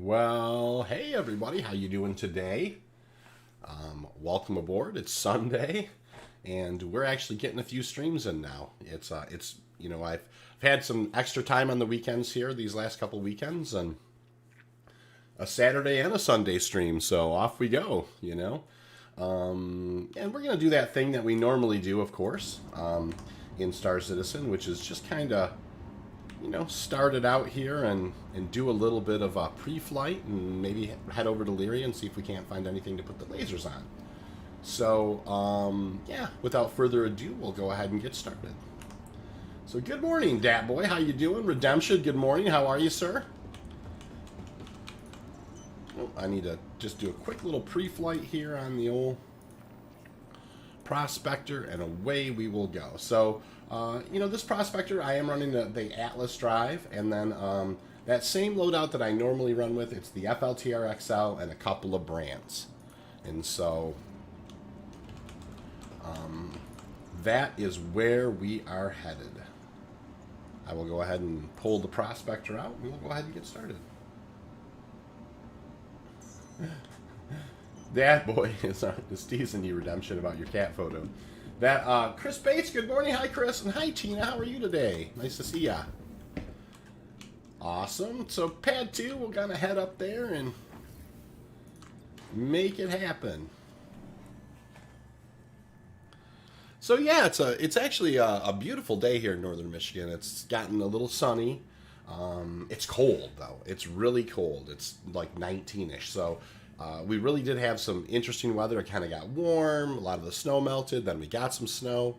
Well, hey everybody, how you doing today? Welcome aboard. It's Sunday, and we're actually getting a few streams in now. I've had some extra time on the weekends here these last couple weekends, and a Saturday and a Sunday stream, so off we go. And we're gonna do that thing that we normally do, of course, in Star Citizen, which is just kind of start it out here and do a little bit of a pre-flight and maybe head over to Lyria and see if we can't find anything to put the lasers on. So, without further ado, we'll go ahead and get started. So, good morning, Dat Boy. How you doing? Redemption, good morning. How are you, sir? Oh, I need to just do a quick little pre-flight here on the old Prospector, and away we will go. So, this Prospector, I am running the Atlas drive, and then that same loadout that I normally run with, it's the FLTR XL and a couple of brands. And so, that is where we are headed. I will go ahead and pull the Prospector out, and we'll go ahead and get started. That boy is teasing you, Redemption, about your cat photo. That Chris Bates, good morning. Hi, Chris, and hi, Tina. How are you today? Nice to see ya. Awesome. So, pad 2, we're gonna head up there and make it happen. So yeah, it's actually a beautiful day here in northern Michigan. It's gotten a little sunny. It's cold though. It's really cold. It's like 19-ish. So. We really did have some interesting weather. It kind of got warm. A lot of the snow melted. Then we got some snow,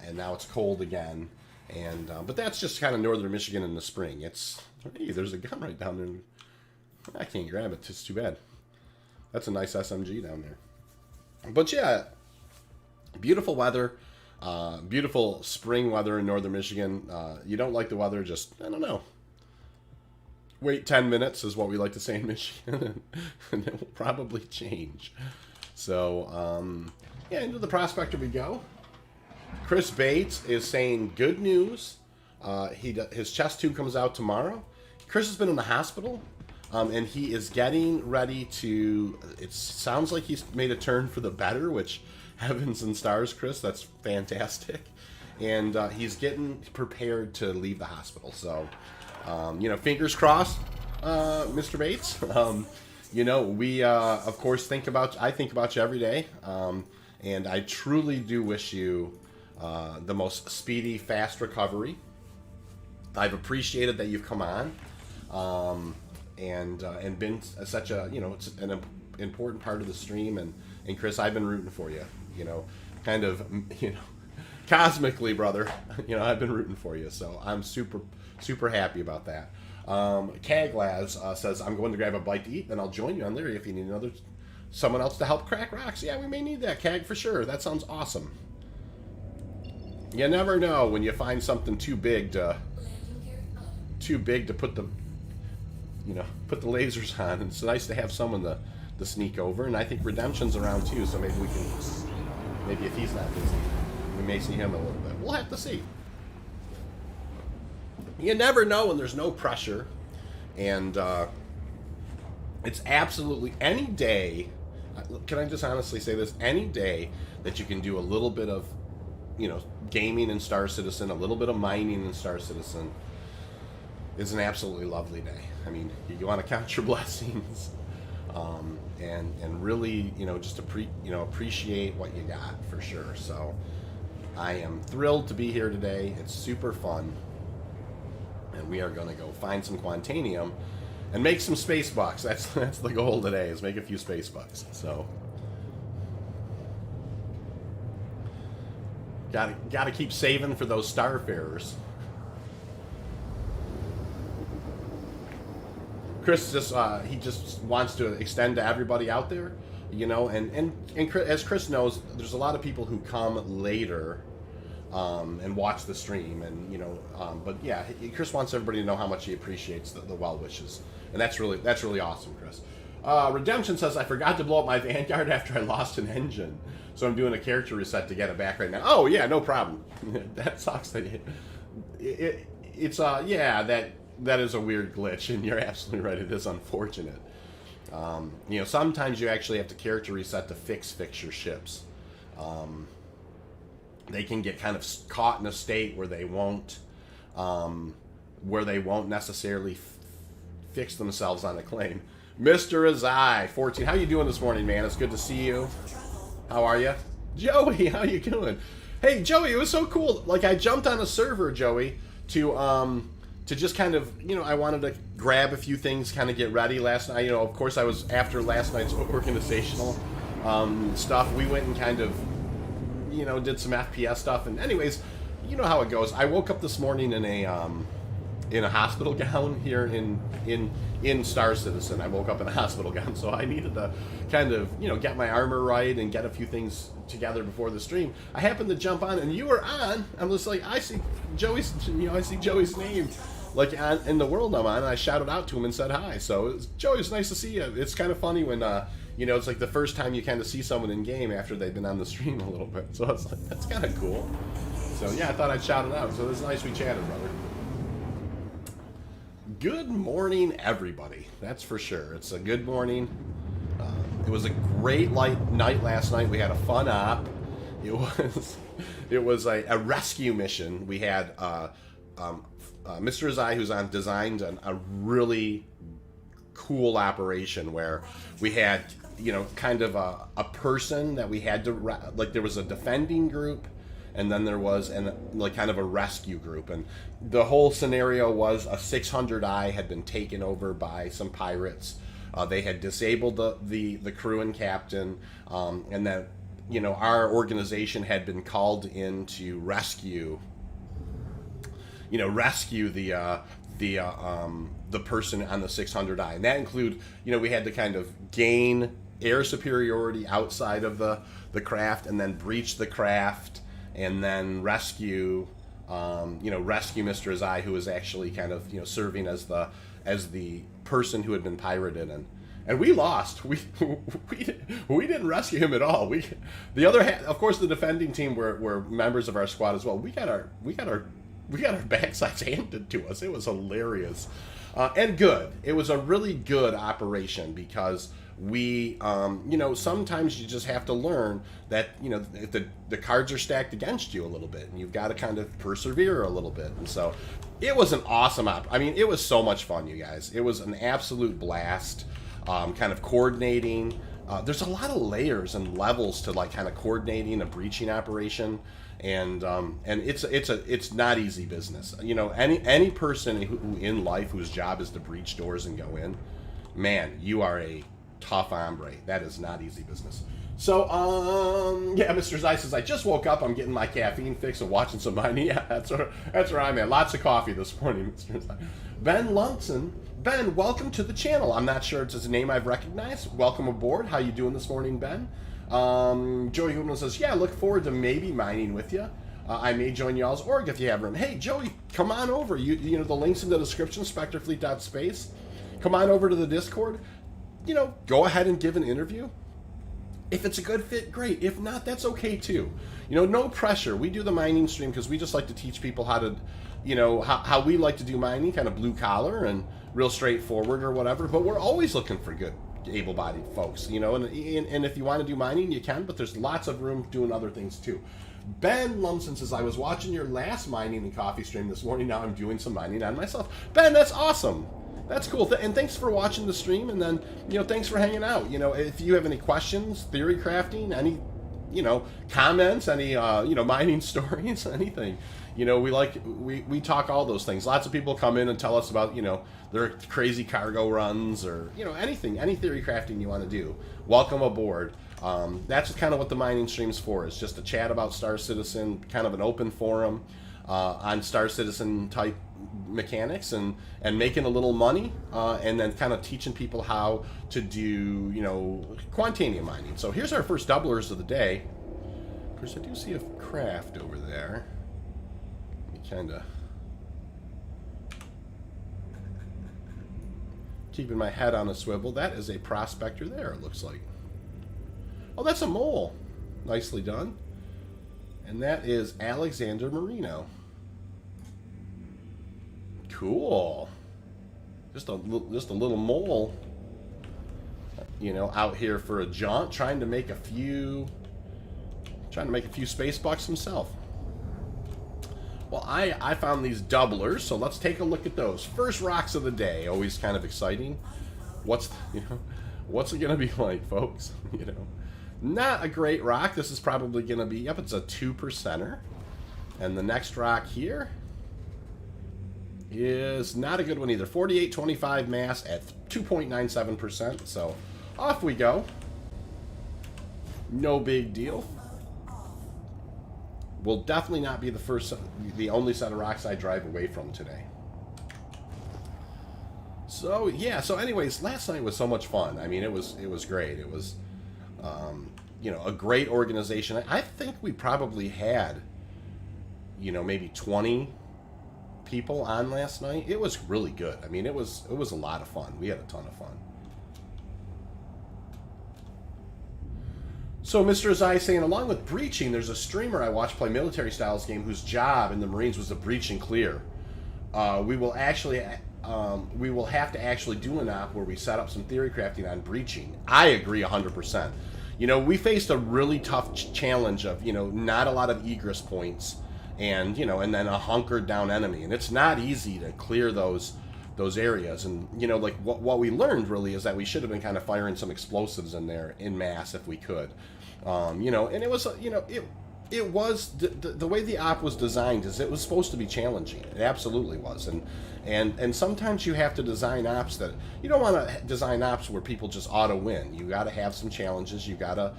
and now it's cold again. And but that's just kind of northern Michigan in the spring. Hey, there's a gun right down there. I can't grab it. It's too bad. That's a nice SMG down there. But yeah, beautiful weather. Beautiful spring weather in northern Michigan. You don't like the weather? Just I don't know. Wait 10 minutes is what we like to say in Michigan, and it will probably change. So, into the Prospector we go. Chris Bates is saying good news. His chest tube comes out tomorrow. Chris has been in the hospital, and he is getting ready to. It sounds like he's made a turn for the better, which heavens and stars, Chris. That's fantastic. And he's getting prepared to leave the hospital. So. Fingers crossed, Mr. Bates. We, of course, I think about you every day. And I truly do wish you the most speedy, fast recovery. I've appreciated that you've come on and been such a, it's an important part of the stream. And Chris, I've been rooting for you, cosmically, brother. I've been rooting for you. So I'm super happy about that. Caglaz says, I'm going to grab a bite to eat, then I'll join you on Lyria if you need someone else to help crack rocks. Yeah, we may need that, Cag, for sure. That sounds awesome. You never know when you find something too big to put the lasers on. And it's nice to have someone to sneak over, and I think Redemption's around too, so maybe if he's not busy, we may see him a little bit. We'll have to see. You never know when there's no pressure, and it's absolutely any day. Can I just honestly say this? Any day that you can do a little bit of, gaming in Star Citizen, a little bit of mining in Star Citizen, is an absolutely lovely day. I mean, you want to count your blessings, and really, just appreciate what you got for sure. So, I am thrilled to be here today. It's super fun. And we are going to go find some Quantanium and make some space bucks. That's the goal today, is make a few space bucks. So, gotta keep saving for those Starfarers. Chris he just wants to extend to everybody out there, and as Chris knows, there's a lot of people who come later. And watch the stream, and but yeah, Chris wants everybody to know how much he appreciates the well wishes, and that's really awesome, Chris. Redemption says, I forgot to blow up my Vanguard after I lost an engine, so I'm doing a character reset to get it back right now. Oh yeah, no problem. That sucks. That that is a weird glitch, and you're absolutely right. It is unfortunate. You know, sometimes you actually have to character reset to fix your ships. They can get kind of caught in a state where they won't necessarily fix themselves on a claim. Mr. Azai, 14. How you doing this morning, man? It's good to see you. How are you? Joey, how you doing? Hey, Joey, it was so cool. Like, I jumped on a server, Joey, to just kind of, you know, I wanted to grab a few things, kind of get ready last night. You know, of course, I was, after last night's organizational stuff, we went and kind of, you know, did some FPS stuff. And anyways, you know how it goes. I woke up this morning in a hospital gown here in Star Citizen. I woke up in a hospital gown, so I needed to kind of, you know, get my armor right and get a few things together before the stream. I happened to jump on, and you were on. I'm just like, I see Joey's, you know, I see Joey's name, like, in the world I'm on, and I shouted out to him and said hi. So, Joey, it's nice to see you. It's kind of funny when, you know, it's like the first time you kind of see someone in game after they've been on the stream a little bit. So it's like, that's kind of cool. So yeah, I thought I'd shout it out. So it's nice we chatted, brother. Good morning, everybody. That's for sure. It's a good morning. It was a great night last night. We had a fun op. It was a rescue mission. We had Mr. Azai, who's on, designed a really cool operation where we had, you know, kind of a person that we had to, like, there was a defending group, and then there was like kind of a rescue group, and the whole scenario was a 600i had been taken over by some pirates. They had disabled the crew and captain, and that, you know, our organization had been called in to rescue the person on the 600i, and that included, you know, we had to kind of gain air superiority outside of the craft, and then breach the craft, and then rescue Mr. Azai, who was actually kind of, you know, serving as the person who had been pirated, and we lost. We didn't rescue him at all. The other half, of course, the defending team were members of our squad as well. We got our backsides handed to us. It was hilarious and good. It was a really good operation because we, you know, sometimes you just have to learn that, you know, the cards are stacked against you a little bit, and you've got to kind of persevere a little bit. And so it was an awesome I mean, it was so much fun, you guys. It was an absolute blast, kind of coordinating. There's a lot of layers and levels to, like, kind of coordinating a breaching operation. And it's not easy business. You know, any person who in life whose job is to breach doors and go in, man, you are a tough hombre. That is not easy business. So, yeah, Mr. Zai says, I just woke up. I'm getting my caffeine fix and watching some mining. Yeah, that's where I'm at. Lots of coffee this morning, Mr. Zai. Ben Lumpson. Ben, welcome to the channel. I'm not sure it's a name I've recognized. Welcome aboard. How you doing this morning, Ben? Joey Goodman says, yeah, look forward to maybe mining with you. I may join y'all's org if you have room. Hey, Joey, come on over. You know, the link's in the description, spectrefleet.space. Come on over to the Discord. You know, go ahead and give an interview. If it's a good fit, great. If not, that's okay too. You know, no pressure. We do the mining stream because we just like to teach people how to, you know, how we like to do mining, kind of blue collar and real straightforward or whatever. But we're always looking for good, able-bodied folks, you know, and if you want to do mining, you can, but there's lots of room doing other things too. Ben Lumsden says, I was watching your last mining and coffee stream this morning. Now I'm doing some mining on myself. Ben, that's awesome. That's cool. And thanks for watching the stream. And then, you know, thanks for hanging out. You know, if you have any questions, theory crafting, any, you know, comments, any, you know, mining stories, anything, you know, we talk all those things. Lots of people come in and tell us about, you know, their crazy cargo runs or, you know, anything, any theory crafting you want to do. Welcome aboard. That's kind of what the mining stream's for. It's just a chat about Star Citizen, kind of an open forum on Star Citizen type mechanics and making a little money and then kind of teaching people how to do, you know, Quantanium mining. So here's our first doublers of the day. Of course, I do see a craft over there. Let me kind of keeping my head on a swivel. That is a prospector there, it looks like. Oh, that's a mole. Nicely done. And that is Alexander Marino. Cool. just a little mole, you know, out here for a jaunt, trying to make a few space bucks himself. Well, I found these doublers, so let's take a look at those. First rocks of the day, always kind of exciting. What's it gonna be like, folks? You know, not a great rock. This is probably gonna be, yep, it's a 2%er. And the next rock here is not a good one either. 4825 mass at 2.97%. So off we go. No big deal. Will definitely not be the only set of rocks I drive away from today. So yeah. So anyways, last night was so much fun. I mean, it was great. It was, you know, a great organization. I think we probably had, you know, maybe 20 people on last night. It was really good. I mean, it was a lot of fun. We had a ton of fun. So Mr. Azai saying, along with breaching, there's a streamer I watched play military styles game whose job in the Marines was to breach and clear. We will have to actually do an op where we set up some theory crafting on breaching. I agree 100%. You know, we faced a really tough challenge of, you know, not a lot of egress points, and, you know, and then a hunkered down enemy, and it's not easy to clear those areas. And, you know, like what we learned really is that we should have been kind of firing some explosives in there in mass if we could. You know, and it was, you know, it was the way the op was designed is it was supposed to be challenging. It absolutely was. And sometimes you have to design ops that you don't want to design ops where people just auto win. You got to have some challenges. You got to,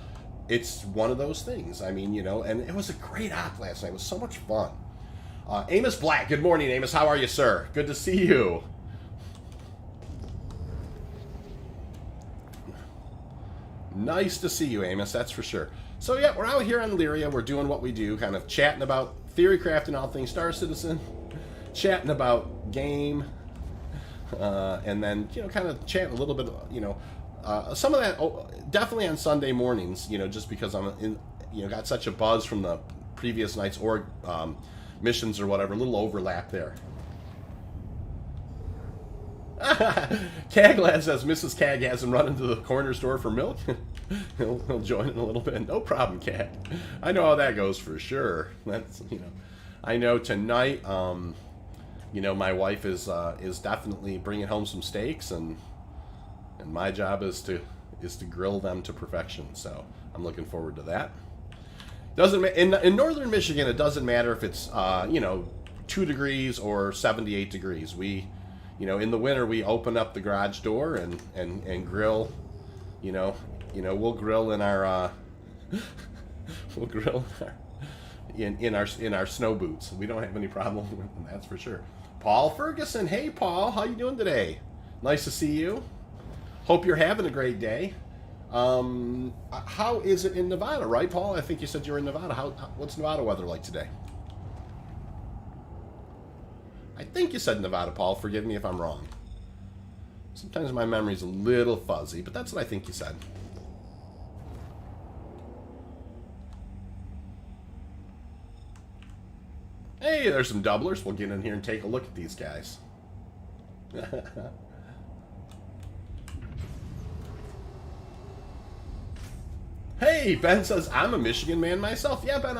it's one of those things. I mean, you know, and it was a great op last night. It was so much fun. Amos Black, good morning, Amos. How are you, sir? Good to see you. Nice to see you, Amos, that's for sure. So yeah, we're out here on Lyria. We're doing what we do, kind of chatting about theory crafting, all things Star Citizen, chatting about game, and then, you know, kind of chatting a little bit, you know, some of that definitely on Sunday mornings, you know, just because I'm in, you know, got such a buzz from the previous night's org missions or whatever, a little overlap there. Caglad says Mrs. Cag has him run into the corner store for milk. he'll join in a little bit. No problem, Cag. I know how that goes for sure. That's, you know, I know tonight. You know, my wife is definitely bringing home some steaks, and my job is to grill them to perfection. So I'm looking forward to that. Doesn't in northern Michigan, it doesn't matter if it's you know, 2 degrees or 78 degrees. You know, in the winter, we open up the garage door and grill. You know, we'll grill in our in our snow boots. We don't have any problem with them, that's for sure. Paul Ferguson, hey Paul, how you doing today? Nice to see you. Hope you're having a great day. How is it in Nevada, right, Paul? I think you said you were in Nevada. What's Nevada weather like today? I think you said Nevada, Paul. Forgive me if I'm wrong. Sometimes my memory's a little fuzzy, but that's what I think you said. Hey, there's some doublers. We'll get in here and take a look at these guys. Hey, Ben says, I'm a Michigan man myself. Yeah, Ben,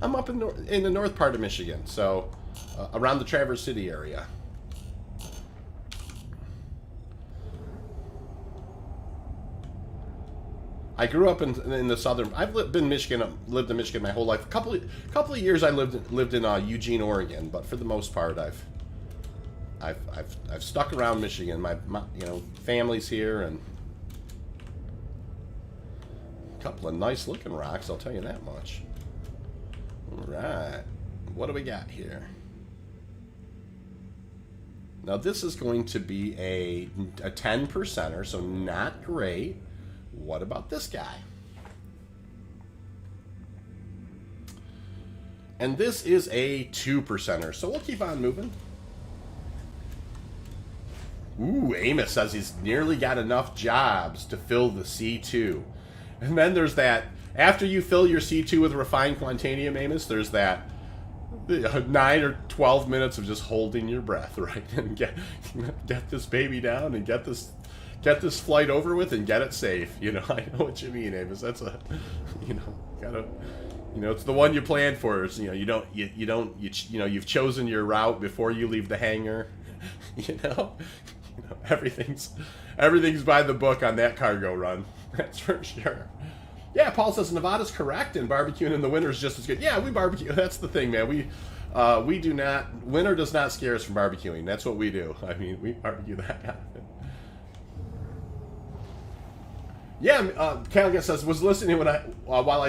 I'm up in the north part of Michigan, so around the Traverse City area. I grew up in the southern. I've lived in Michigan my whole life. A couple of years I lived in Eugene, Oregon, but for the most part I've stuck around Michigan. My you know, family's here, and a couple of nice looking rocks, I'll tell you that much. All right, what do we got here? Now this is going to be a 10%er, so not great. What about this guy? And this is a 2%er, so we'll keep on moving. Ooh, Amos says he's nearly got enough jobs to fill the C2. And then there's that, after you fill your C2 with refined Quantanium, Amos, there's that 9 or 12 minutes of just holding your breath, right? And get this baby down and get this flight over with and get it safe. You know, I know what you mean, Amos. That's a, you know, gotta, you know, it's the one you planned for. It's, you know, you've chosen your route before you leave the hangar. You know, everything's by the book on that cargo run. That's for sure. Yeah, Paul says Nevada's correct, and barbecuing in the winter is just as good. Yeah, we barbecue. That's the thing, man. We do not. Winter does not scare us from barbecuing. That's what we do. I mean, we barbecue that kind of thing. Yeah, Calgan says was listening when while I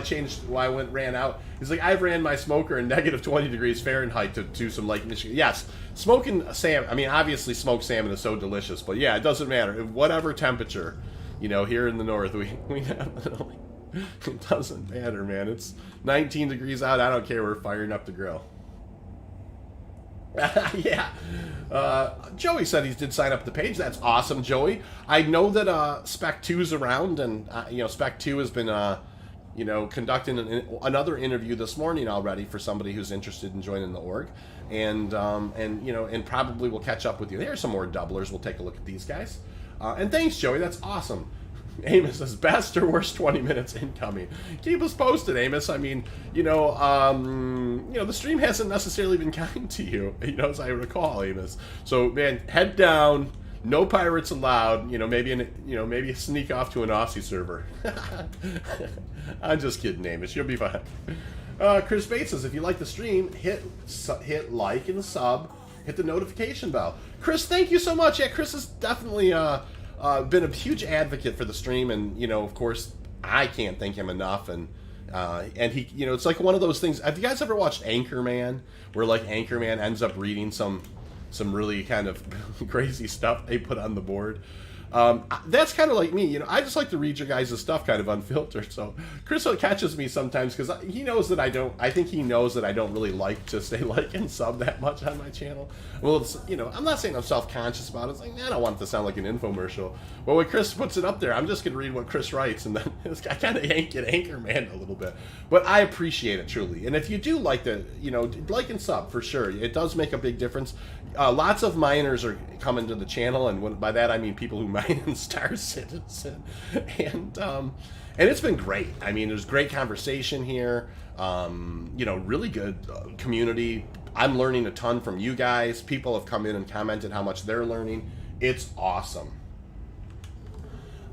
ran out. He's like, I've ran my smoker in negative 20 degrees Fahrenheit to do some Lake Michigan. Yes, smoking salmon. I mean, obviously smoked salmon is so delicious, but yeah, it doesn't matter. Whatever temperature, you know, here in the north, we definitely. It doesn't matter, man. It's 19 degrees out. I don't care. We're firing up the grill. Yeah. Joey said he did sign up the page. That's awesome, Joey. I know that Spec 2's around, and you know, Spec 2 has been you know, conducting another interview this morning already for somebody who's interested in joining the org, and you know, and probably we'll catch up with you. There's some more doublers. We'll take a look at these guys. And thanks, Joey. That's awesome. Amos says, best or worst 20 minutes incoming. Keep us posted, Amos. I mean, you know, the stream hasn't necessarily been kind to you, you know, as I recall, Amos. So, man, head down. No pirates allowed. You know, maybe sneak off to an Aussie server. I'm just kidding, Amos. You'll be fine. Chris Bates says, if you like the stream, hit like and sub. Hit the notification bell. Chris, thank you so much. Yeah, Chris is definitely been a huge advocate for the stream, and you know, of course, I can't thank him enough. And he, you know, it's like one of those things. Have you guys ever watched Anchorman, where like Anchorman ends up reading some really kind of crazy stuff they put on the board? That's kind of like me, you know. I just like to read your guys' stuff kind of unfiltered. So Chris catches me sometimes because he knows that I don't. I think he knows that I don't really like to stay like and sub that much on my channel. Well, it's, you know, I'm not saying I'm self-conscious about it. It's like, I don't want it to sound like an infomercial. But when Chris puts it up there, I'm just gonna read what Chris writes, and then I kind of yank it Anchorman a little bit. But I appreciate it truly. And if you do like the, you know, like and sub for sure, it does make a big difference. Lots of miners are coming to the channel, and by that I mean people who mine in Star Citizen, and it's been great. I mean, there's great conversation here. You know, really good community. I'm learning a ton from you guys. People have come in and commented how much they're learning. It's awesome.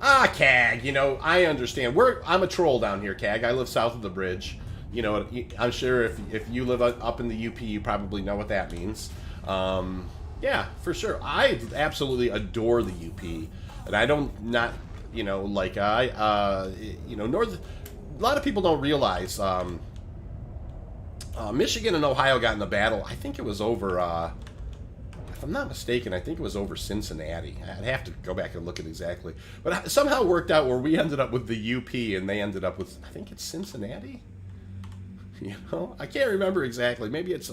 CAG, you know, I understand. I'm a troll down here, CAG. I live south of the bridge. You know, I'm sure if you live up in the UP, you probably know what that means. Yeah, for sure. I absolutely adore the UP, and I don't you know, like you know, a lot of people don't realize Michigan and Ohio got in a battle. I think it was over, if I'm not mistaken, I think it was over Cincinnati. I'd have to go back and look at exactly, but it somehow worked out where we ended up with the UP and they ended up with, I think it's Cincinnati. You know, I can't remember exactly. Maybe it's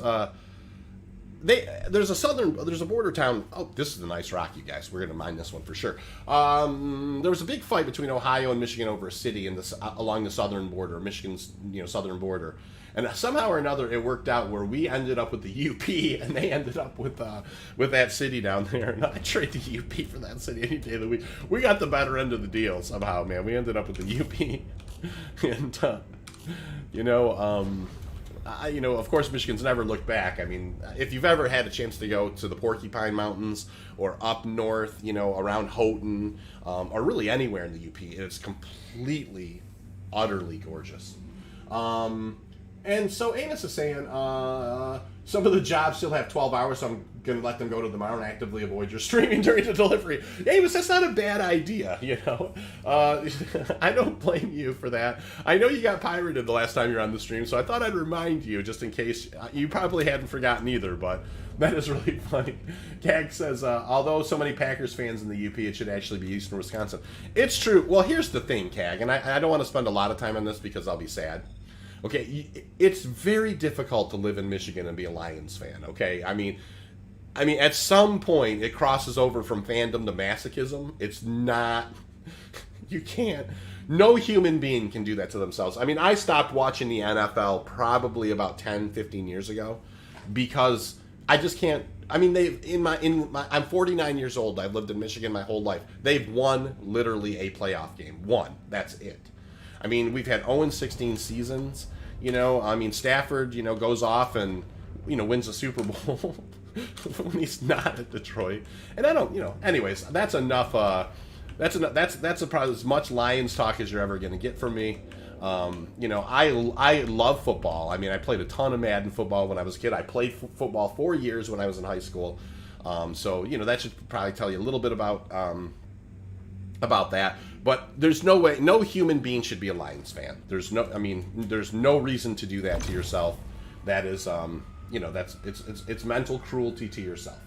there's a border town. Oh, this is a nice rock, you guys. We're gonna mine this one for sure. There was a big fight between Ohio and Michigan over a city along the southern border, Michigan's, you know, southern border, and somehow or another it worked out where we ended up with the UP and they ended up with that city down there. And I trade the UP for that city any day of the week. We got the better end of the deal somehow, man. We ended up with the UP, and you know. You know, of course, Michigan's never looked back. I mean, if you've ever had a chance to go to the Porcupine Mountains or up north, you know, around Houghton, or really anywhere in the UP, it's completely, utterly gorgeous. And so Amos is saying, some of the jobs still have 12 hours, so I'm going to let them go to tomorrow and actively avoid your streaming during the delivery. Amos, that's not a bad idea, you know. I don't blame you for that. I know you got pirated the last time you were on the stream, so I thought I'd remind you, just in case. You probably hadn't forgotten either, but that is really funny. Cag says, although so many Packers fans in the UP, it should actually be Eastern Wisconsin. It's true. Well, here's the thing, Cag, and I don't want to spend a lot of time on this because I'll be sad. Okay, it's very difficult to live in Michigan and be a Lions fan, okay? I mean, at some point, it crosses over from fandom to masochism. It's not, You can't. No human being can do that to themselves. I mean, I stopped watching the NFL probably about 10, 15 years ago because I just can't. I mean, I'm 49 years old. I've lived in Michigan my whole life. They've won literally a playoff game. One. That's it. I mean, we've had 0-16 seasons. You know, I mean, Stafford, you know, goes off and, you know, wins the Super Bowl when he's not at Detroit. And I don't, you know, anyways, that's enough. That's probably as much Lions talk as you're ever going to get from me. You know, I love football. I mean, I played a ton of Madden football when I was a kid. I played football 4 years when I was in high school. So, you know, that should probably tell you a little bit about that. But there's no way, no human being should be a Lions fan. There's no reason to do that to yourself. That is, you know, it's mental cruelty to yourself.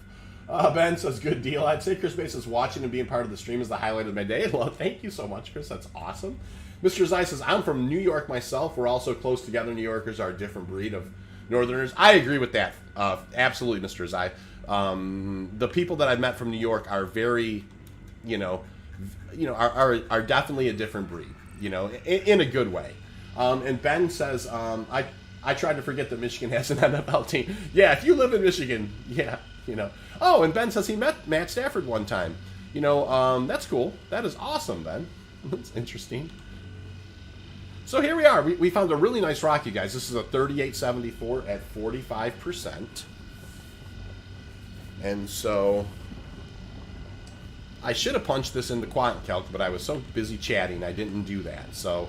Ben says, good deal. I'd say Chris Bates is watching and being part of the stream is the highlight of my day. Well, thank you so much, Chris. That's awesome. Mr. Zai says, I'm from New York myself. We're all so close together. New Yorkers are a different breed of Northerners. I agree with that. Absolutely, Mr. Zai. The people that I've met from New York are very, are definitely a different breed, you know, in a good way. And Ben says, I tried to forget that Michigan has an NFL team. Yeah, if you live in Michigan, yeah, you know. Oh, and Ben says he met Matt Stafford one time. You know, that's cool. That is awesome, Ben. That's interesting. So here we are. We found a really nice rock, you guys. This is a 3874 at 45%. And so I should have punched this into QuantCalc, but I was so busy chatting I didn't do that. So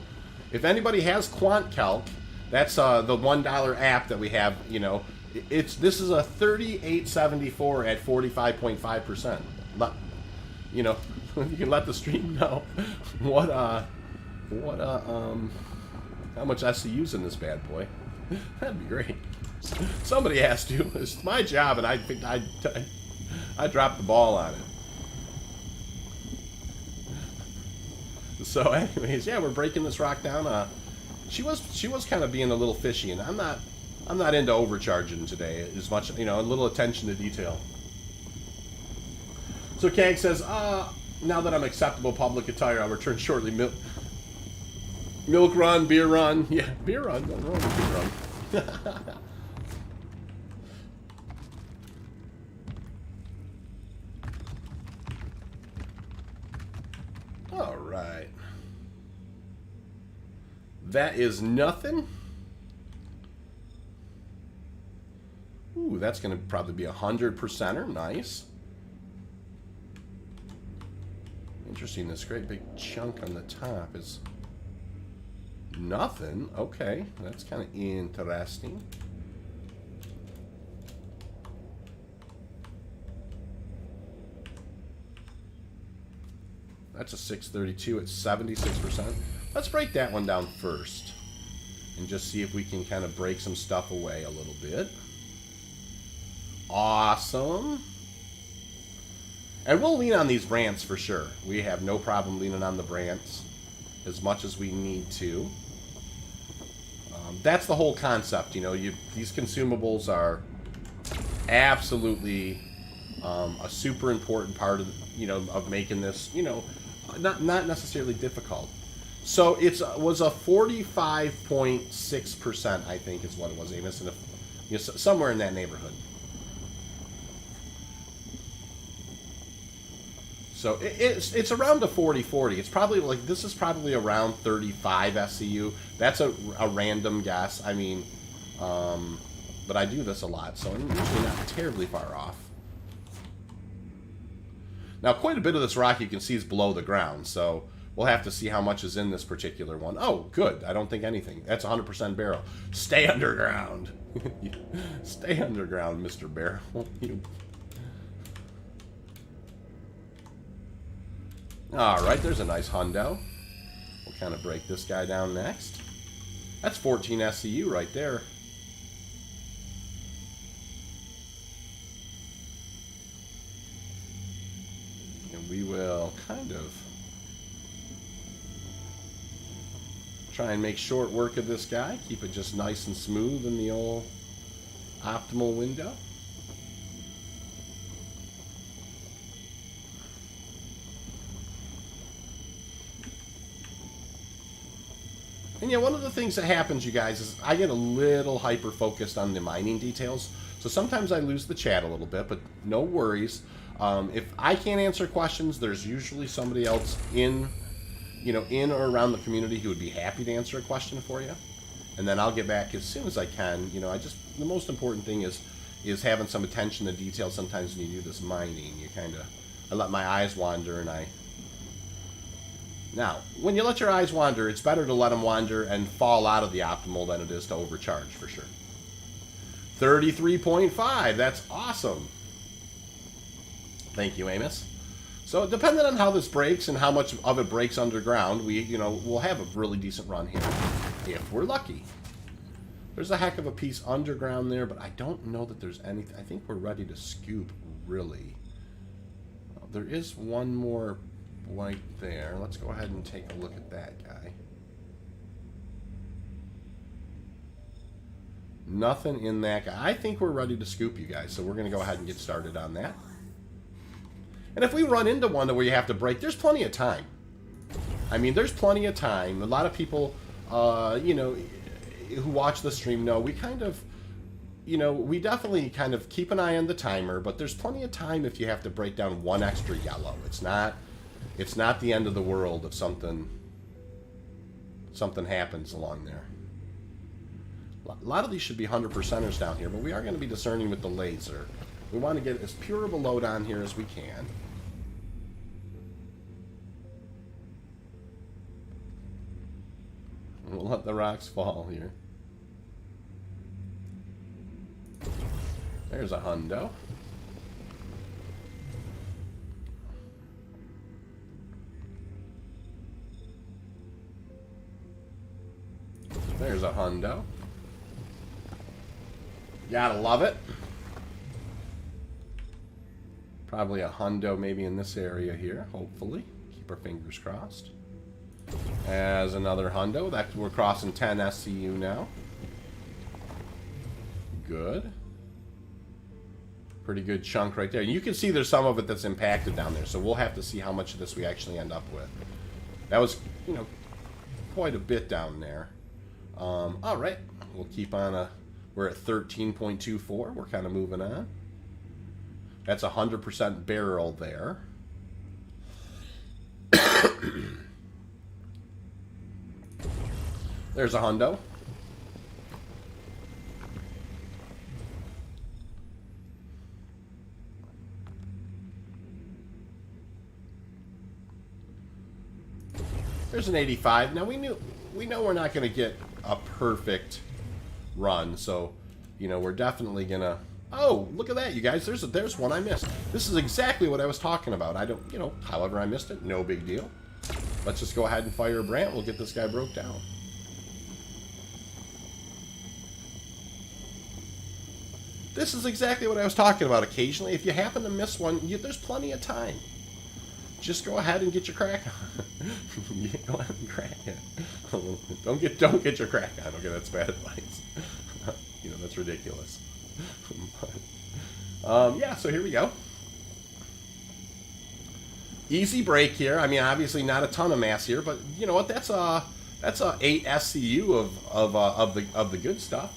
if anybody has QuantCalc, that's the $1 app that we have, you know. This is a 3874 at 45.5%. You know, you can let the stream know how much SCU's in this bad boy. That'd be great. Somebody has to. It's my job, and I think I dropped the ball on it. So, anyways, yeah, we're breaking this rock down. She was kind of being a little fishy, and I'm not into overcharging today as much. You know, a little attention to detail. So Kang says, now that I'm acceptable public attire, I'll return shortly. Milk run, beer run. Yeah, beer run. Nothing wrong with beer run. All right. That is nothing. Ooh, that's going to probably be 100%er. Nice. Interesting. This great big chunk on the top is nothing. Okay, that's kind of interesting. That's a 632 at 76%. Let's break that one down first and just see if we can kind of break some stuff away a little bit. Awesome. And we'll lean on these Brants for sure. We have no problem leaning on the Brants as much as we need to. That's the whole concept, you know. These consumables are absolutely a super important part of, you know, of making this, you know, not necessarily difficult. So it was a 45.6%, I think, is what it was, Amos, and you know, somewhere in that neighborhood. So it's around a 40-40. It's probably like, this is probably around 35 SCU. That's a random guess. I mean, but I do this a lot, so I'm usually not terribly far off. Now, quite a bit of this rock you can see is below the ground, so we'll have to see how much is in this particular one. Oh, good. I don't think anything. That's 100% barrel. Stay underground. Stay underground, Mr. Barrel. All right, there's a nice hundo. We'll kind of break this guy down next. That's 14 SCU right there. And we will kind of try and make short work of this guy. Keep it just nice and smooth in the old optimal window. And yeah, one of the things that happens, you guys, is I get a little hyper-focused on the mining details. So sometimes I lose the chat a little bit, but no worries. If I can't answer questions, there's usually somebody else in or around the community who would be happy to answer a question for you. And then I'll get back as soon as I can. The most important thing is having some attention to detail. Sometimes when you do this mining, I let my eyes wander, and Now, when you let your eyes wander, it's better to let them wander and fall out of the optimal than it is to overcharge, for sure. 33.5, that's awesome. Thank you, Amos. So, depending on how this breaks and how much of it breaks underground, we'll have a really decent run here, if we're lucky. There's a heck of a piece underground there, but I don't know that there's anything. I think we're ready to scoop, really. There is one more right there. Let's go ahead and take a look at that guy. Nothing in that guy. I think we're ready to scoop, you guys, so we're going to go ahead and get started on that. And if we run into one where you have to break, there's plenty of time. I mean, there's plenty of time. A lot of people, who watch the stream know we we definitely kind of keep an eye on the timer, but there's plenty of time if you have to break down one extra yellow. It's not the end of the world if something happens along there. A lot of these should be 100%ers down here, but we are going to be discerning with the laser. We want to get as pure of a load on here as we can. We'll let the rocks fall here. There's a hundo. There's a hundo. Gotta love it. Probably a hundo maybe in this area here, hopefully. Keep our fingers crossed. As another hundo. We're crossing 10 SCU now. Good. Pretty good chunk right there. You can see there's some of it that's impacted down there, so we'll have to see how much of this we actually end up with. That was, quite a bit down there. All right. We'll keep on we're at 13.24. We're kind of moving on. That's 100% barrel there. There's a hundo. There's an 85. Now we know we're not going to get a perfect run, so we're definitely gonna. Oh, look at that, you guys! There's one I missed. This is exactly what I was talking about. I don't, however I missed it, no big deal. Let's just go ahead and fire a brand. We'll get this guy broke down. This is exactly what I was talking about. Occasionally, if you happen to miss one, there's plenty of time. Just go ahead and get your crack on. Go ahead and crack it. Don't get your crack on. Okay, that's bad advice. That's ridiculous. But, yeah, so here we go. Easy break here. I mean, obviously not a ton of mass here, but you know what? That's a 8 SCU of the good stuff.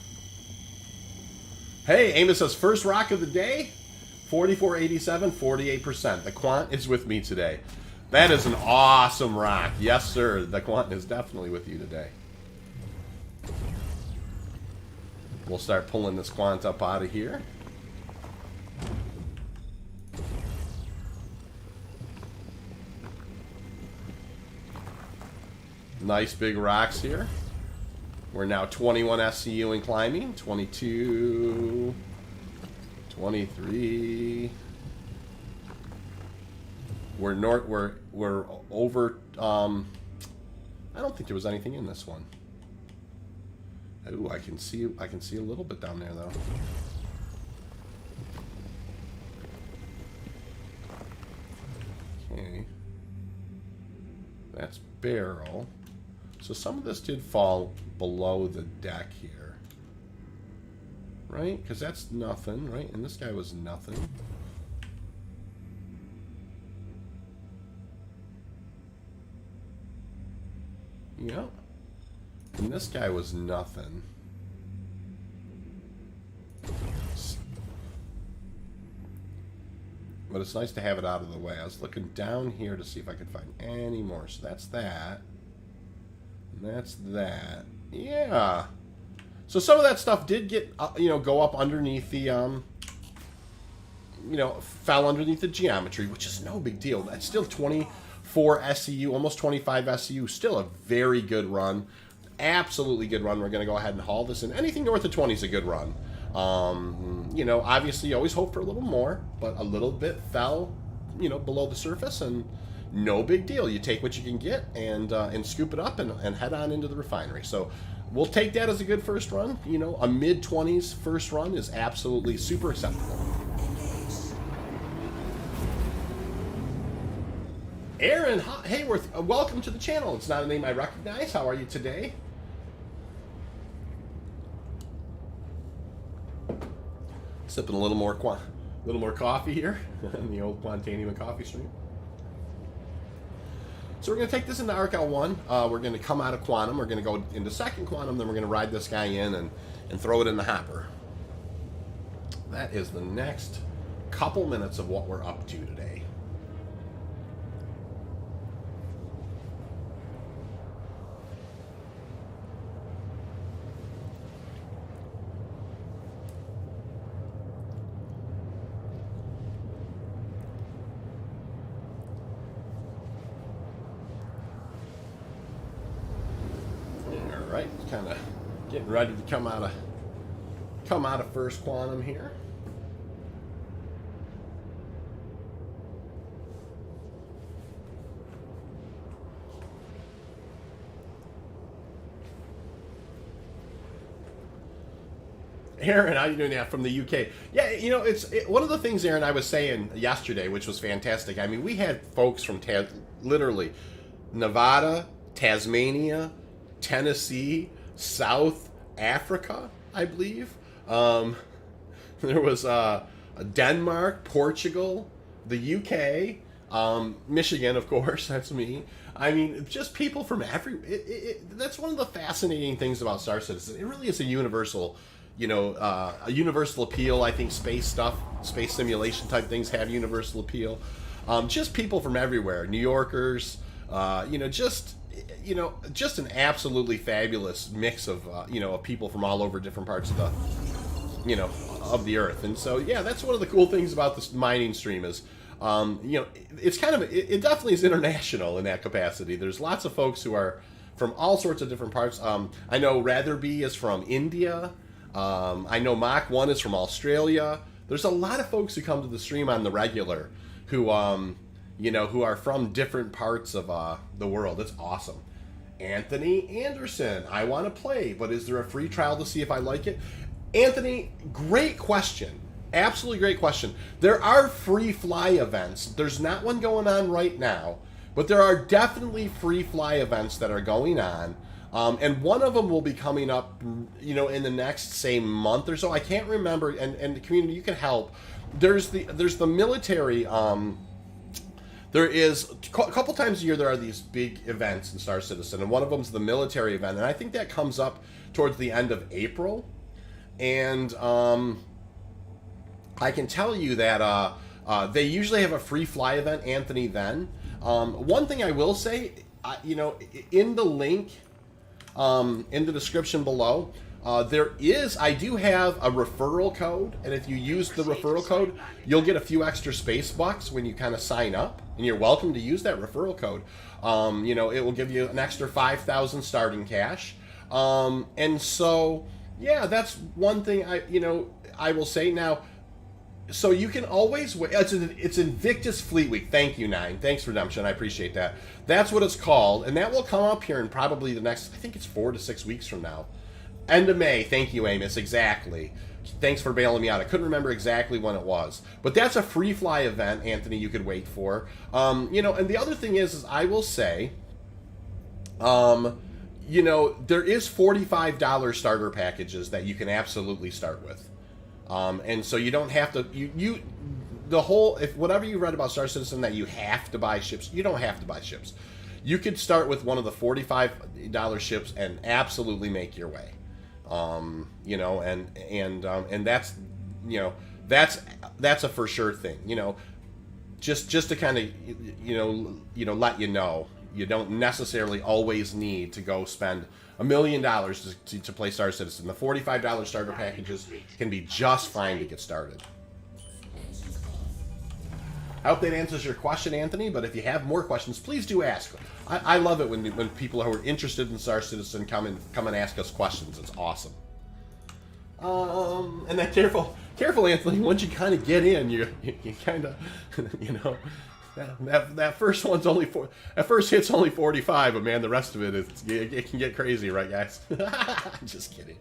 Hey, Amos says first rock of the day. 4487, 48%. The Quant is with me today. That is an awesome rock. Yes, sir. The Quant is definitely with you today. We'll start pulling this Quant up out of here. Nice big rocks here. We're now 21 SCU and climbing. 22... 23. We're over. I don't think there was anything in this one. Ooh, I can see a little bit down there though. Okay, that's barrel. So some of this did fall below the deck here. Right? Because that's nothing, right? And this guy was nothing. Yeah. And this guy was nothing. But it's nice to have it out of the way. I was looking down here to see if I could find any more. So that's that. And that's that. Yeah. So some of that stuff did get, go up underneath the, fell underneath the geometry, which is no big deal. That's still 24 SCU, almost 25 SCU. Still a very good run. Absolutely good run. We're going to go ahead and haul this in. Anything north of 20 is a good run. Obviously you always hope for a little more, but a little bit fell, below the surface, and no big deal. You take what you can get and scoop it up and head on into the refinery. So we'll take that as a good first run. A mid-20s first run is absolutely super acceptable. Aaron Hayworth, welcome to the channel. It's not a name I recognize. How are you today? Sipping a little more coffee here in the old Quantanium and coffee stream. So we're going to take this into Arc L1. We're going to come out of Quantum. We're going to go into second Quantum. Then we're going to ride this guy in and throw it in the hopper. That is the next couple minutes of what we're up to today. Kind of getting ready to come out of first Quantum here. Aaron, how you doing? Yeah, from the UK. Yeah, it's one of the things, Aaron, I was saying yesterday, which was fantastic. I mean, we had folks from literally Nevada, Tasmania, Tennessee, South Africa, I believe. There was Denmark, Portugal, the UK, Michigan, of course, that's me. I mean, just people from that's one of the fascinating things about Star Citizen. It really is a universal, a universal appeal. I think space stuff, space simulation type things have universal appeal. Just people from everywhere, New Yorkers, just an absolutely fabulous mix of, of people from all over different parts of the, of the earth. And so, yeah, that's one of the cool things about this mining stream is, it's kind of, it definitely is international in that capacity. There's lots of folks who are from all sorts of different parts. I know Ratherby is from India. I know Mach 1 is from Australia. There's a lot of folks who come to the stream on the regular who, who are from different parts of the world. It's awesome. Anthony Anderson, I want to play, but is there a free trial to see if I like it? Anthony, great question. Absolutely great question. There are free fly events. There's not one going on right now, but there are definitely free fly events that are going on. And one of them will be coming up, in the next, say, month or so. I can't remember, and the community, you can help. There's the military. There is a couple times a year there are these big events in Star Citizen, and one of them is the military event, and I think that comes up towards the end of April. And I can tell you that they usually have a free fly event, Anthony. Then one thing I will say, in the link in the description below, I do have a referral code, and if you use the referral code, you'll get a few extra space bucks when you kind of sign up, and you're welcome to use that referral code. It will give you an extra 5,000 starting cash. And so, yeah, that's one thing I will say now. So you can always wait. It's Invictus Fleet Week. Thank you, Nine. Thanks, Redemption. I appreciate that. That's what it's called, and that will come up here in probably the next, I think it's 4 to 6 weeks from now. End of May. Thank you, Amos. Exactly. Thanks for bailing me out. I couldn't remember exactly when it was. But that's a free fly event, Anthony, you could wait for. And the other thing is I will say, there is $45 starter packages that you can absolutely start with. And so you don't have to, if whatever you read about Star Citizen that you have to buy ships, you don't have to buy ships. you could start with one of the $45 ships and absolutely make your way. You know, and that's, you know, that's a for sure thing. You know, just to kind of, let you know, you don't necessarily always need to go spend $1 million to play Star Citizen. The $45 starter packages can be just fine to get started. I hope that answers your question, Anthony, but if you have more questions, please do ask. I love it when people who are interested in Star Citizen come and ask us questions. It's awesome. And then careful, Anthony. Once you kind of get in, you kind of, that first one's that first hit's only 45, but man, the rest of it can get crazy, right, guys? Just kidding.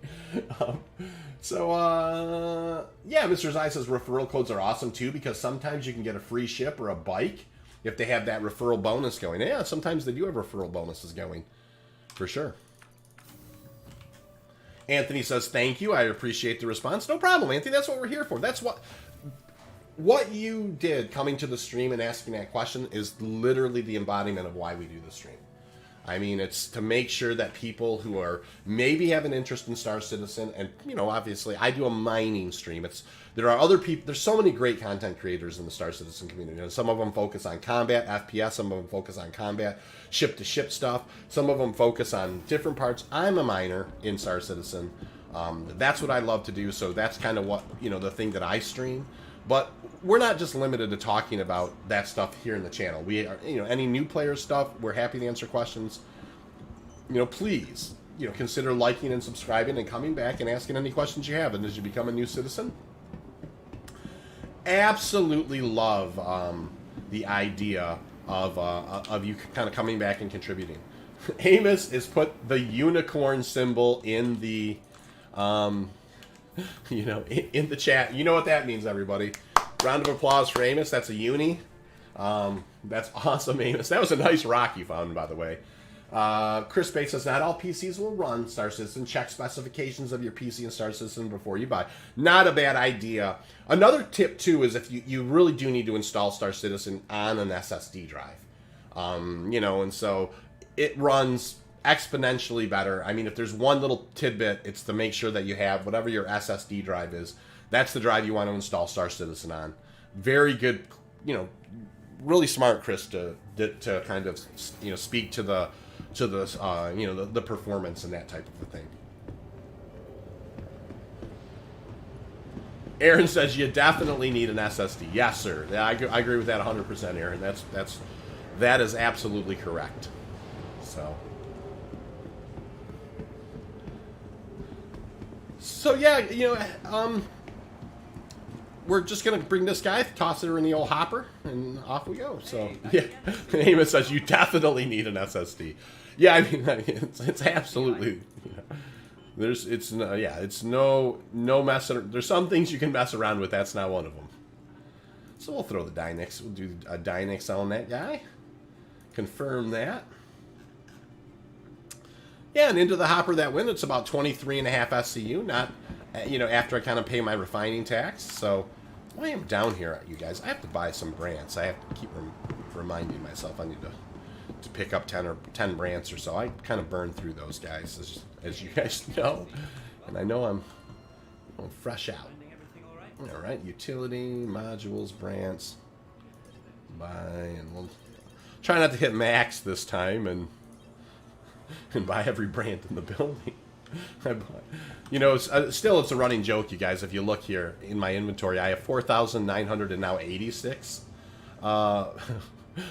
Yeah, Mr. Zai says referral codes are awesome too, because sometimes you can get a free ship or a bike if they have that referral bonus going. Yeah, sometimes they do have referral bonuses going, for sure. Anthony says, thank you. I appreciate the response. No problem, Anthony. That's what we're here for. That's what you did coming to the stream and asking that question is literally the embodiment of why we do the stream. I mean, it's to make sure that people who are maybe have an interest in Star Citizen, and, obviously I do a mining stream. There are other people, there's so many great content creators in the Star Citizen community. And some of them focus on combat, FPS, some of them focus on combat, ship-to-ship stuff. Some of them focus on different parts. I'm a miner in Star Citizen. That's what I love to do, so that's kind of what, the thing that I stream. But we're not just limited to talking about that stuff here in the channel. We are, any new player stuff, we're happy to answer questions. Please, consider liking and subscribing and coming back and asking any questions you have. And as you become a new citizen, absolutely love the idea of you kind of coming back and contributing. Amos has put the unicorn symbol in the in the chat. You know what that means, everybody. Round of applause for Amos. That's a uni. That's awesome, Amos. That was a nice rock you found, by the way. Chris Bates says, not all PCs will run Star Citizen. Check specifications of your PC and Star Citizen before you buy. Not a bad idea. Another tip, too, is if you really do need to install Star Citizen on an SSD drive. And so it runs exponentially better. I mean, if there's one little tidbit, it's to make sure that you have whatever your SSD drive is. That's the drive you want to install Star Citizen on. Very good, really smart, Chris, to kind of, speak to the the performance and that type of a thing. Aaron says you definitely need an SSD. Yes, sir. Yeah, I agree with that 100%, Aaron. That is absolutely correct. So yeah, we're just going to bring this guy, toss it in the old hopper, and off we go. So, yeah. Amos says, you definitely need an SSD. Yeah, I mean, it's absolutely, it's no messing. There's some things you can mess around with. That's not one of them. So we'll throw the Dynix. We'll do a Dynix on that guy. Confirm that. Yeah, and into the hopper that went. It's about 23.5 SCU. Not, after I kind of pay my refining tax. So I am down here, you guys. I have to buy some brants. I have to keep reminding myself I need to pick up 10 brants or so. I kind of burn through those guys, as you guys know. And I know I'm fresh out. All right, utility, modules, brants. Buy, and we'll try not to hit max this time and buy every brand in the building. Still it's a running joke, you guys. If you look here in my inventory, I have 4,986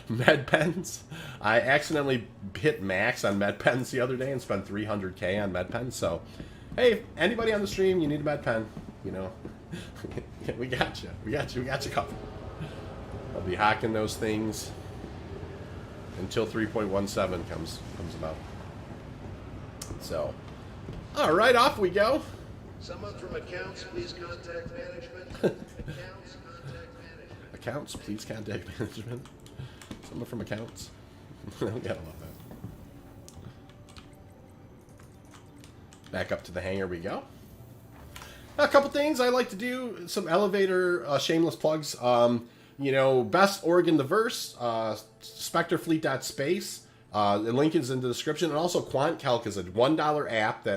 med pens. I accidentally hit max on med pens the other day and spent 300K on med pens. So, hey, anybody on the stream, you need a med pen, we got you. We got you covered. I'll be hacking those things until 3.17 comes about. So, all right, off we go. Someone from accounts, please contact management. Accounts, please contact management. Someone from accounts. We gotta love that. Back up to the hangar we go. A couple things I like to do. Some elevator shameless plugs. Best Oregon the Verse, Spectre Fleet.space. The link is in the description, and also QuantCalc is a $1 app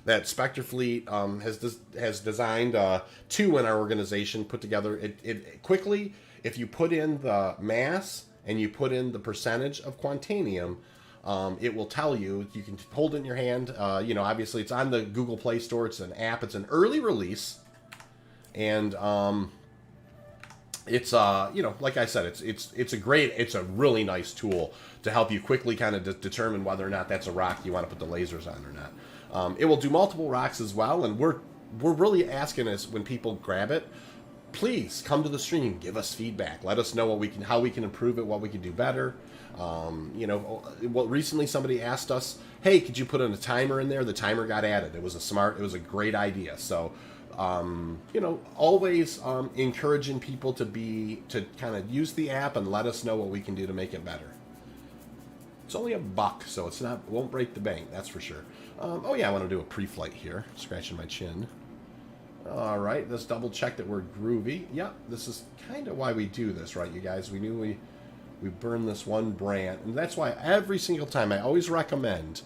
that Spectre Fleet has designed two in our organization, put together. It quickly, if you put in the mass and you put in the percentage of Quantanium, it will tell you. You can hold it in your hand. Obviously it's on the Google Play Store. It's an app. It's an early release, and it's like I said, it's a really nice tool to help you quickly kind of determine whether or not that's a rock you want to put the lasers on or not. It will do multiple rocks as well, and we're really asking is when people grab it, please come to the stream, give us feedback, let us know how we can improve it, what we can do better. Recently somebody asked us, hey, could you put in a timer in there? The timer got added. It was a great idea. So always encouraging people to kind of use the app and let us know what we can do to make it better. It's only $1, so it won't break the bank, that's for sure. I want to do a pre-flight here. Scratching my chin. All right, let's double check that we're groovy. Yep, this is kind of why we do this, right, you guys? We knew we burned this one brand, and that's why every single time I always recommend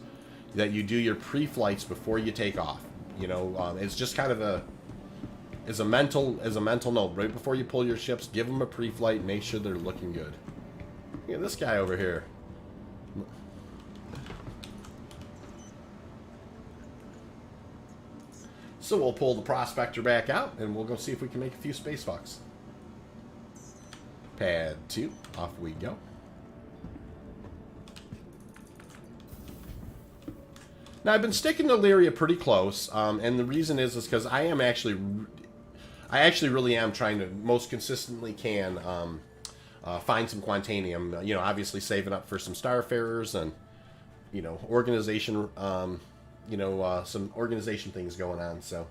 that you do your pre-flights before you take off. It's just kind of as a mental note. Right before you pull your ships, give them a pre-flight and make sure they're looking good. Look at this guy over here. So we'll pull the Prospector back out, and we'll go see if we can make a few space fucks. Pad 2, off we go. Now, I've been sticking to Lyria pretty close, and the reason is because I actually really am trying to most consistently find some Quantanium. Obviously saving up for some Starfarers and organization. Some organization things going on. So,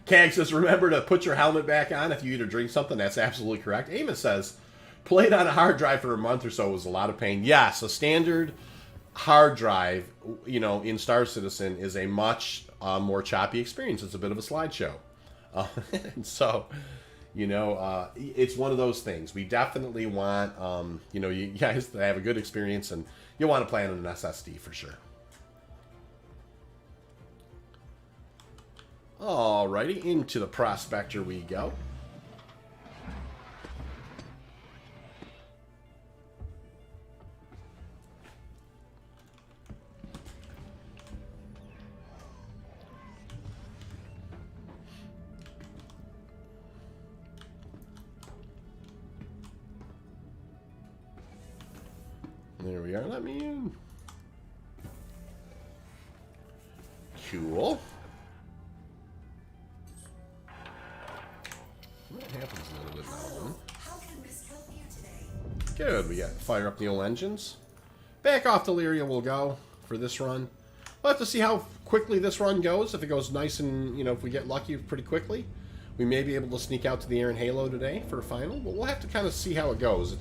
Kag says, remember to put your helmet back on if you eat or drink something. That's absolutely correct. Amos says, played on a hard drive for a month or so was a lot of pain. Yes, a standard hard drive, in Star Citizen is a much more choppy experience. It's a bit of a slideshow. And so, it's one of those things. We definitely want, you guys to have a good experience, and you want to play on an SSD for sure. Alrighty, into the Prospector we go. There we are, let me in. Cool. That happens a little bit now. How can Miss help you today? Good, we got fire up the old engines. Back off to Lyria we'll go for this run. We'll have to see how quickly this run goes. If it goes nice and, if we get lucky pretty quickly, we may be able to sneak out to the air in Halo today for a final. But we'll have to kind of see how it goes.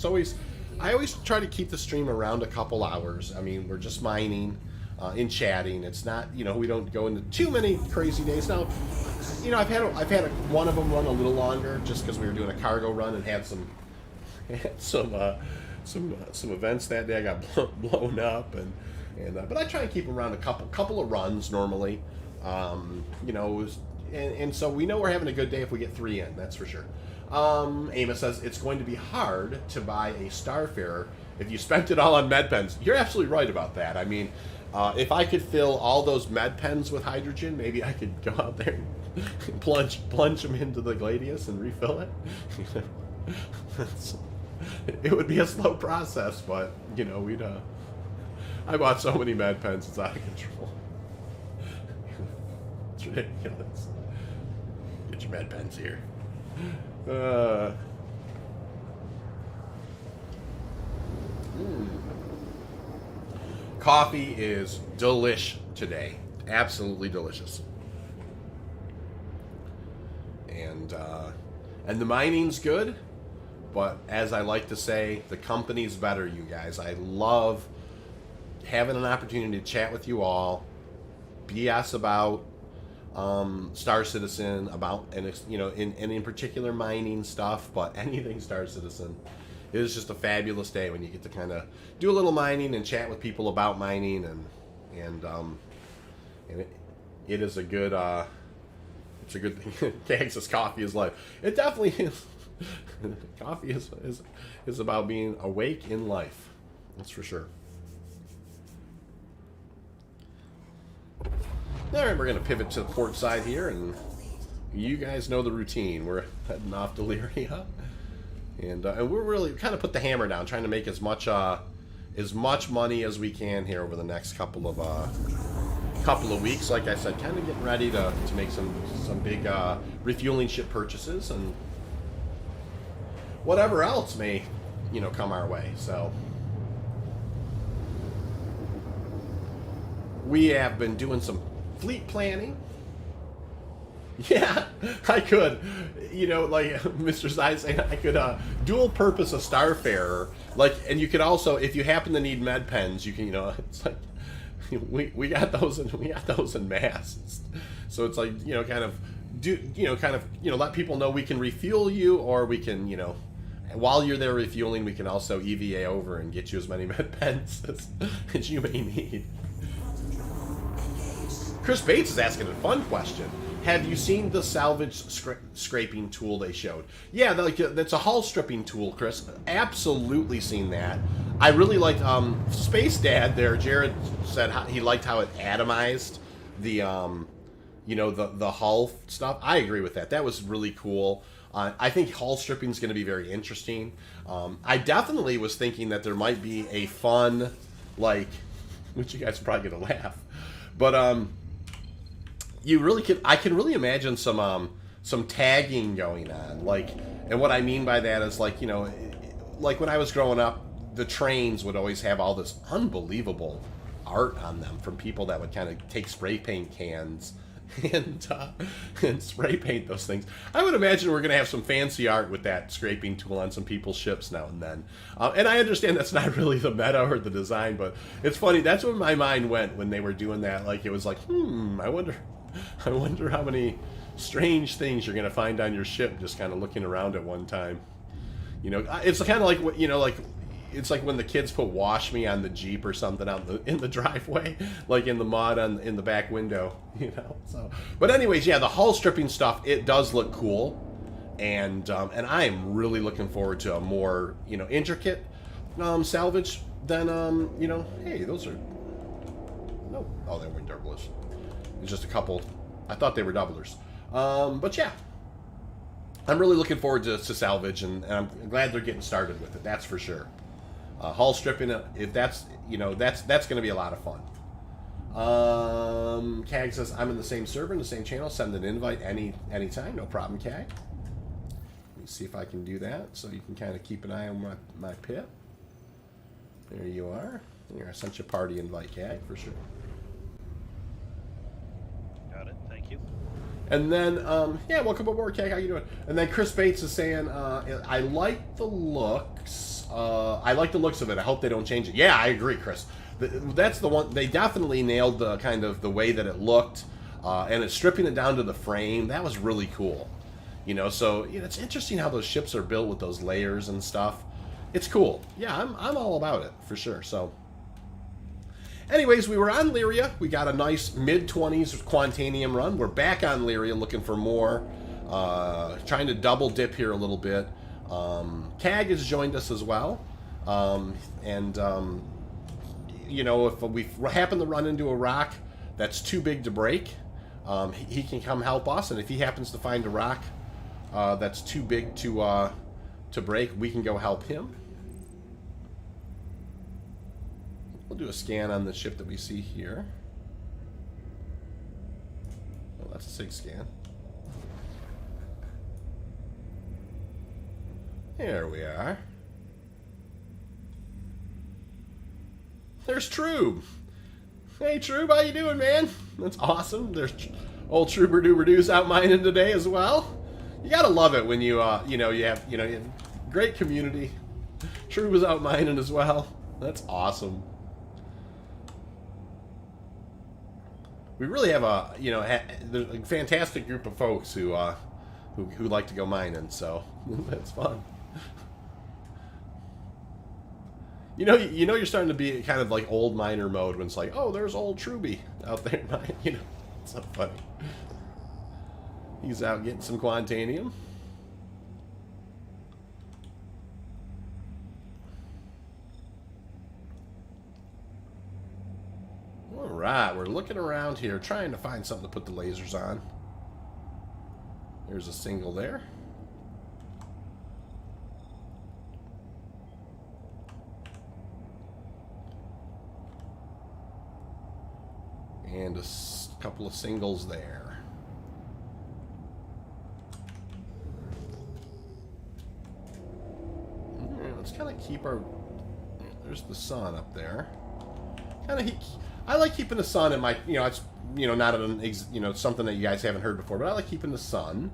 I always try to keep the stream around a couple hours. I mean, we're just mining and chatting. It's not, we don't go into too many crazy days. Now, I've had one of them run a little longer just because we were doing a cargo run and had some events that day. I got blown up but I try and keep around a couple of runs normally. And so we know we're having a good day if we get 3 in. That's for sure. Amos says it's going to be hard to buy a Starfarer if you spent it all on med pens. You're absolutely right about that. I mean, if I could fill all those med pens with hydrogen, maybe I could go out there and plunge them into the Gladius and refill it. It would be a slow process, but we'd. I bought so many med pens, it's out of control. It's ridiculous. Get your med pens here. Coffee is delish today. Absolutely delicious. And the mining's good, but as I like to say, the company's better, you guys. I love having an opportunity to chat with you all, BS about Star Citizen, about, and in particular mining stuff, but anything Star Citizen. it is just a fabulous day when you get to kind of do a little mining and chat with people about mining, and it is a good it's a good thing. Kag says coffee is life. It definitely is. Coffee is about being awake in life. That's for sure. All right, we're going to pivot to the port side here, and you guys know the routine. We're heading off to Lyria, and we're really kind of put the hammer down, trying to make as much money as we can here over the next couple of weeks. Like I said, kind of getting ready to make some big refueling ship purchases and whatever else may come our way. So we have been doing some fleet planning. Yeah, I could, like Mr. Sai saying, I could dual purpose a Starfarer, and you could also, if you happen to need med pens, you can, it's like we got those in mass. So it's like, kind of let people know we can refuel you, or we can, while you're there refueling, we can also EVA over and get you as many med pens as you may need. Chris Bates is asking a fun question. Have you seen the salvage scraping tool they showed? Yeah, that's a hull stripping tool, Chris. Absolutely seen that. I really liked Space Dad there. Jared said he liked how it atomized the the hull stuff. I agree with that. That was really cool. I think hull stripping is going to be very interesting. I definitely was thinking that there might be a fun, which you guys are probably going to laugh, but I can really imagine some tagging going on, and what I mean by that is like when I was growing up, the trains would always have all this unbelievable art on them from people that would kind of take spray paint cans and spray paint those things. I would imagine we're going to have some fancy art with that scraping tool on some people's ships now and then. And I understand that's not really the meta or the design, but it's funny. That's where my mind went when they were doing that. It was like, I wonder how many strange things you're going to find on your ship just kind of looking around at one time. It's kind of like what it's like when the kids put "Wash Me" on the Jeep or something out in the driveway, in the mud in the back window, So, but anyways, yeah, the hull stripping stuff, it does look cool, and I am really looking forward to a more intricate salvage than Hey, those are they weren't doublers. It's just a couple. I thought they were doublers, but yeah. I'm really looking forward to salvage, and I'm glad they're getting started with it. That's for sure. Hull stripping, if that's that's going to be a lot of fun. Cag says I'm in the same server, in the same channel. Send an invite anytime, no problem, Cag. Let me see if I can do that, so you can kind of keep an eye on my pit. There you are. Here, I sent you a party invite, Cag, for sure. Got it. Thank you. And then, yeah, welcome aboard, Cag. How you doing? And then Chris Bates is saying, I like the looks. I like the looks of it. I hope they don't change it. Yeah, I agree, Chris. That's the one. They definitely nailed the kind of the way that it looked, and it's stripping it down to the frame. That was really cool. So it's interesting how those ships are built with those layers and stuff. It's cool. Yeah, I'm all about it for sure. So. Anyways, we were on Lyria. We got a nice mid-20s Quantanium run. We're back on Lyria looking for more. Trying to double dip here a little bit. Cag has joined us as well. If we happen to run into a rock that's too big to break, he can come help us. And if he happens to find a rock that's too big to break, we can go help him. We'll do a scan on the ship that we see here. Well, that's a SIG scan. There we are. There's Troob. Hey Troob, how you doing, man? That's awesome. There's old Troober Doober Doo's out mining today as well. You gotta love it when you you have great community. Troob is out mining as well. That's awesome. We really have a fantastic group of folks who like to go mining, so that's fun. You know, you're starting to be kind of like old miner mode when it's like, oh, there's old Truby out there. You know, it's so funny. He's out getting some Quantanium. All right, we're looking around here, trying to find something to put the lasers on. There's a single there. And a couple of singles there. Right, let's kind of keep our... There's the sun up there. I like keeping the sun in my... it's not an something that you guys haven't heard before, but I like keeping the sun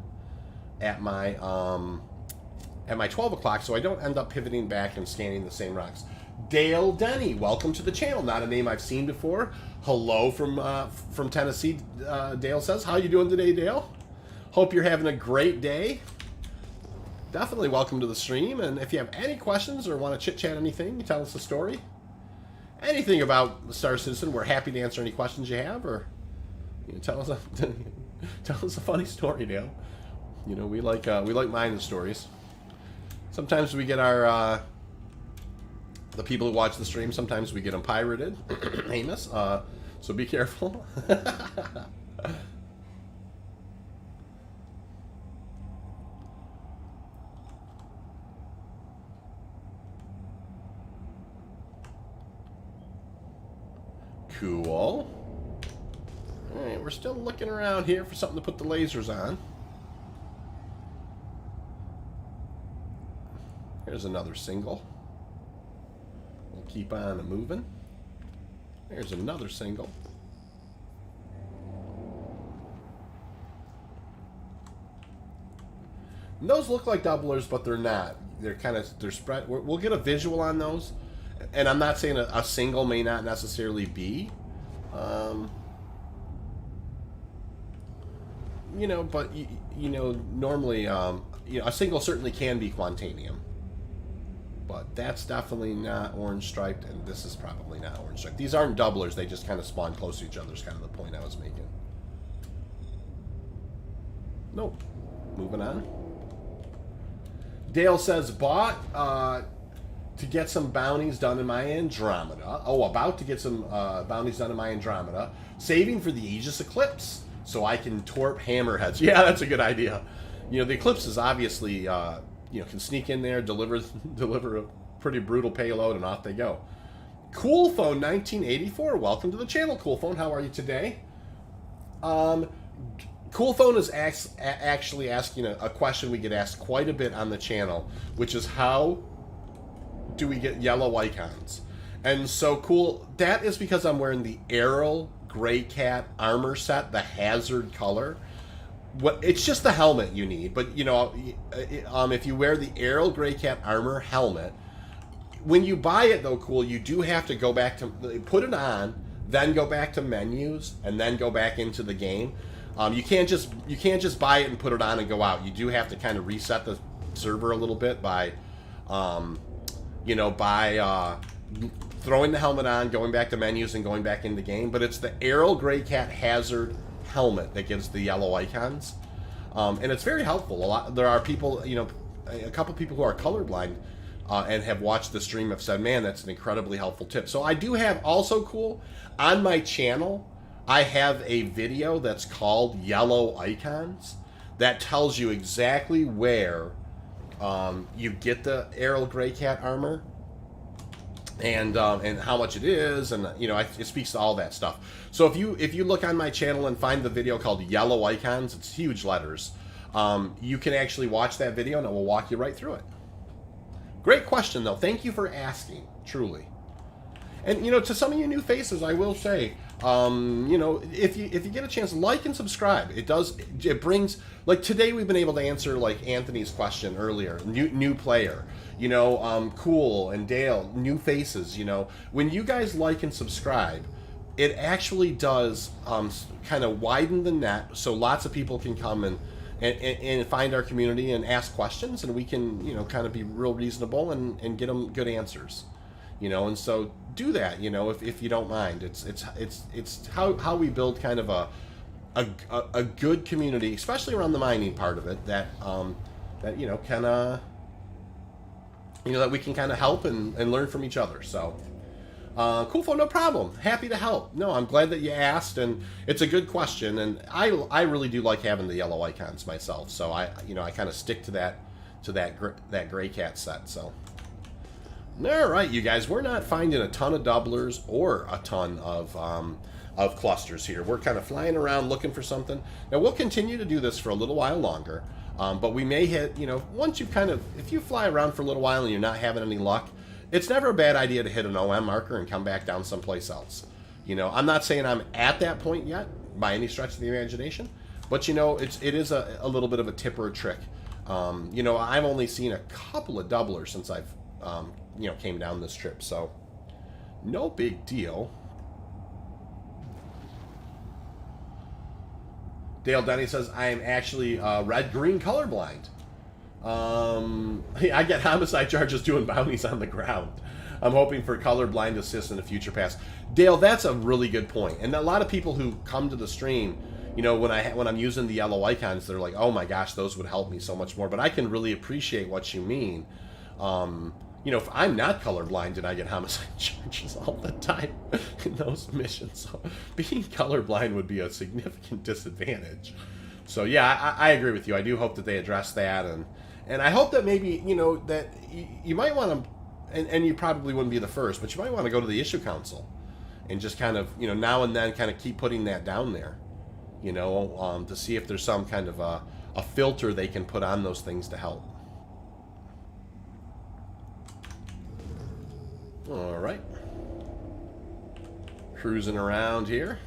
at my 12 o'clock so I don't end up pivoting back and scanning the same rocks. Dale Denny, welcome to the channel. Not a name I've seen before. Hello from Tennessee, Dale says. How you doing today, Dale? Hope you're having a great day. Definitely welcome to the stream. And if you have any questions or want to chit-chat anything, tell us a story. Anything about the Star Citizen, we're happy to answer any questions you have, or tell us a funny story, Dale. We like mining stories. Sometimes we get our the people who watch the stream, sometimes we get them pirated, Amos. So be careful. Cool. Alright, we're still looking around here for something to put the lasers on. Here's another single. We'll keep on moving. There's another single. And those look like doublers, but they're not. They're spread. We'll get a visual on those. And I'm not saying a single may not necessarily be. But normally, a single certainly can be Quantanium. But that's definitely not orange striped, and this is probably not orange striped. These aren't doublers, they just kind of spawn close to each other is kind of the point I was making. Nope. Moving on. Dale says, bought to get some bounties done in my Andromeda. Oh, about to get some bounties done in my Andromeda. Saving for the Aegis Eclipse, so I can torp hammerheads. Yeah, that's a good idea. The Eclipse is obviously... can sneak in there, deliver a pretty brutal payload, and off they go. Cool Phone 1984, welcome to the channel, Cool Phone. How are you today? Cool Phone is actually asking a question we get asked quite a bit on the channel, which is how do we get yellow icons? And so cool, that is because I'm wearing the Aryl Gray Cat armor set, the hazard color. It's just the helmet you need, but if you wear the Aryl Gray Cat armor helmet, when you buy it though, cool, you do have to go back to put it on, then go back to menus, and then go back into the game. You can't just buy it and put it on and go out. You do have to kind of reset the server a little bit by throwing the helmet on, going back to menus, and going back in the game. But it's the Aryl Gray Cat hazard helmet that gives the yellow icons, and it's very helpful. There are people, a couple people who are colorblind and have watched the stream have said, man, that's an incredibly helpful tip. So I do have also cool on my channel, I have a video that's called Yellow Icons that tells you exactly where you get the Aryl Gray Cat armor, and how much it is, and it speaks to all that stuff. So if you look on my channel and find the video called Yellow Icons, it's huge letters. You can actually watch that video, and it will walk you right through it. Great question, though. Thank you for asking, truly. And to some of you new faces, I will say, if you get a chance, like and subscribe. It brings, like today we've been able to answer like Anthony's question earlier, new player. Cool and Dale, new faces. When you guys like and subscribe, it actually does kind of widen the net, so lots of people can come and find our community and ask questions, and we can kind of be real reasonable and get them good answers. you know, and so do that, you know, if you don't mind. It's how we build kind of a good community, especially around the mining part of it, that that you know can you know, that we can kind of help and learn from each other. So cool, phone, no problem. Happy to help. No, I'm glad that you asked, and it's a good question, and I really do like having the yellow icons myself. So I kind of stick to that gray cat set. So all right, you guys, we're not finding a ton of doublers or a ton of clusters here. We're kind of flying around looking for something. Now we'll continue to do this for a little while longer, but we may hit, you know, once you kind of, if you fly around for a little while and you're not having any luck, it's never a bad idea to hit an OM marker and come back down someplace else. You know, I'm not saying I'm at that point yet by any stretch of the imagination, but you know, it is a little bit of a tip or a trick. You know, I've only seen a couple of doublers since I've you know, came down this trip, so no big deal. Dale Denny says, I am actually red-green colorblind. I get homicide charges doing bounties on the ground. I'm hoping for colorblind assist in the future pass. Dale, that's a really good point. And a lot of people who come to the stream, you know, when I'm using the yellow icons, they're like, oh my gosh, those would help me so much more. But I can really appreciate what you mean. You know, if I'm not colorblind and I get homicide charges all the time in those missions, so being colorblind would be a significant disadvantage. So yeah, I agree with you. I do hope that they address that, and I hope that maybe, you know, that you might want to, and you probably wouldn't be the first, but you might want to go to the issue council and just kind of, you know, now and then kind of keep putting that down there, you know, to see if there's some kind of a filter they can put on those things to help. All right, cruising around here.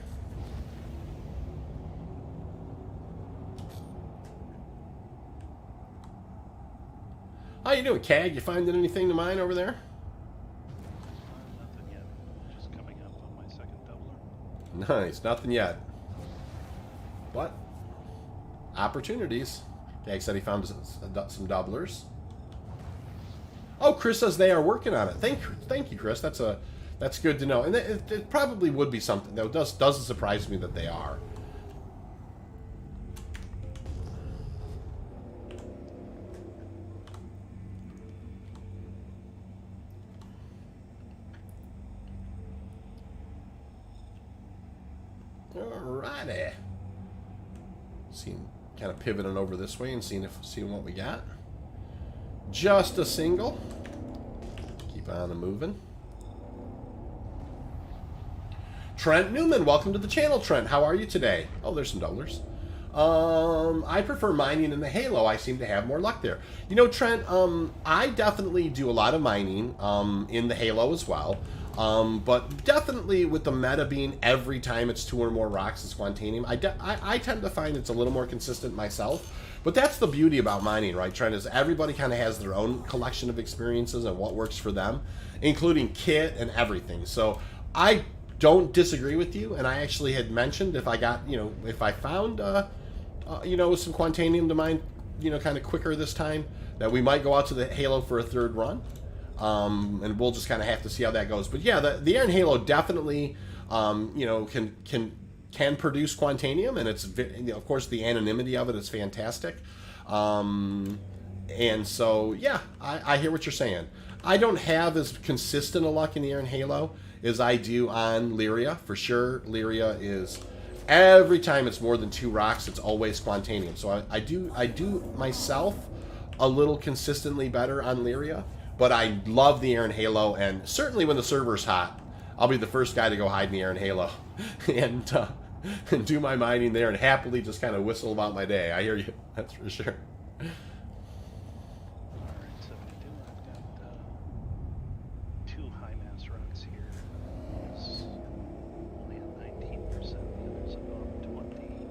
How you doing, Cag? You finding anything to mine over there? Nothing yet. Just coming up on my second doubler. Nice, nothing yet. What? Opportunities. Cag said he found some doublers. Oh, Chris says they are working on it. Thank you, Chris. That's good to know. And it probably would be something, though. It doesn't surprise me that they are. Alrighty. Kind of pivoting over this way and seeing what we got. Just a single. Keep on moving. Trent Newman, welcome to the channel, Trent. How are you today? Oh, there's some doublers. I prefer mining in the Halo. I seem to have more luck there. You know, Trent, I definitely do a lot of mining in the Halo as well. But definitely with the meta being every time it's 2 or more rocks is Quantanium, I tend to find it's a little more consistent myself. But that's the beauty about mining, right, Trent, is everybody kind of has their own collection of experiences and what works for them, including kit and everything. So I don't disagree with you, and I actually had mentioned if I got, you know, if I found, you know, some Quantanium to mine, you know, kind of quicker this time, that we might go out to the Halo for a third run. And we'll just kind of have to see how that goes. But yeah, the Iron Halo definitely, you know, can produce Quantanium, and it's, you know, of course the anonymity of it is fantastic. And so yeah, I hear what you're saying. I don't have as consistent a luck in the Iron Halo as I do on Lyria. For sure, Lyria is every time it's more than 2 rocks, it's always Quantanium. So I do myself a little consistently better on Lyria. But I love the Iron Halo, and certainly when the server's hot, I'll be the first guy to go hide in the Iron Halo and do my mining there and happily just kind of whistle about my day. I hear you. That's for sure. Alright, so I've got 2 high mass rocks here. It's only at 19%, the other's above 20.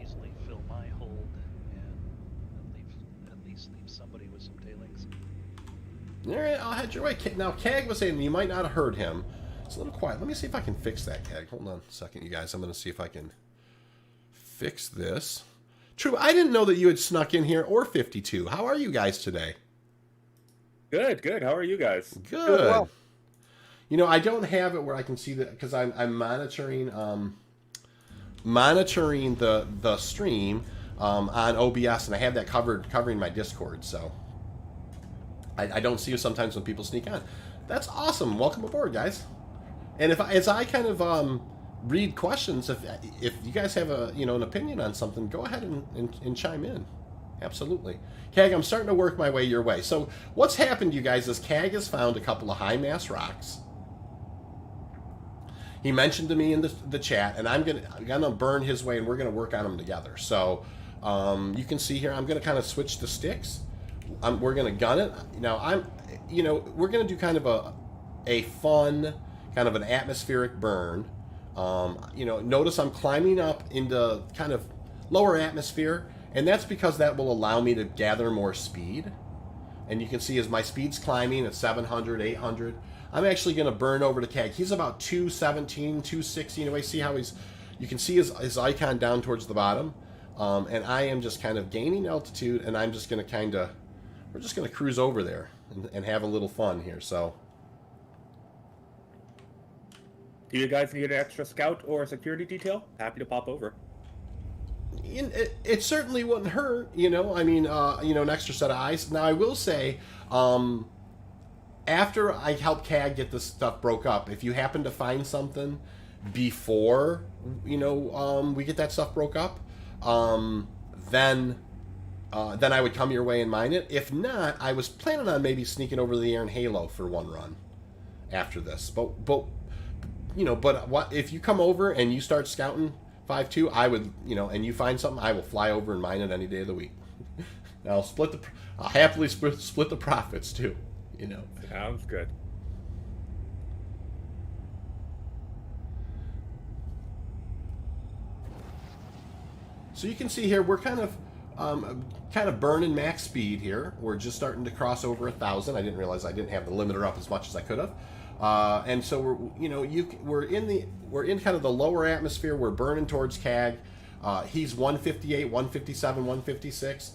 Easily fill my hold and at least leave somebody with some tailings. Alright, I'll head your way. Now, Cag was saying you might not have heard him. It's a little quiet. Let me see if I can fix that, Cag. Hold on a second, you guys. I'm going to see if I can fix this. True, I didn't know that you had snuck in here, or 52. How are you guys today? Good, good. How are you guys? Good. well. You know, I don't have it where I can see that because I'm monitoring the stream on OBS, and I have that covering my Discord. So I don't see you sometimes when people sneak on. That's awesome. Welcome aboard, guys. And as I kind of read questions, if you guys have an opinion on something, go ahead and chime in. Absolutely. CAG, I'm starting to work my way your way. So what's happened, you guys, is CAG has found a couple of high mass rocks. He mentioned to me in the chat, and I'm gonna burn his way, and we're gonna work on them together. So you can see here, I'm gonna kind of switch the sticks. We're gonna gun it. Now we're gonna do kind of a fun, kind of an atmospheric burn. Notice I'm climbing up into kind of lower atmosphere, and that's because that will allow me to gather more speed. And you can see as my speed's climbing at 700, 800, I'm actually going to burn over to CAG. He's about 217, 260 anyway. See how you can see his icon down towards the bottom. And I am just kind of gaining altitude, and I'm just going to we're just going to cruise over there and have a little fun here. So, Do you guys need an extra scout or security detail? Happy to pop over. it certainly wouldn't hurt, an extra set of eyes. Now, I will say, after I help CAG get this stuff broke up, if you happen to find something before, we get that stuff broke up, then I would come your way and mine it. If not, I was planning on maybe sneaking over the air in Halo for one run after this. But what if you come over and you start scouting 5-2, I would, and you find something, I will fly over and mine it any day of the week. I'll happily split the profits too. Sounds good. So you can see here we're kind of burning max speed here. We're just starting to cross over 1,000. I didn't realize I didn't have the limiter up as much as I could have. And so we're in kind of the lower atmosphere. We're burning towards CAG. He's 158, 157, 156.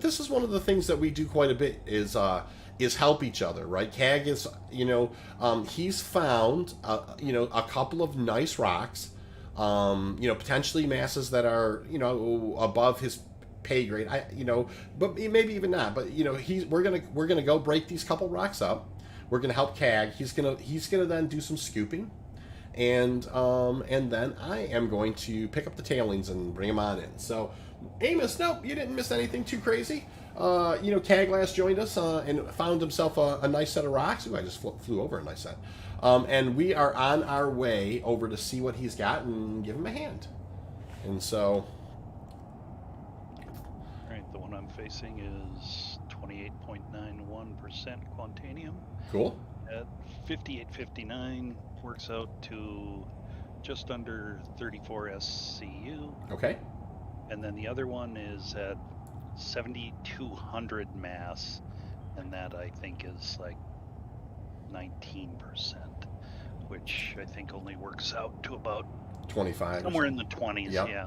This is one of the things that we do quite a bit is help each other, right? CAG is, he's found, a couple of nice rocks, potentially masses that are, above his pay grade. But maybe even not. But we're gonna go break these couple rocks up. We're gonna help CAG. He's gonna then do some scooping, and then I am going to pick up the tailings and bring them on in. So, Amos, nope, you didn't miss anything too crazy. CAG last joined us and found himself a nice set of rocks. Ooh, I just flew over a nice set. And we are on our way over to see what he's got and give him a hand. And so... Alright, the one I'm facing is 28.91% Quantanium. Cool. At 58.59 works out to just under 34 SCU. Okay. And then the other one is at 7,200 mass, and that I think is like 19%, which I think only works out to about 25. somewhere in the 20s. Yep. Yeah.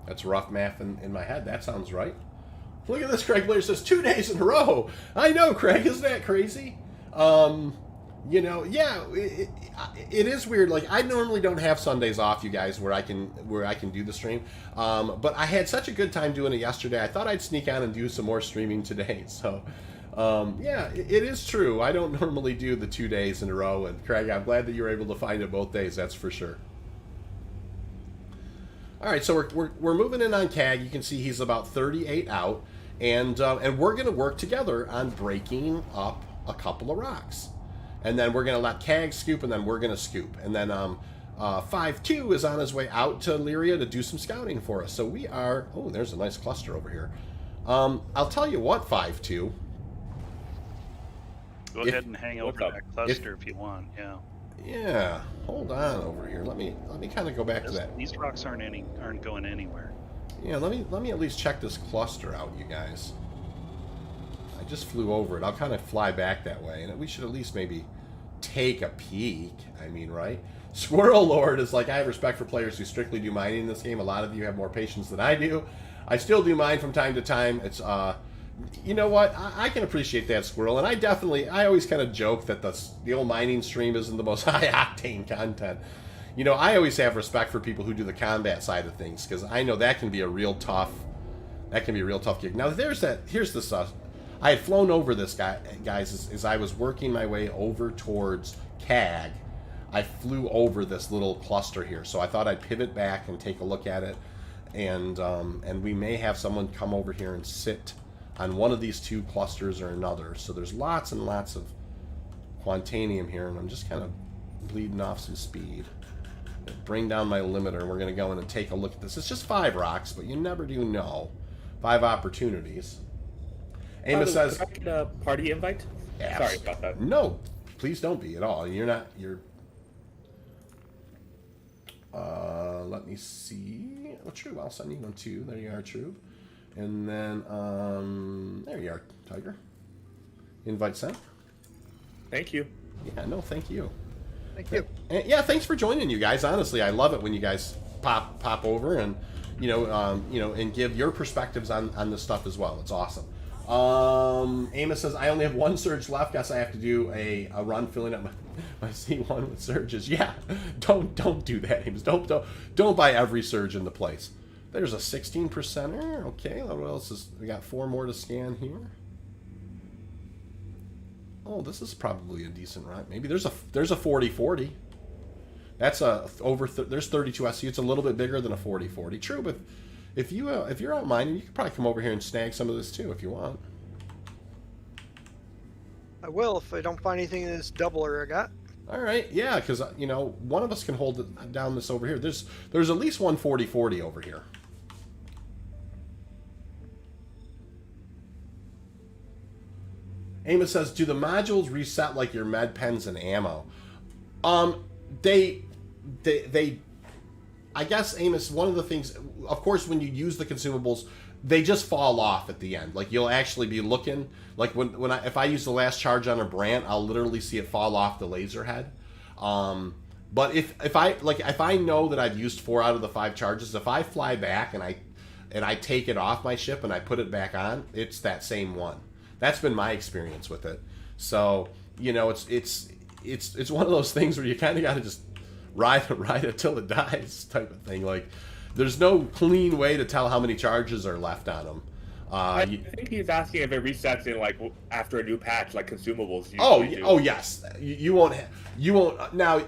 That's rough math in my head. That sounds right. Look at this. Craig Blair says 2 days in a row. I know, Craig. Isn't that crazy? It is weird. Like, I normally don't have Sundays off, you guys, where I can do the stream. But I had such a good time doing it yesterday. I thought I'd sneak on and do some more streaming today. So, it is true. I don't normally do the 2 days in a row. And Craig, I'm glad that you were able to find it both days. That's for sure. All right, so we're moving in on CAG. You can see he's about 38 out, and we're going to work together on breaking up a couple of rocks. And then we're going to let CAG scoop, and then we're going to scoop. And then 5-2 is on his way out to Lyria to do some scouting for us. So we are... Oh, there's a nice cluster over here. I'll tell you what, 5-2. Go ahead and hang over that cluster if you want. Yeah. Yeah. Hold on over here. Let me kind of go back to that. These rocks aren't going anywhere. Yeah. Let me at least check this cluster out, you guys. I just flew over it. I'll kind of fly back that way, and we should at least maybe take a peek. I mean, right? Squirrel Lord is like, I have respect for players who strictly do mining in this game. A lot of you have more patience than I do. I still do mine from time to time. It's You know what? I can appreciate that, Squirrel, and I always kind of joke that the old mining stream isn't the most high octane content. You know, I always have respect for people who do the combat side of things because I know that can be a real tough gig. Now here's the stuff. I had flown over this guys, as I was working my way over towards CAG. I flew over this little cluster here, so I thought I'd pivot back and take a look at it, and we may have someone come over here and sit on one of these two clusters or another. So there's lots and lots of Quantanium here, and I'm just kind of bleeding off some speed. Bring down my limiter, and we're going to go in and take a look at this. It's just 5 rocks, but you never do know. 5 opportunities. Amos says... Could I get a party invite? Sorry about that. No, please don't be at all. You're... let me see. Oh, True, I'll send you one too. There you are, True. And then, there you are, Tiger. Invite sent. Thank you. Yeah, no, thank you. Thank you. And, yeah, thanks for joining, you guys. Honestly, I love it when you guys pop over and and give your perspectives on this stuff as well. It's awesome. Amos says I only have 1 surge left. Guess I have to do a run filling up my C1 with surges. Yeah, don't do that, Amos. Don't buy every surge in the place. There's a 16%er. Okay, what else is? We got 4 more to scan here. Oh, this is probably a decent run. Maybe there's a 40-40. That's there's 32 SC. It's a little bit bigger than a 40-40. True, but if you're out mining, you could probably come over here and snag some of this too if you want. I will if I don't find anything in this doubler I got. All right, yeah, because one of us can hold it down this over here. There's at least one 40-40 over here. Amos says, do the modules reset like your med pens and ammo? They I guess, Amos, one of the things, of course, when you use the consumables, they just fall off at the end. Like, you'll actually be looking, like if I use the last charge on a Brant, I'll literally see it fall off the laser head. But if I know that I've used 4 out of the 5 charges, if I fly back and I take it off my ship and I put it back on, it's that same one. That's been my experience with it. So, it's one of those things where you kind of got to just ride it till it dies type of thing. Like, there's no clean way to tell how many charges are left on them. I think he's asking if it resets in after a new patch, like consumables. Oh yes, you won't. Now,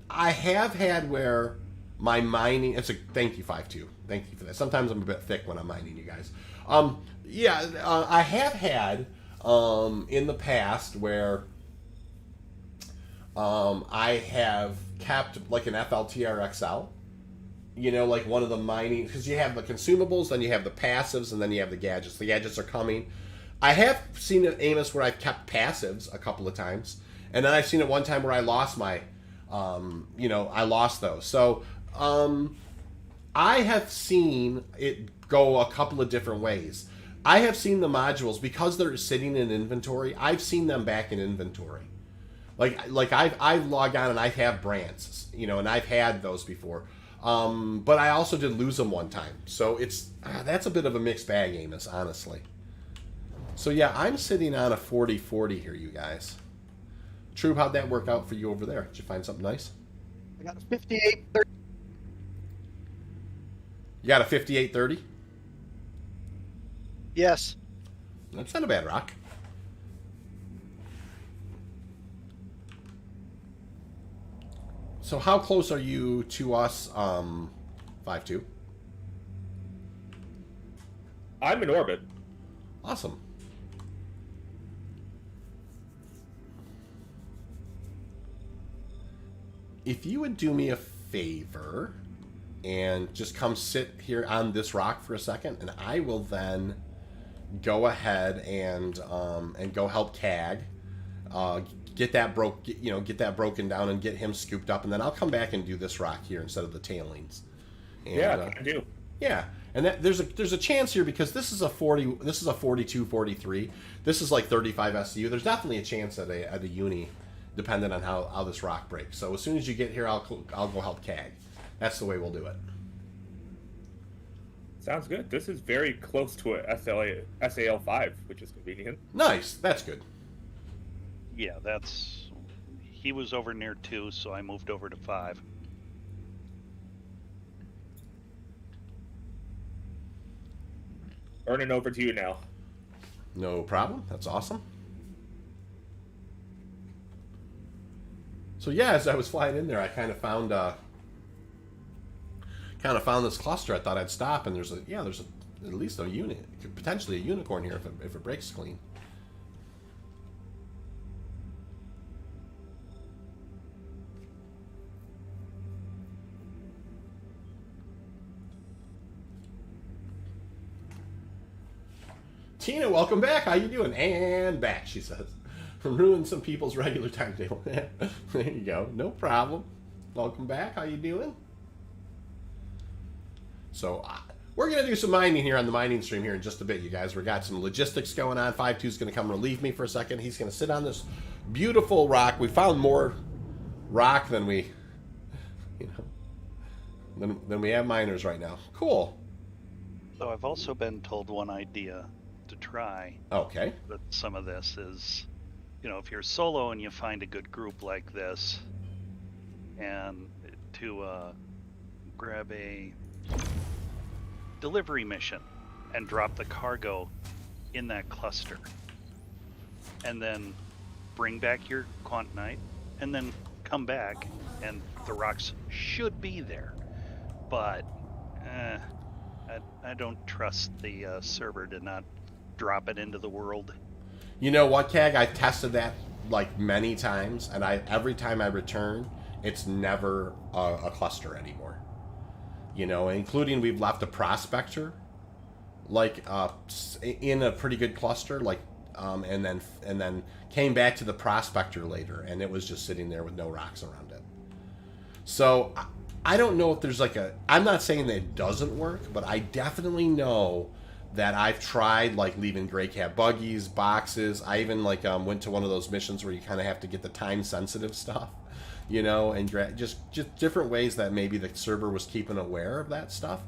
I have had where my mining. It's a thank you 5-2. Thank you for that. Sometimes I'm a bit thick when I'm mining, you guys. I have had in the past where I have kept like an FLTR XL. Like one of the mining, because you have the consumables, then you have the passives, and then you have the gadgets. The gadgets are coming. I have seen it, Amos, where I've kept passives a couple of times, and then I've seen it one time where I lost my, I lost those. So I have seen it go a couple of different ways. I have seen the modules, because they're sitting in inventory, I've seen them back in inventory. Like I've logged on and I have Brants, and I've had those before. But I also did lose them one time. So that's a bit of a mixed bag, Amos, honestly. So yeah, I'm sitting on a 40-40 here, you guys. True, how'd that work out for you over there? Did you find something nice? I got a 58-30. You got a 58-30? Yes. That's not a bad rock. So how close are you to us, 5-2? I'm in orbit. Awesome. If you would do me a favor and just come sit here on this rock for a second, and I will then go ahead and go help CAG. Get that broken down and get him scooped up, and then I'll come back and do this rock here instead of the tailings. And, yeah, I do. Yeah, and there's a chance here because this is a 42-43. This is like 35 SCU. There's definitely a chance at a uni, depending on how this rock breaks. So as soon as you get here, I'll go help CAG. That's the way we'll do it. Sounds good. This is very close to a SAL5, which is convenient. Nice. That's good. Yeah, that's... He was over near 2, so I moved over to 5. Earning over to you now. No problem. That's awesome. So yeah, as I was flying in there, I kind of found this cluster. I thought I'd stop, and there's at least a unit, potentially a unicorn here if it breaks clean. Tina, welcome back. How you doing? And back, she says. Ruin some people's regular timetable. There you go. No problem. Welcome back. How you doing? So we're going to do some mining here on the mining stream here in just a bit, you guys. We got some logistics going on. 5-2's going to come relieve me for a second. He's going to sit on this beautiful rock. We found more rock than we, than we have miners right now. Cool. So I've also been told one idea to try Okay. with some of this is, if you're solo and you find a good group like this, and to grab a delivery mission and drop the cargo in that cluster, and then bring back your Quantanium, and then come back, and the rocks should be there. But I don't trust the server to not drop it into the world. You know what, Kag? I've tested that like many times, and every time I return, it's never a cluster anymore. Including we've left a prospector, like in a pretty good cluster, like, and then came back to the prospector later, and it was just sitting there with no rocks around it. So I don't know if there's I'm not saying that it doesn't work, but I definitely know that I've tried leaving gray cab buggies, boxes. I even went to one of those missions where you kind of have to get the time sensitive stuff, and just different ways that maybe the server was keeping aware of that stuff.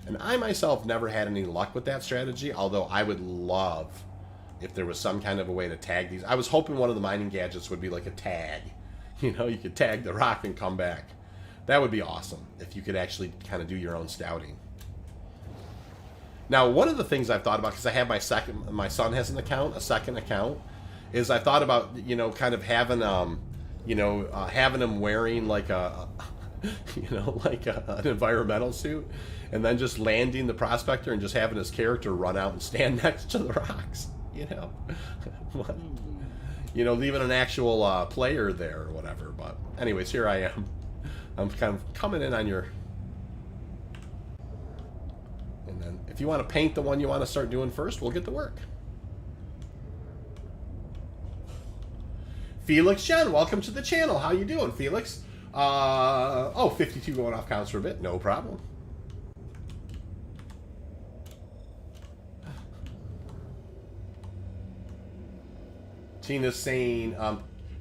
And I myself never had any luck with that strategy, although I would love if there was some kind of a way to tag these. I was hoping one of the mining gadgets would be like a tag. You could tag the rock and come back. That would be awesome if you could actually kind of do your own scouting. Now, one of the things I've thought about, because I have my son has a second account, is I thought about, kind of having, having him wearing like an environmental suit, and then just landing the prospector and just having his character run out and stand next to the rocks, leaving an actual player there or whatever. But anyways, here I am. I'm kind of coming in on your... And then if you want to paint the one you want to start doing first, we'll get to work. Felix Jen, welcome to the channel. How you doing, Felix? 52 going off counts for a bit. No problem. Tina's saying,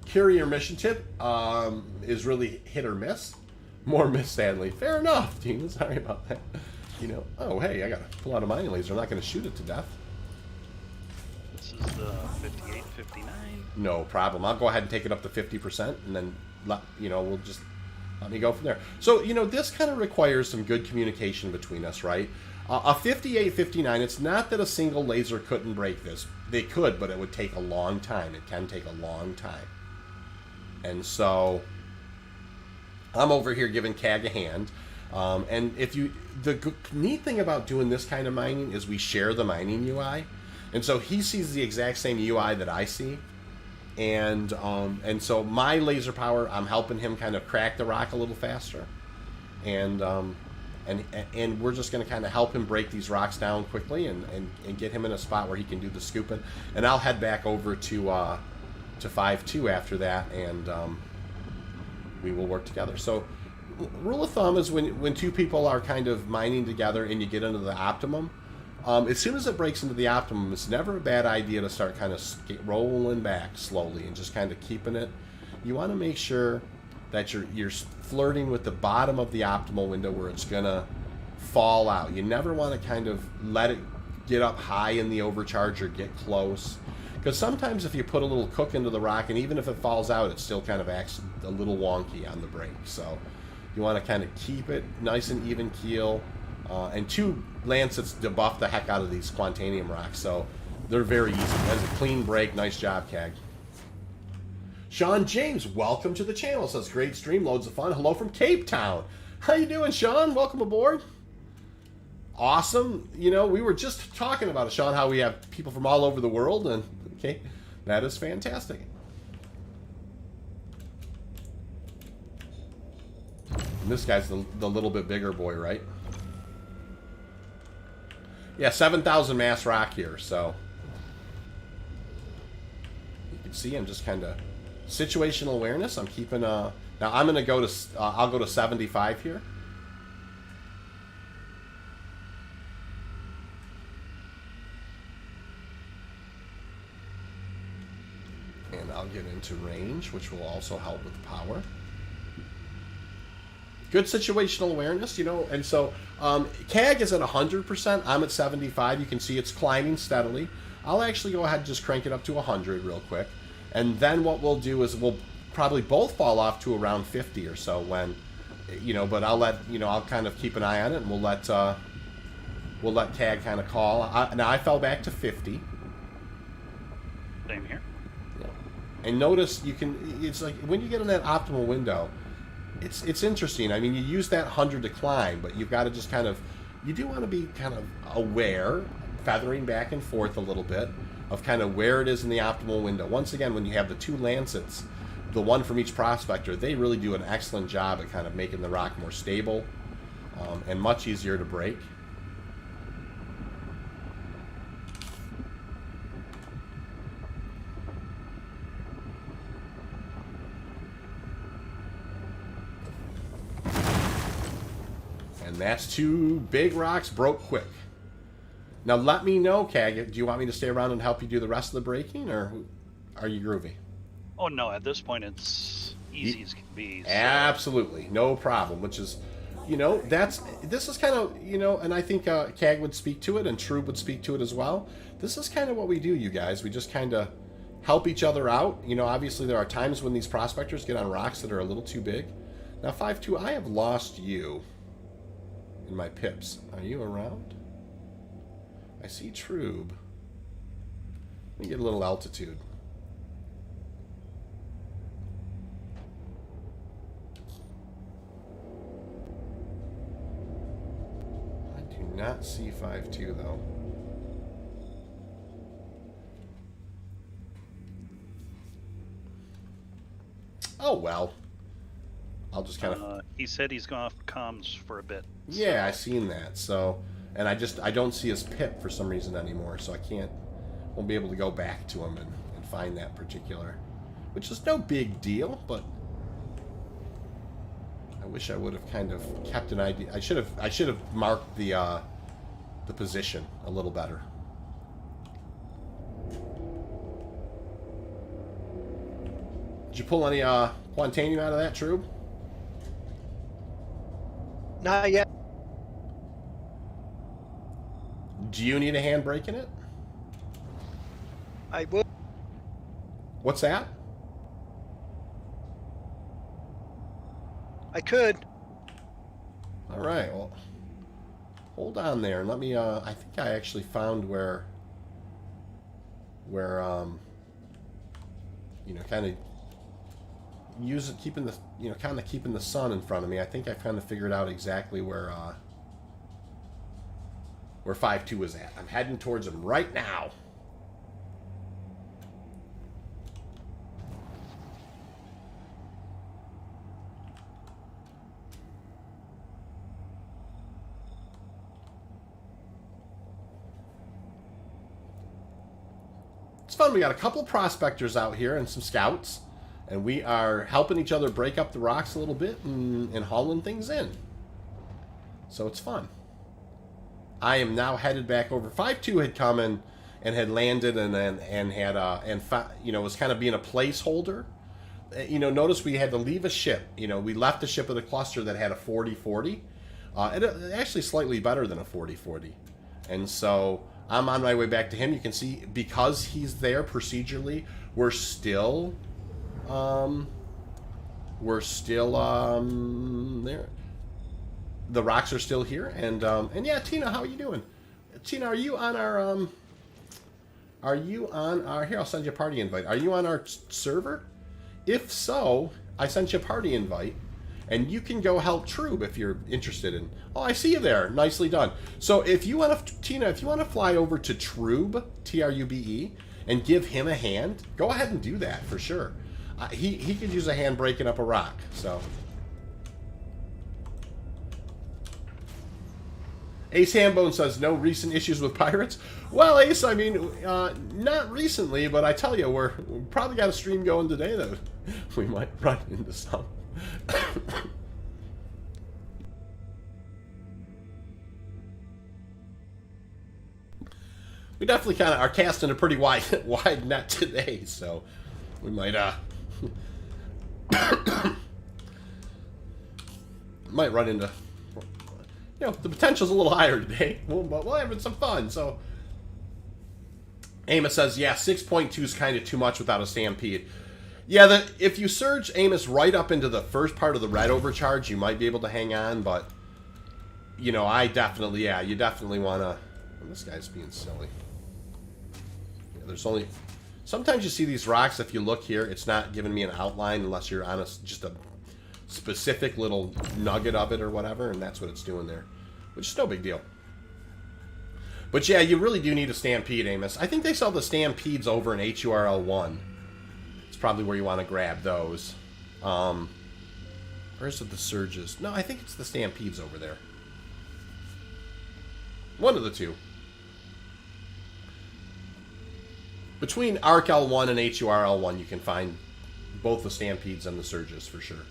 carrier mission tip is really hit or miss. More miss, sadly. Fair enough, Tina. Sorry about that. Oh, hey, I got to pull out a mining laser. I'm not going to shoot it to death. This is the 58, 59. No problem. I'll go ahead and take it up to 50%, and then, we'll just let me go from there. So, this kind of requires some good communication between us, right? A 58, 59, it's not that a single laser couldn't break this. They could, but it would take a long time. It can take a long time. And so, I'm over here giving CAG a hand. And the neat thing about doing this kind of mining is we share the mining UI, and so he sees the exact same UI that I see, and so my laser power, I'm helping him kind of crack the rock a little faster, and we're just going to kind of help him break these rocks down quickly and get him in a spot where he can do the scooping, and I'll head back over to 5-2 after that, and we will work together. So. Rule of thumb is when two people are kind of mining together and you get into the optimum, as soon as it breaks into the optimum, it's never a bad idea to start kind of rolling back slowly and just kind of keeping it. You want to make sure that you're flirting with the bottom of the optimal window where it's gonna fall out. You never want to kind of let it get up high in the overcharge or get close. Because sometimes if you put a little cook into the rock, and even if it falls out, it still kind of acts a little wonky on the break. So you want to kind of keep it nice and even keel. And 2 lancets debuff the heck out of these Quantanium rocks, so they're very easy. That's a clean break. Nice job, Cag. Sean James, welcome to the channel. Says great stream, loads of fun. Hello from Cape Town. How you doing, Sean? Welcome aboard. Awesome. You know, we were just talking about it, Sean, how we have people from all over the world, and okay, that is fantastic. And this guy's the little bit bigger boy, right? Yeah, 7,000 mass rock here, so you can see I'm just kind of situational awareness. I'm keeping now I'm gonna go to I'll go to 75 here. And I'll get into range, which will also help with power. Good situational awareness, you know, and so CAG is at 100%. I'm at 75. You can see it's climbing steadily. I'll actually go ahead and just crank it up to 100 real quick. And then what we'll do is we'll probably both fall off to around 50 or so when, you know, but I'll let, you know, I'll kind of keep an eye on it, and we'll let CAG kind of call. Now I fell back to 50. Same here. Yeah. And notice you can, it's like when you get in that optimal window, it's interesting. I mean, you use that 100 to climb, but you've got to just kind of, you do want to be kind of aware, feathering back and forth a little bit of kind of where it is in the optimal window. Once again, when you have the 2 lancets, the one from each prospector, they really do an excellent job at kind of making the rock more stable and much easier to break. And that's 2 big rocks broke quick. Now let me know, Cag, do you want me to stay around and help you do the rest of the breaking, or are you groovy? Oh no, at this point it's easy as can be. So. Absolutely, no problem. Which is, you know, this is kind of, you know, and I think Cag would speak to it, and Trube would speak to it as well. This is kind of what we do, you guys. We just kind of help each other out. You know, obviously there are times when these prospectors get on rocks that are a little too big. Now 5-2, I have lost you in my pips. Are you around? I see Trube. Let me get a little altitude. I do not see 5-2 though. Oh well. I'll just kind of. He said he's gone off comms for a bit. Yeah, I seen that. So, and I don't see his pip for some reason anymore. So I won't be able to go back to him and find that particular, which is no big deal. But I wish I would have kind of kept an idea. I should have marked the position a little better. Did you pull any Quantanium out of that, Trube? Not yet. Do you need a hand breaking it? I would. What's that? I could. All right. Well, hold on there and let me. I think I actually found where you know, kind of use it, keeping the, you know, kind of keeping the sun in front of me. I think I kind of figured out exactly where 5-2 is at. I'm heading towards him right now. It's fun. We got a couple prospectors out here and some scouts, and we are helping each other break up the rocks a little bit and hauling things in. So it's fun. I am now headed back over. 5-2 had come in and had landed and had you know, was kind of being a placeholder. You know, notice we had to leave a ship. You know, we left the ship with a cluster that had a 40-40. Actually slightly better than a 40-40. And so I'm on my way back to him. You can see, because he's there procedurally, we're still there. The rocks are still here. And yeah, Tina, how are you doing? Tina, are you on our, here, I'll send you a party invite. Are you on our server? If so, I sent you a party invite. And you can go help Trube if you're interested in... Oh, I see you there. Nicely done. So if you want to... Tina, if you want to fly over to Trube, T-R-U-B-E, and give him a hand, go ahead and do that for sure. He could use a hand breaking up a rock, so... Ace Hambone says, no recent issues with pirates. Well, Ace, I mean, not recently, but I tell you, we probably got a stream going today that we might run into some. We definitely kind of are casting a pretty wide net today, so we might might run into, the potential's a little higher today, but we're having some fun. So Amos says, yeah, 6.2 is kind of too much without a stampede. Yeah, if you surge Amos right up into the first part of the red overcharge, you might be able to hang on, but, I definitely, you definitely want to... This guy's being silly. Yeah, there's only... Sometimes you see these rocks, if you look here, it's not giving me an outline unless you're on just a specific little nugget of it or whatever, and that's what it's doing there, which is no big deal. But yeah, you really do need a stampede, Amos. I think they sell the stampedes over in HURL 1. Probably where you want to grab those. Where's the surges? No, I think it's the stampedes over there. One of the two. Between ARC-L1 and HURL1, you can find both the stampedes and the surges for sure.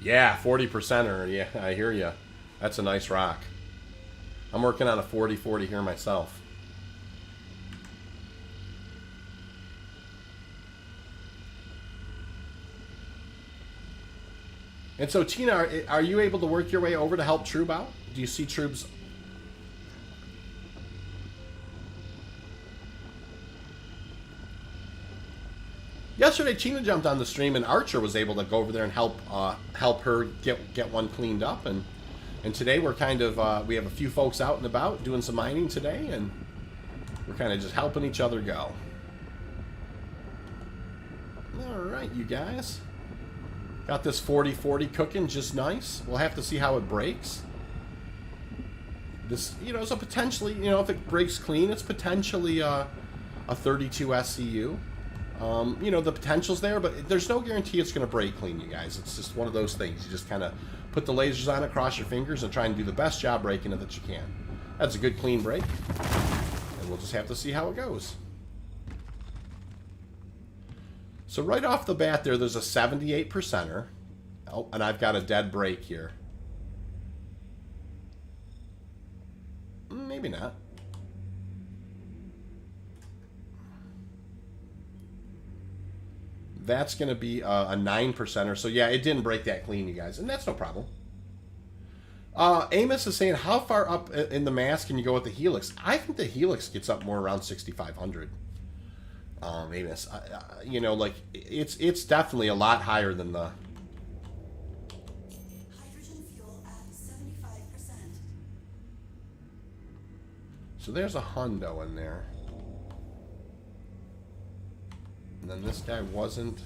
Yeah, 40%er. Yeah, I hear you. That's a nice rock. I'm working on a 40-40 here myself. And so, Tina, are you able to work your way over to help Trube out? Do you see Trube's... Yesterday, Tina jumped on the stream, and Archer was able to go over there and help her get one cleaned up, and today we're kind of, we have a few folks out and about doing some mining today, and we're kind of just helping each other go. Alright, you guys. Got this 40-40 cooking just nice. We'll have to see how it breaks. This, so potentially, if it breaks clean, it's potentially a 32 SCU. The potential's there, but there's no guarantee it's going to break clean, you guys. It's just one of those things. You just kind of put the lasers on it, cross your fingers, and try and do the best job breaking it that you can. That's a good clean break. And we'll just have to see how it goes. So right off the bat there's a 78%er. Oh, and I've got a dead break here. Maybe not. That's going to be a 9%er. So yeah, it didn't break that clean, you guys. And that's no problem. Amos is saying, how far up in the mass can you go with the Helix? I think the Helix gets up more around 6,500. Amos, it's definitely a lot higher than the... Hydrogen fuel at 75%. So there's a hundo in there. And then this guy wasn't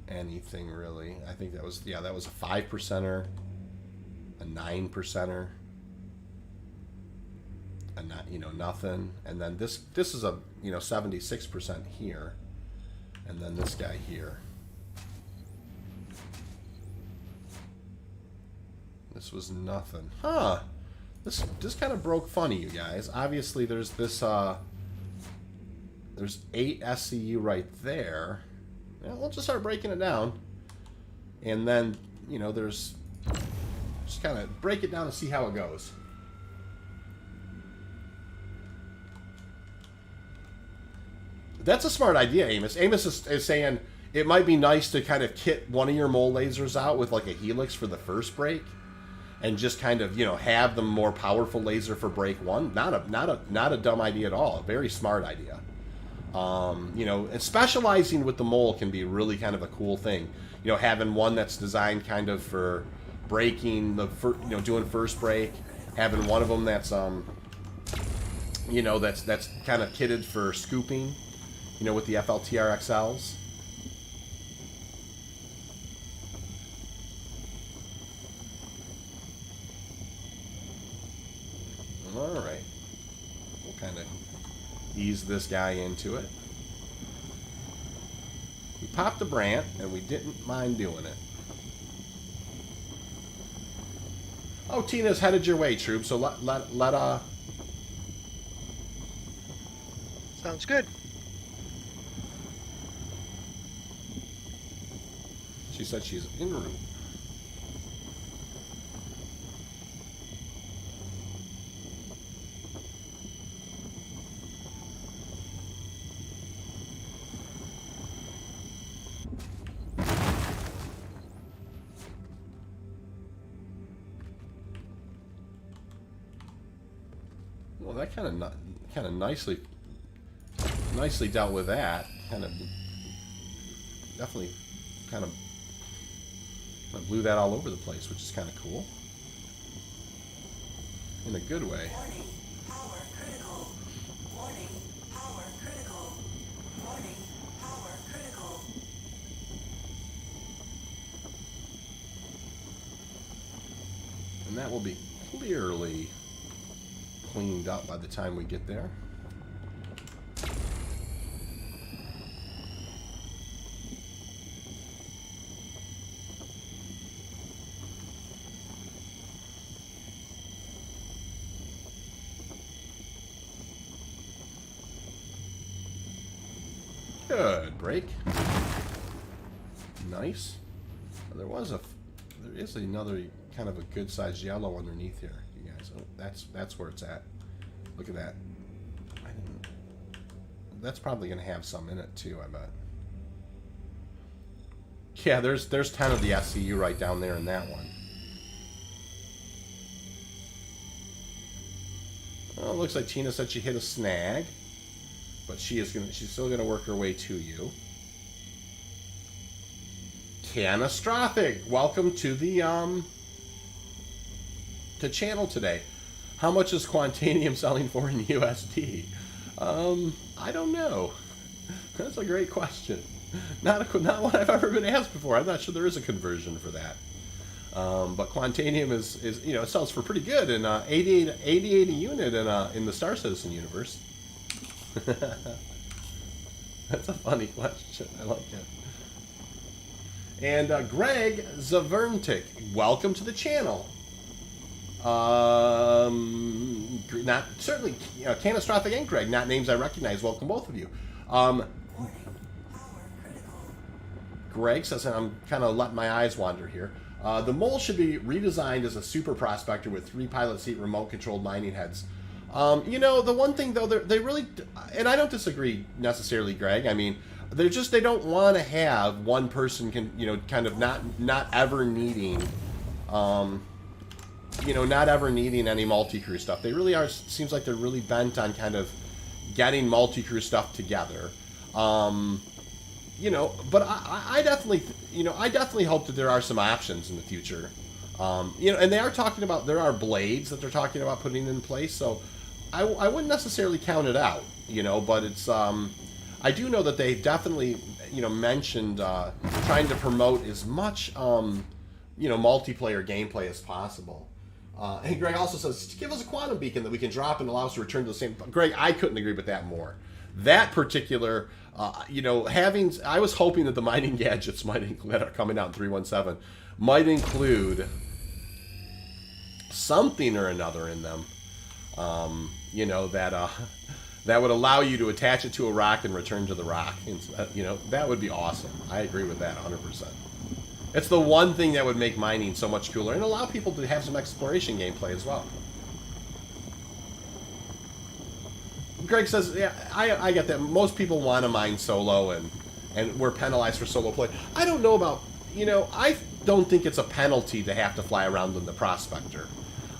anything really. I think that was, that was a 5%er, a 9%er, and not, nothing. And then this is a, 76% here. And then this guy here. This was nothing. Huh. This kind of broke funny, you guys. Obviously, there's this, there's 8 SCU right there. Yeah, we'll just start breaking it down. And then, there's... Just kind of break it down and see how it goes. That's a smart idea, Amos. Amos is saying it might be nice to kind of kit one of your mole lasers out with like a helix for the first break, and just kind of, you know, have the more powerful laser for break one. Not a dumb idea at all. A very smart idea. You know, and specializing with the mole can be really kind of a cool thing. You know, having one that's designed kind of for breaking the, you know, doing first break. Having one of them that's, you know, that's kind of kitted for scooping. You know, with the FLTR XLs. Alright. We'll kind of ease this guy into it. We popped the Brant, and we didn't mind doing it. Oh, Tina's headed your way, Troop, so let Sounds good. She said she's en route. Well, that kind of nicely dealt with that. Kind of definitely kind of blew that all over the place, which is kind of cool in a good way. Warning, power critical. Warning, power critical. Warning, power critical. And that will be clearly cleaned up by the time we get there. Good break. Nice. There is another kind of a good sized yellow underneath here, you guys. Oh, that's where it's at. Look at that. That's probably gonna have some in it too, I bet. Yeah, there's 10 of the SCU right down there in that one. Well, it looks like Tina said she hit a snag. But she's still gonna work her way to you. Catastrophic! Welcome to the channel today. How much is Quantanium selling for in USD? I don't know. That's a great question. Not one I've ever been asked before. I'm not sure there is a conversion for that. But Quantanium is you know, it sells for pretty good in 88 a unit in the Star Citizen universe. That's a funny question. I like it. And Greg Zaverntic, welcome to the channel. Not certainly Catastrophic and Greg, not names I recognize. Welcome both of you. Greg says, and I'm kind of letting my eyes wander here. The mole should be redesigned as a super prospector with 3 pilot seat remote controlled mining heads. You know, the one thing though, they really, and I don't disagree necessarily, Greg. I mean, they don't want to have one person kind of not ever needing, you know, not ever needing any multi-crew stuff. They really are. Seems like they're really bent on kind of getting multi-crew stuff together. You know, but I definitely hope that there are some options in the future. You know, and they are talking about, there are blades that they're talking about putting in place, so I wouldn't necessarily count it out, you know, but it's, I do know that they definitely, you know, mentioned trying to promote as much, you know, multiplayer gameplay as possible. And Greg also says, give us a quantum beacon that we can drop and allow us to return to the same. Greg, I couldn't agree with that more. That particular, you know, I was hoping that the mining gadgets that are coming out in 317 might include something or another in them, you know, that would allow you to attach it to a rock and return to the rock. You know, that would be awesome. I agree with that 100%. It's the one thing that would make mining so much cooler and allow people to have some exploration gameplay as well. Greg says, yeah, I get that. Most people want to mine solo, and we're penalized for solo play. I don't know about, I don't think it's a penalty to have to fly around in the Prospector.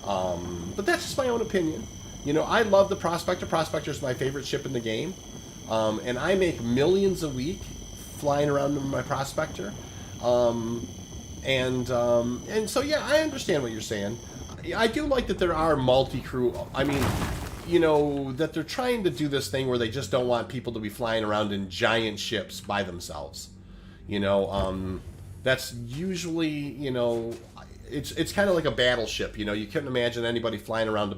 But that's just my own opinion. I love the Prospector. Prospector is my favorite ship in the game. And I make millions a week flying around in my Prospector. And so, yeah, I understand what you're saying. I do like that there are multi-crew. I mean, that they're trying to do this thing where they just don't want people to be flying around in giant ships by themselves. That's usually, it's kind of like a battleship. You couldn't imagine anybody flying around,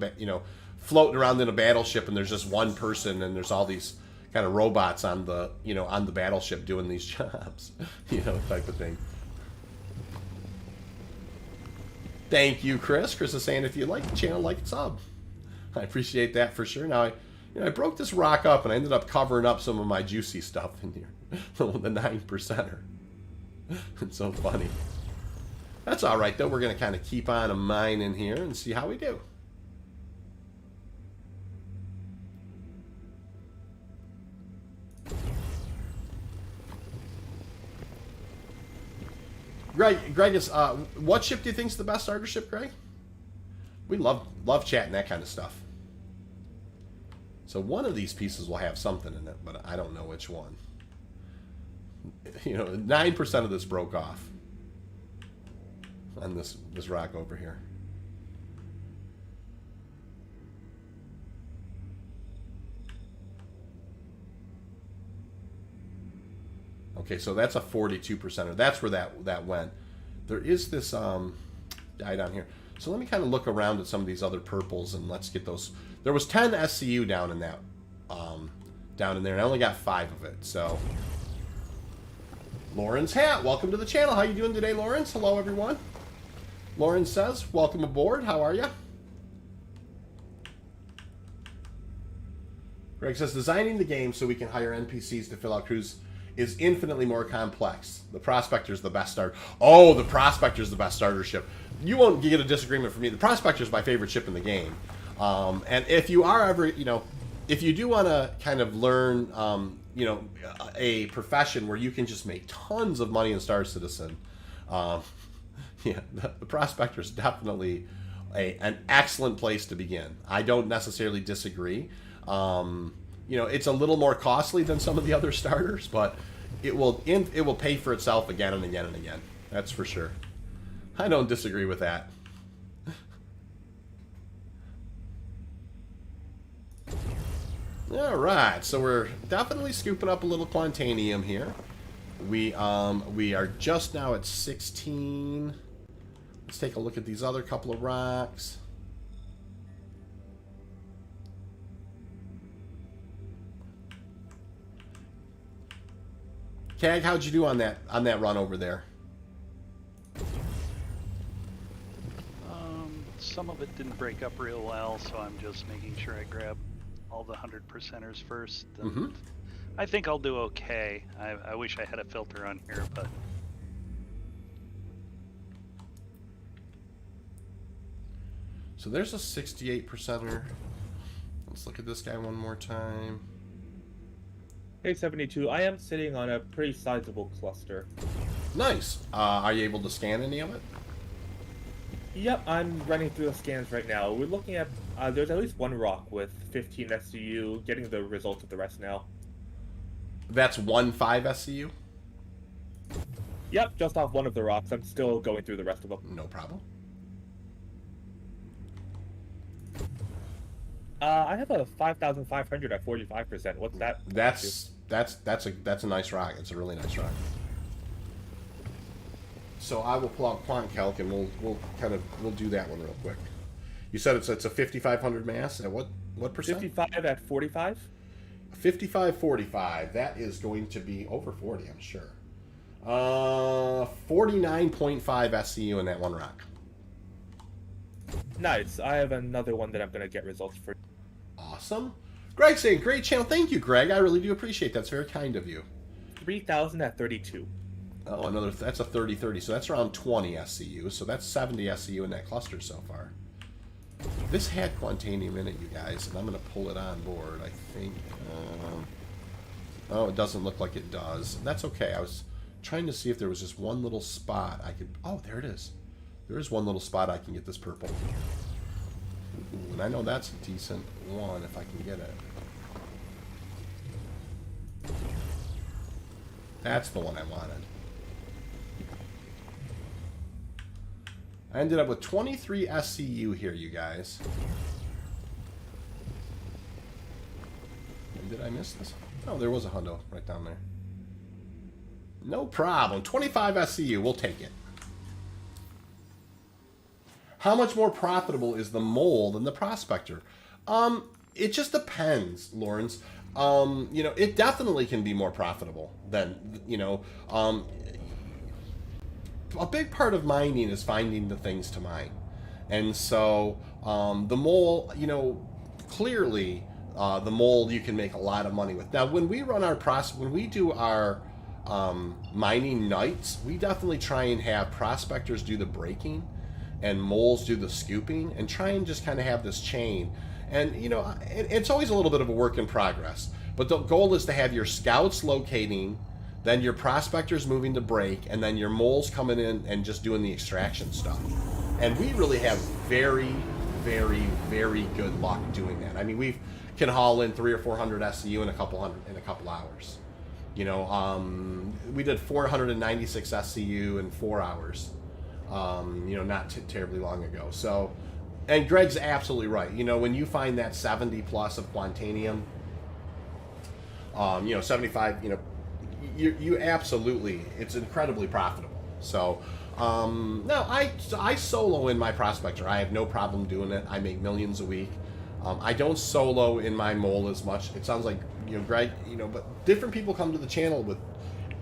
floating around in a battleship and there's just one person and there's all these kind of robots on the, on the battleship doing these jobs, type of thing. Thank you, Chris. Chris is saying if you like the channel, like and sub. I appreciate that for sure. Now, I broke this rock up and I ended up covering up some of my juicy stuff in here. The 9%er. It's so funny. That's all right, though. We're going to kind of keep on a mine in here and see how we do. Greg is, what ship do you think is the best starter ship, Greg? We love chatting that kind of stuff. So one of these pieces will have something in it, but I don't know which one. 9% of this broke off on this rock over here. Okay, so that's a 42%er. That's where that went. There is this dye down here. So let me kind of look around at some of these other purples and let's get those. There was 10 SCU down in that, down in there, and I only got 5 of it. So, Lauren's hat, welcome to the channel. How you doing today, Lawrence? Hello, everyone. Lauren says, welcome aboard. How are you? Greg says, designing the game so we can hire NPCs to fill out crews is infinitely more complex. The Prospector's the best starter. Oh, the Prospector's the best starter ship. You won't get a disagreement from me. The Prospector's my favorite ship in the game. And if you are ever, if you do want to kind of learn, a profession where you can just make tons of money in Star Citizen, yeah, the Prospector's definitely an excellent place to begin. I don't necessarily disagree. It's a little more costly than some of the other starters, but it will pay for itself again and again and again. That's for sure. I don't disagree with that. All right, so we're definitely scooping up a little Quantanium here. We are just now at 16. Let's take a look at these other couple of rocks. Cag, how'd you do on that run over there? Some of it didn't break up real well, so I'm just making sure I grab all the 100%ers first. And I think I'll do okay. I wish I had a filter on here, but... So there's a 68%er. Let's look at this guy one more time. Hey, 72. I am sitting on a pretty sizable cluster. Nice. Are you able to scan any of it? Yep, I'm running through the scans right now. We're looking at, there's at least one rock with 15 SCU, getting the results of the rest now. That's 1.5 SCU? Yep, just off one of the rocks. I'm still going through the rest of them. No problem. I have a 5,500 at 45%. What's that? That's a nice rock. It's a really nice rock. So I will pull out QuantCalc and we'll do that one real quick. You said it's a 5,500 mass at what percent? 55 at 45. 55-45. That is going to be over 40, I'm sure. 49.5 SCU in that one rock. Nice. I have another one that I'm going to get results for. Awesome. Greg saying, great channel. Thank you, Greg. I really do appreciate that. That's very kind of you. 3,000 at 32. Oh, that's a 30-30. So that's around 20 SCU. So that's 70 SCU in that cluster so far. This had Quantanium in it, you guys, and I'm going to pull it on board, I think. Oh, it doesn't look like it does. That's okay. I was trying to see if there was just one little spot I could... Oh, there it is. There is one little spot I can get this purple. Ooh, and I know that's a decent one if I can get it. That's the one I wanted. I ended up with 23 SCU here, you guys. And did I miss this? Oh, there was a hundo right down there. No problem. 25 SCU. We'll take it. How much more profitable is the mole than the prospector? It just depends, Lawrence. You know, it definitely can be more profitable than, you know, a big part of mining is finding the things to mine. And so the mole, you know, clearly the mole you can make a lot of money with. Now, when we run our when we do our mining nights, we definitely try and have prospectors do the breaking and moles do the scooping and try and just kind of have this chain. And, you know, it's always a little bit of a work in progress. But the goal is to have your scouts locating, then your prospectors moving to break, and then your moles coming in and just doing the extraction stuff. And we really have very, very, very good luck doing that. I mean, we can haul in 300 or 400 SCU in a couple hours. You know, we did 496 SCU in 4 hours. You know, not terribly long ago. So, and Greg's absolutely right. You know, when you find that 70 plus of Quantanium, you know, 75, you know, you absolutely, it's incredibly profitable. So, no, I solo in my prospector. I have no problem doing it. I make millions a week. I don't solo in my mole as much. It sounds like, you know, Greg, you know, but different people come to the channel with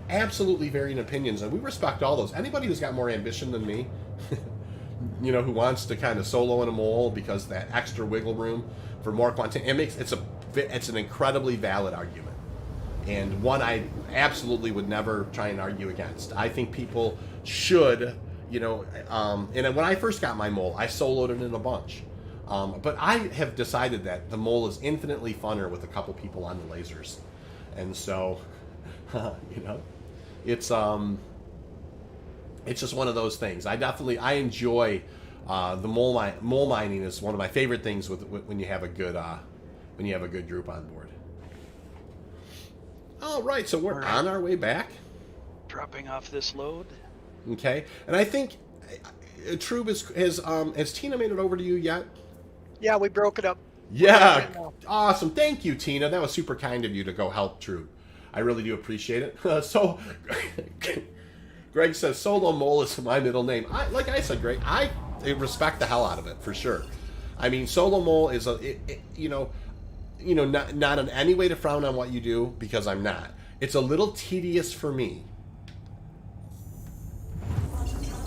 absolutely varying opinions, and we respect all those. Anybody who's got more ambition than me, you know, who wants to kind of solo in a mole because that extra wiggle room for more Quantanium, it's an incredibly valid argument, and one I absolutely would never try and argue against. I think people should, you know, and when I first got my mole, I soloed it in a bunch. But I have decided that the mole is infinitely funner with a couple people on the lasers, and so, you know, it's just one of those things. I enjoy the mole mining is one of my favorite things when you have a good group on board. All right, so we're on our way back. Dropping off this load. Okay, and I think Trube has Tina made it over to you yet? Yeah, we broke it up. Yeah, Right now. awesome. Thank you, Tina. That was super kind of you to go help Trube. I really do appreciate it. So, Greg says solo mole is my middle name. Like I said, Greg, I respect the hell out of it for sure. I mean, solo mole is not in any way to frown on what you do, because I'm not. It's a little tedious for me,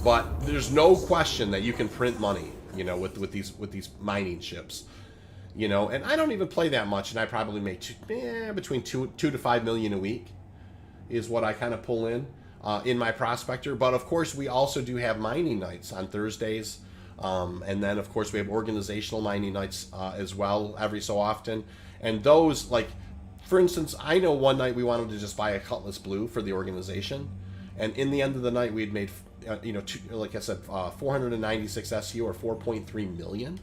but there's no question that you can print money, you know, with these mining ships. You know, and I don't even play that much, and I probably make between 2 to 5 million a week is what I kind of pull in my prospector. But of course, we also do have mining nights on Thursdays, and then of course we have organizational mining nights as well every so often. And those, like, for instance, I know one night we wanted to just buy a Cutlass Blue for the organization, and in the end of the night we had made, like I said, 496 SU or 4.3 million.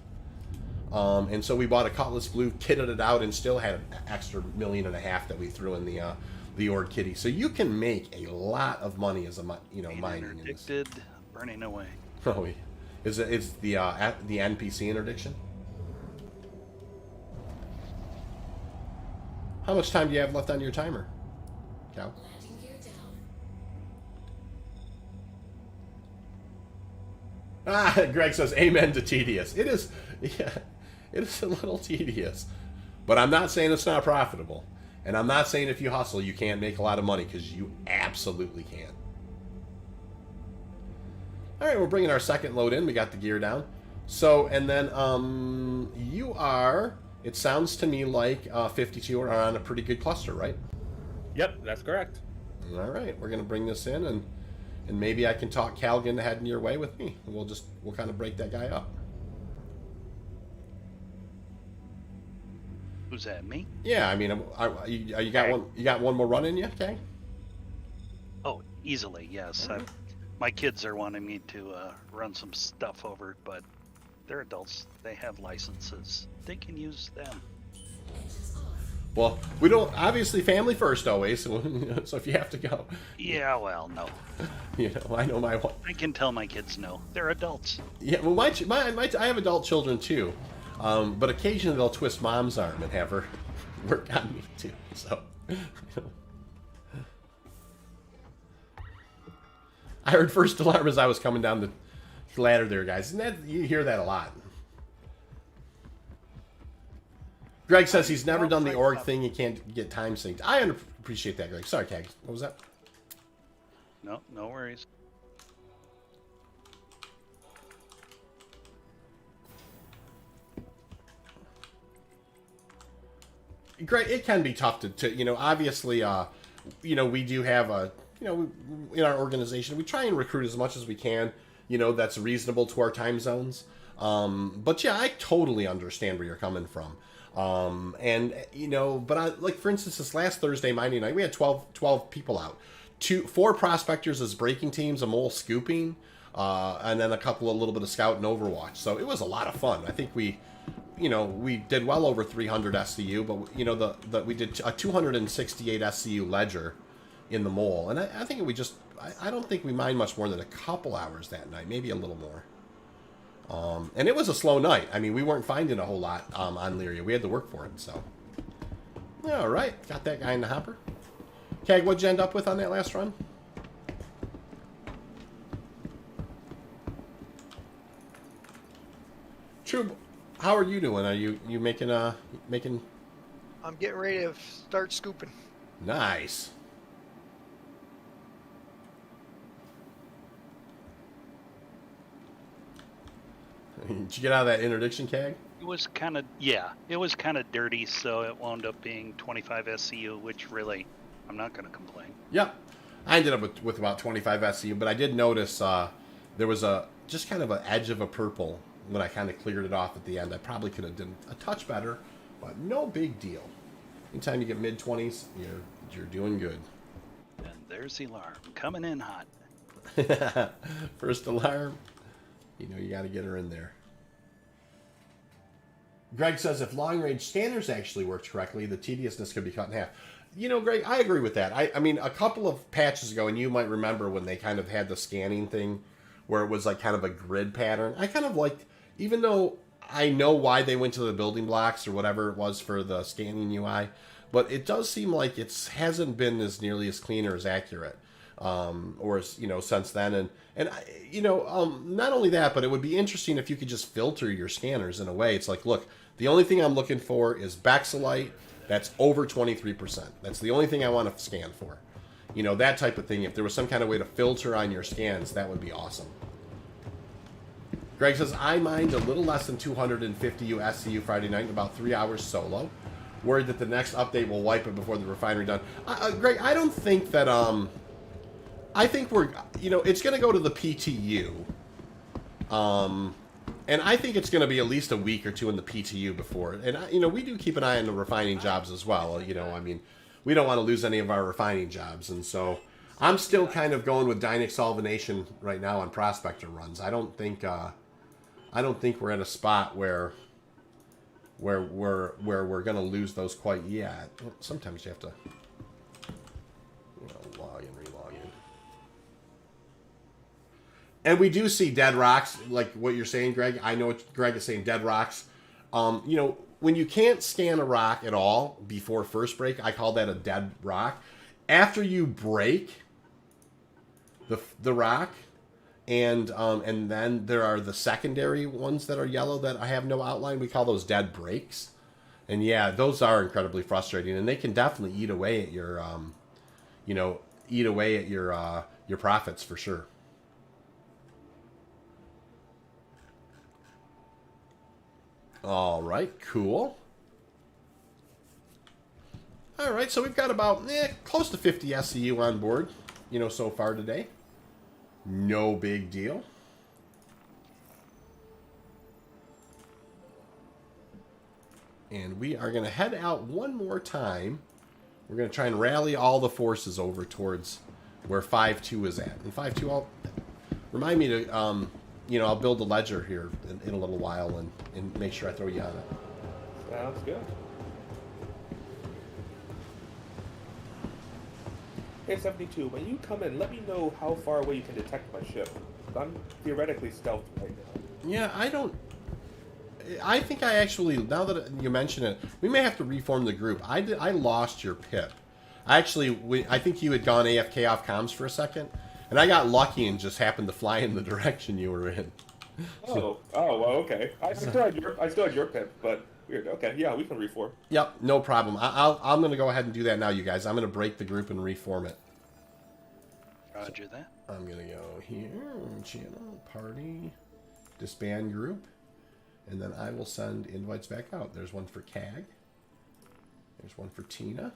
And so we bought a Cutlass Blue, kitted it out, and still had an extra $1.5 million that we threw in the Org Kitty. So you can make a lot of money as a mining. Interdicted, burning away. Oh, is the NPC interdiction? How much time do you have left on your timer, Cal? Landing gear down. Greg says, amen to tedious. It is, yeah, it is a little tedious. But I'm not saying it's not profitable. And I'm not saying if you hustle, you can't make a lot of money, because you absolutely can. All right, we're bringing our second load in. We got the gear down. So, and then you are, it sounds to me like 52 are on a pretty good cluster, right? Yep, that's correct. All right, we're going to bring this in, and maybe I can talk Calgan heading your way with me. We'll kind of break that guy up. Who's that? Me? Yeah, I mean, you got one. You got one more run in you, okay? Oh, easily, yes. My kids are wanting me to run some stuff over, but they're adults. They have licenses. They can use them. Well, we don't. Obviously, family first always. So, so if you have to go, Yeah, well, no. I know my one. I can tell my kids no. They're adults. Yeah, well, I have adult children too, but occasionally they'll twist mom's arm and have her work on me too. So, I heard first alarm as I was coming down the ladder there, guys. And that you hear that a lot. Greg says he's never done the org thing. You can't get time synced. I appreciate that, Greg. Sorry, Kag. What was that? No, no worries. Greg, it can be tough to obviously, we do have in our organization, we try and recruit as much as we can, that's reasonable to our time zones. But yeah, I totally understand where you're coming from. But for instance, this last Thursday mining night, we had 12 people out. 4 prospectors as breaking teams, a mole scooping, and then a little bit of scout and overwatch. So it was a lot of fun. I think we did well over 300 SCU, but we did a 268 SCU ledger in the mole. And I think I don't think we mined much more than a couple hours that night, maybe a little more. And it was a slow night. I mean, we weren't finding a whole lot on Lyria. We had to work for it, so. All right, got that guy in the hopper. Kag, what'd you end up with on that last run? True. How are you doing? Are you making? I'm getting ready to start scooping. Nice. Did you get out of that interdiction, Kag? It was kind of dirty, so it wound up being 25 SCU, which really, I'm not going to complain. Yep. I ended up with about 25 SCU, but I did notice there was just kind of an edge of a purple when I kind of cleared it off at the end. I probably could have done a touch better, but no big deal. Anytime you get mid-20s, you're doing good. And there's the alarm, coming in hot. First alarm. You got to get her in there. Greg says if long-range scanners actually worked correctly, the tediousness could be cut in half. Greg, I agree with that. I mean, a couple of patches ago, and you might remember when they kind of had the scanning thing where it was like kind of a grid pattern. I kind of liked, even though I know why they went to the building blocks or whatever it was for the scanning UI, but it does seem like it hasn't been as nearly as clean or as accurate. Or since then, and not only that, but it would be interesting if you could just filter your scanners in a way. It's like, look, the only thing I'm looking for is Bexalite that's over 23%. That's the only thing I want to scan for. That type of thing. If there was some kind of way to filter on your scans, that would be awesome. Greg says, I mined a little less than 250 SCU Friday night, about 3 hours solo. Worried that the next update will wipe it before the refinery done. Greg, I don't think that, I think we're, it's going to go to the PTU. And I think it's going to be at least a week or two in the PTU before. And, we do keep an eye on the refining jobs as well. I mean, we don't want to lose any of our refining jobs. And so I'm still kind of going with Dynex Solvanation right now on prospector runs. I don't think we're at a spot where we're going to lose those quite yet. Sometimes you have to log in, relog in. And we do see dead rocks, like what you're saying, Greg. I know what Greg is saying, dead rocks. When you can't scan a rock at all before first break, I call that a dead rock. After you break the rock, and then there are the secondary ones that are yellow that I have no outline. We call those dead breaks. And yeah, those are incredibly frustrating, and they can definitely eat away at your your profits for sure. All right, cool. All right, so we've got about close to 50 SCU on board, so far today. No big deal. And we are going to head out one more time. We're going to try and rally all the forces over towards where 5-2 is at. And 5-2, I'll remind me to, I'll build a ledger here in a little while and make sure I throw you on it. Sounds good. Hey, 72, when you come in, let me know how far away you can detect my ship. I'm theoretically stealthed right now. Yeah, I think I actually, now that you mention it, we may have to reform the group. I lost your pip. I think you had gone AFK off comms for a second, and I got lucky and just happened to fly in the direction you were in. Oh, well, okay. I still had your pip, but weird. Okay, yeah, we can reform. Yep, no problem. I'm going to go ahead and do that now, you guys. I'm going to break the group and reform it. Roger that. I'm going to go here, channel, party, disband group, and then I will send invites back out. There's one for CAG. There's one for Tina.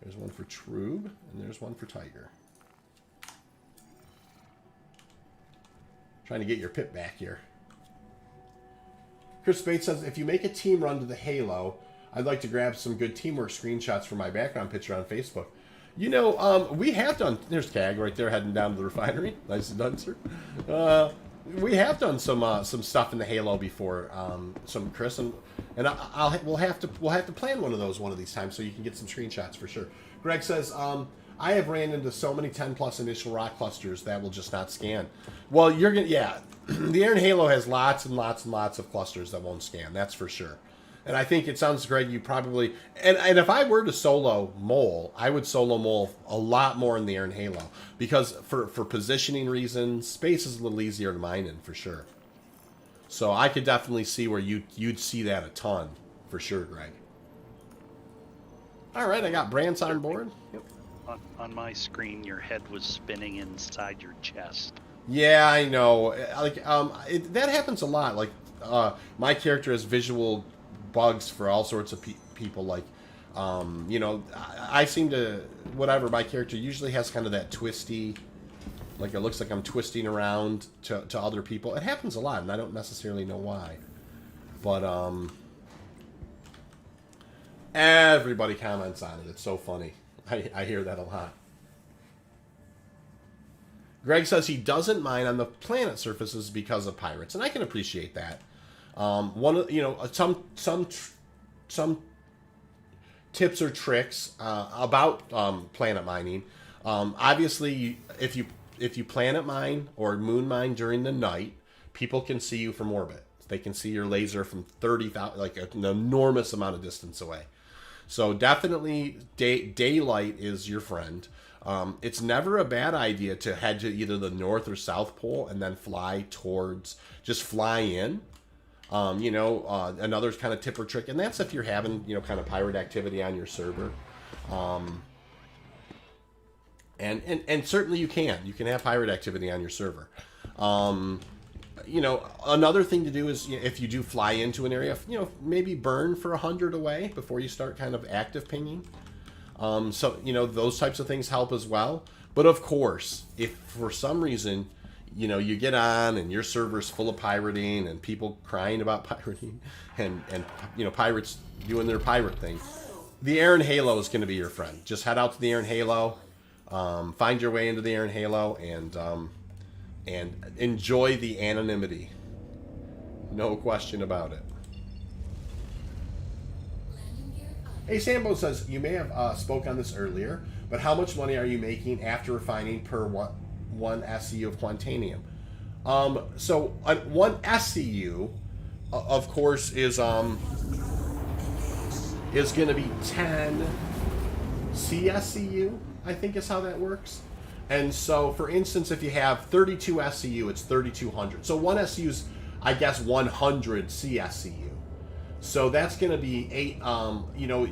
There's one for Troob, and there's one for Tiger. Trying to get your pip back here. Chris Bates says, if you make a team run to the Halo, I'd like to grab some good teamwork screenshots for my background picture on Facebook. We have done... There's CAG right there heading down to the refinery. Nice and done, sir. We have done some stuff in the Halo before, some Chris, and we'll have to plan one of those one of these times so you can get some screenshots for sure. Greg says, I have ran into so many 10+ initial rock clusters that will just not scan. Well, you're gonna, yeah, the Iron Halo has lots and lots and lots of clusters that won't scan. That's for sure. And I think it sounds, Greg, you probably... And if I were to solo Mole, I would solo Mole a lot more in the Iron Halo. Because for positioning reasons, space is a little easier to mine in, for sure. So I could definitely see where you'd see that a ton, for sure, Greg. All right, I got Brant's on board. Yep. On my screen, your head was spinning inside your chest. Yeah, I know. That happens a lot. Like, my character has visual bugs for all sorts of people. Like, I seem to, whatever, my character usually has kind of that twisty, like it looks like I'm twisting around to other people. It happens a lot, and I don't necessarily know why. But, everybody comments on it. It's so funny. I hear that a lot. Greg says he doesn't mine on the planet surfaces because of pirates, and I can appreciate that. Some tips or tricks about planet mining. Obviously, if you planet mine or moon mine during the night, people can see you from orbit. They can see your laser from 30,000, like an enormous amount of distance away. So definitely daylight is your friend. It's never a bad idea to head to either the North or South Pole and then just fly in. Another kind of tip or trick, and that's if you're having, kind of pirate activity on your server. And certainly you can have pirate activity on your server. Another thing to do is, if you do fly into an area, maybe burn for 100 away before you start kind of active pinging. Those types of things help as well. But of course, if for some reason, you get on and your server's full of pirating and people crying about pirating and pirates doing their pirate thing, the Iron Halo is going to be your friend. Just head out to the Iron Halo, find your way into the Iron Halo, and enjoy the anonymity. No question about it. Hey, Sambo says, you may have spoke on this earlier, but how much money are you making after refining per one SCU of Quantanium? So one SCU, of course, is going to be 10 CSCU, I think is how that works. And so, for instance, if you have 32 SCU, it's 3,200. So one SCU is, I guess, 100 CSCU. So that's going to be 8,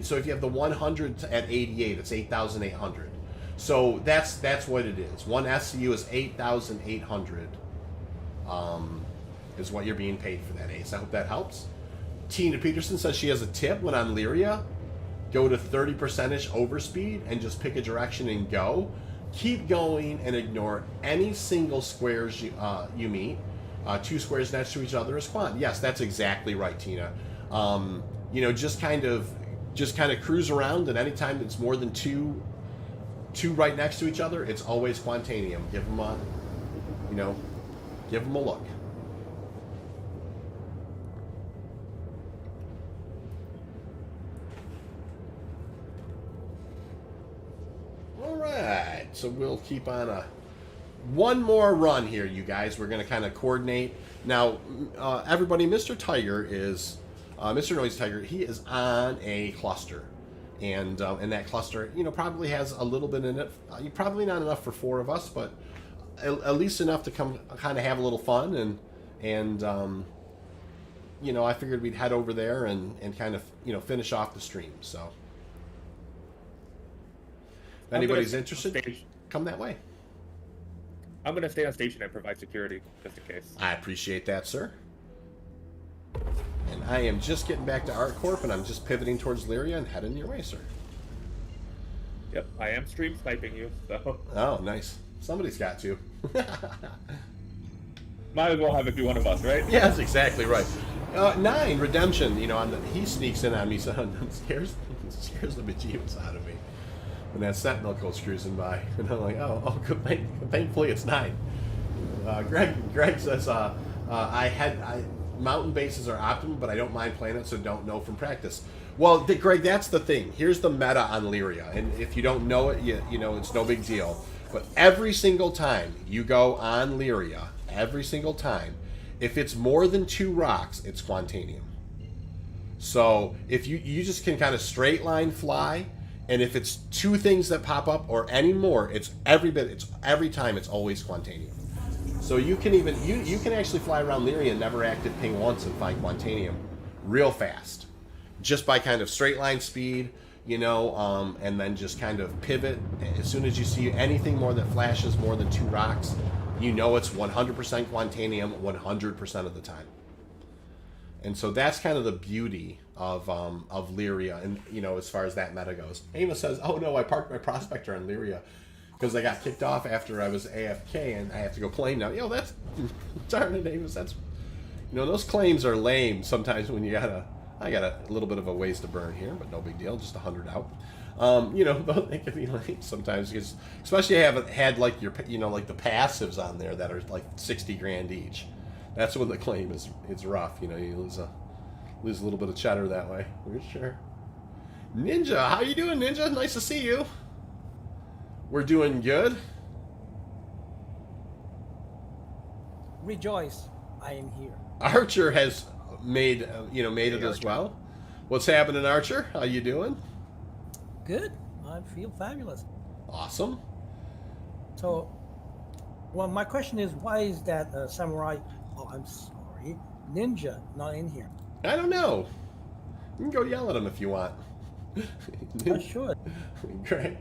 so if you have the 100 at 88, it's 8,800. So that's what it is. One SCU is 8,800 is what you're being paid for that ace. I hope that helps. Tina Peterson says she has a tip when on Lyria. Go to 30% overspeed and just pick a direction and go. Keep going and ignore any single squares you meet. 2 squares next to each other is quant. Yes, that's exactly right, Tina. you know, just kind of cruise around, and anytime it's more than two right next to each other, it's always Quantanium. Give them a, you know, give them a look. All right, so we'll keep on one more run here, you guys. We're going to kind of coordinate. Now, everybody, Mr. Tiger is, Mr. Noise Tiger, he is on a cluster. And that cluster, you know, probably has a little bit in it. Probably not enough for 4 of us, but at least enough to come kind of have a little fun. And you know, I figured we'd head over there and kind of, you know, finish off the stream. So if anybody's interested, come that way. I'm going to stay on station and provide security, just in case. I appreciate that, sir. And I am just getting back to ArtCorp, and I'm just pivoting towards Lyria and heading your way, sir. Yep, I am stream sniping you, so... Oh, nice. Somebody's got to. Might as well have it be one of us, right? Yeah, that's exactly right. 9, Redemption, you know, he sneaks in on me, so it scares the bejeebus out of me. When that Sentinel goes cruising by, and I'm like, oh, good, thankfully it's 9. Greg says, mountain bases are optimum, but I don't mind playing it, so don't know from practice. Well, Greg, that's the thing. Here's the meta on Lyria, and if you don't know it, you know, it's no big deal. But every single time you go on Lyria, every single time, if it's more than 2 rocks, it's Quantanium. So if you just can kind of straight line fly, and if it's 2 things that pop up or any more, it's every time it's always Quantanium. So you can even you can actually fly around Lyria and never active ping once and find Quantanium real fast, just by kind of straight line speed, you know, and then just kind of pivot. As soon as you see anything more that flashes more than 2 rocks, you know it's 100% Quantanium 100% of the time. And so that's kind of the beauty of Lyria, and you know, as far as that meta goes. Amos says, "Oh no, I parked my prospector on Lyria because I got kicked off after I was AFK and I have to go claim now." Yo, that's darn it, Amos. That's, you know, those claims are lame sometimes when you I got a little bit of a ways to burn here, but no big deal, just 100 out. You know, they can be lame sometimes, because especially you haven't had like your, you know, like the passives on there that are like 60 grand each. That's when the claim is rough. You know, you lose a little bit of cheddar that way, for sure. Ninja, how you doing, Ninja? Nice to see you. We're doing good. Rejoice, I am here. Archer has made it as well. What's happening, Archer? How you doing? Good. I feel fabulous. Awesome. So, well, my question is, why is that samurai? Oh, I'm sorry, ninja not in here? I don't know. You can go yell at him if you want. I should. Great.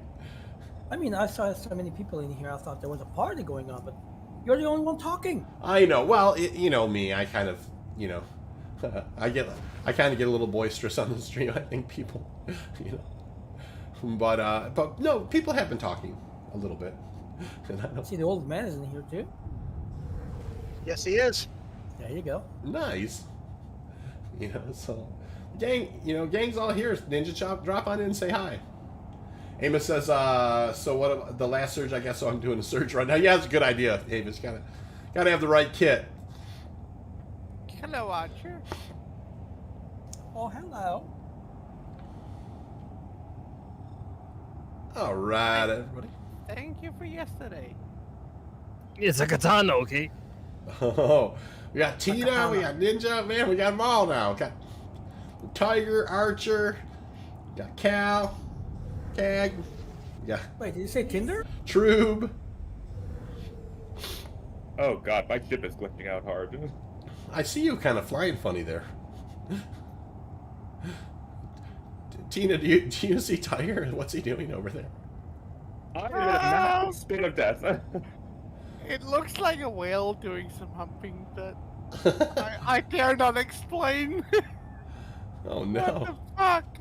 I mean, I saw so many people in here. I thought there was a party going on, but you're the only one talking. I know. Well, you know me. I kind of, you know, I kind of get a little boisterous on the stream. I think people, you know, but no, people have been talking a little bit. And I don't... See, the old man is in here too. Yes, he is. There you go. Nice. You know, so gang's all here. Ninja Chop, drop on in and say hi. Amos says, so what, the last surge, I guess, so I'm doing a surge right now. Yeah, it's a good idea, Amos. Gotta have the right kit. Hello, Archer. Oh, hello. All right, everybody. Thank you for yesterday. It's a katana, okay? Oh, we got Tina, we got Ninja, man, we got them all now. Got Tiger, Archer, got Cal, Cag, yeah. Wait, did you say Tinder? Troob. Oh god, my ship is glitching out hard. I see you kind of flying funny there. Tina, do you see Tiger? What's he doing over there? I'm in a massive spin of death. It looks like a whale doing some humping that I dare not explain. Oh What no. the fuck?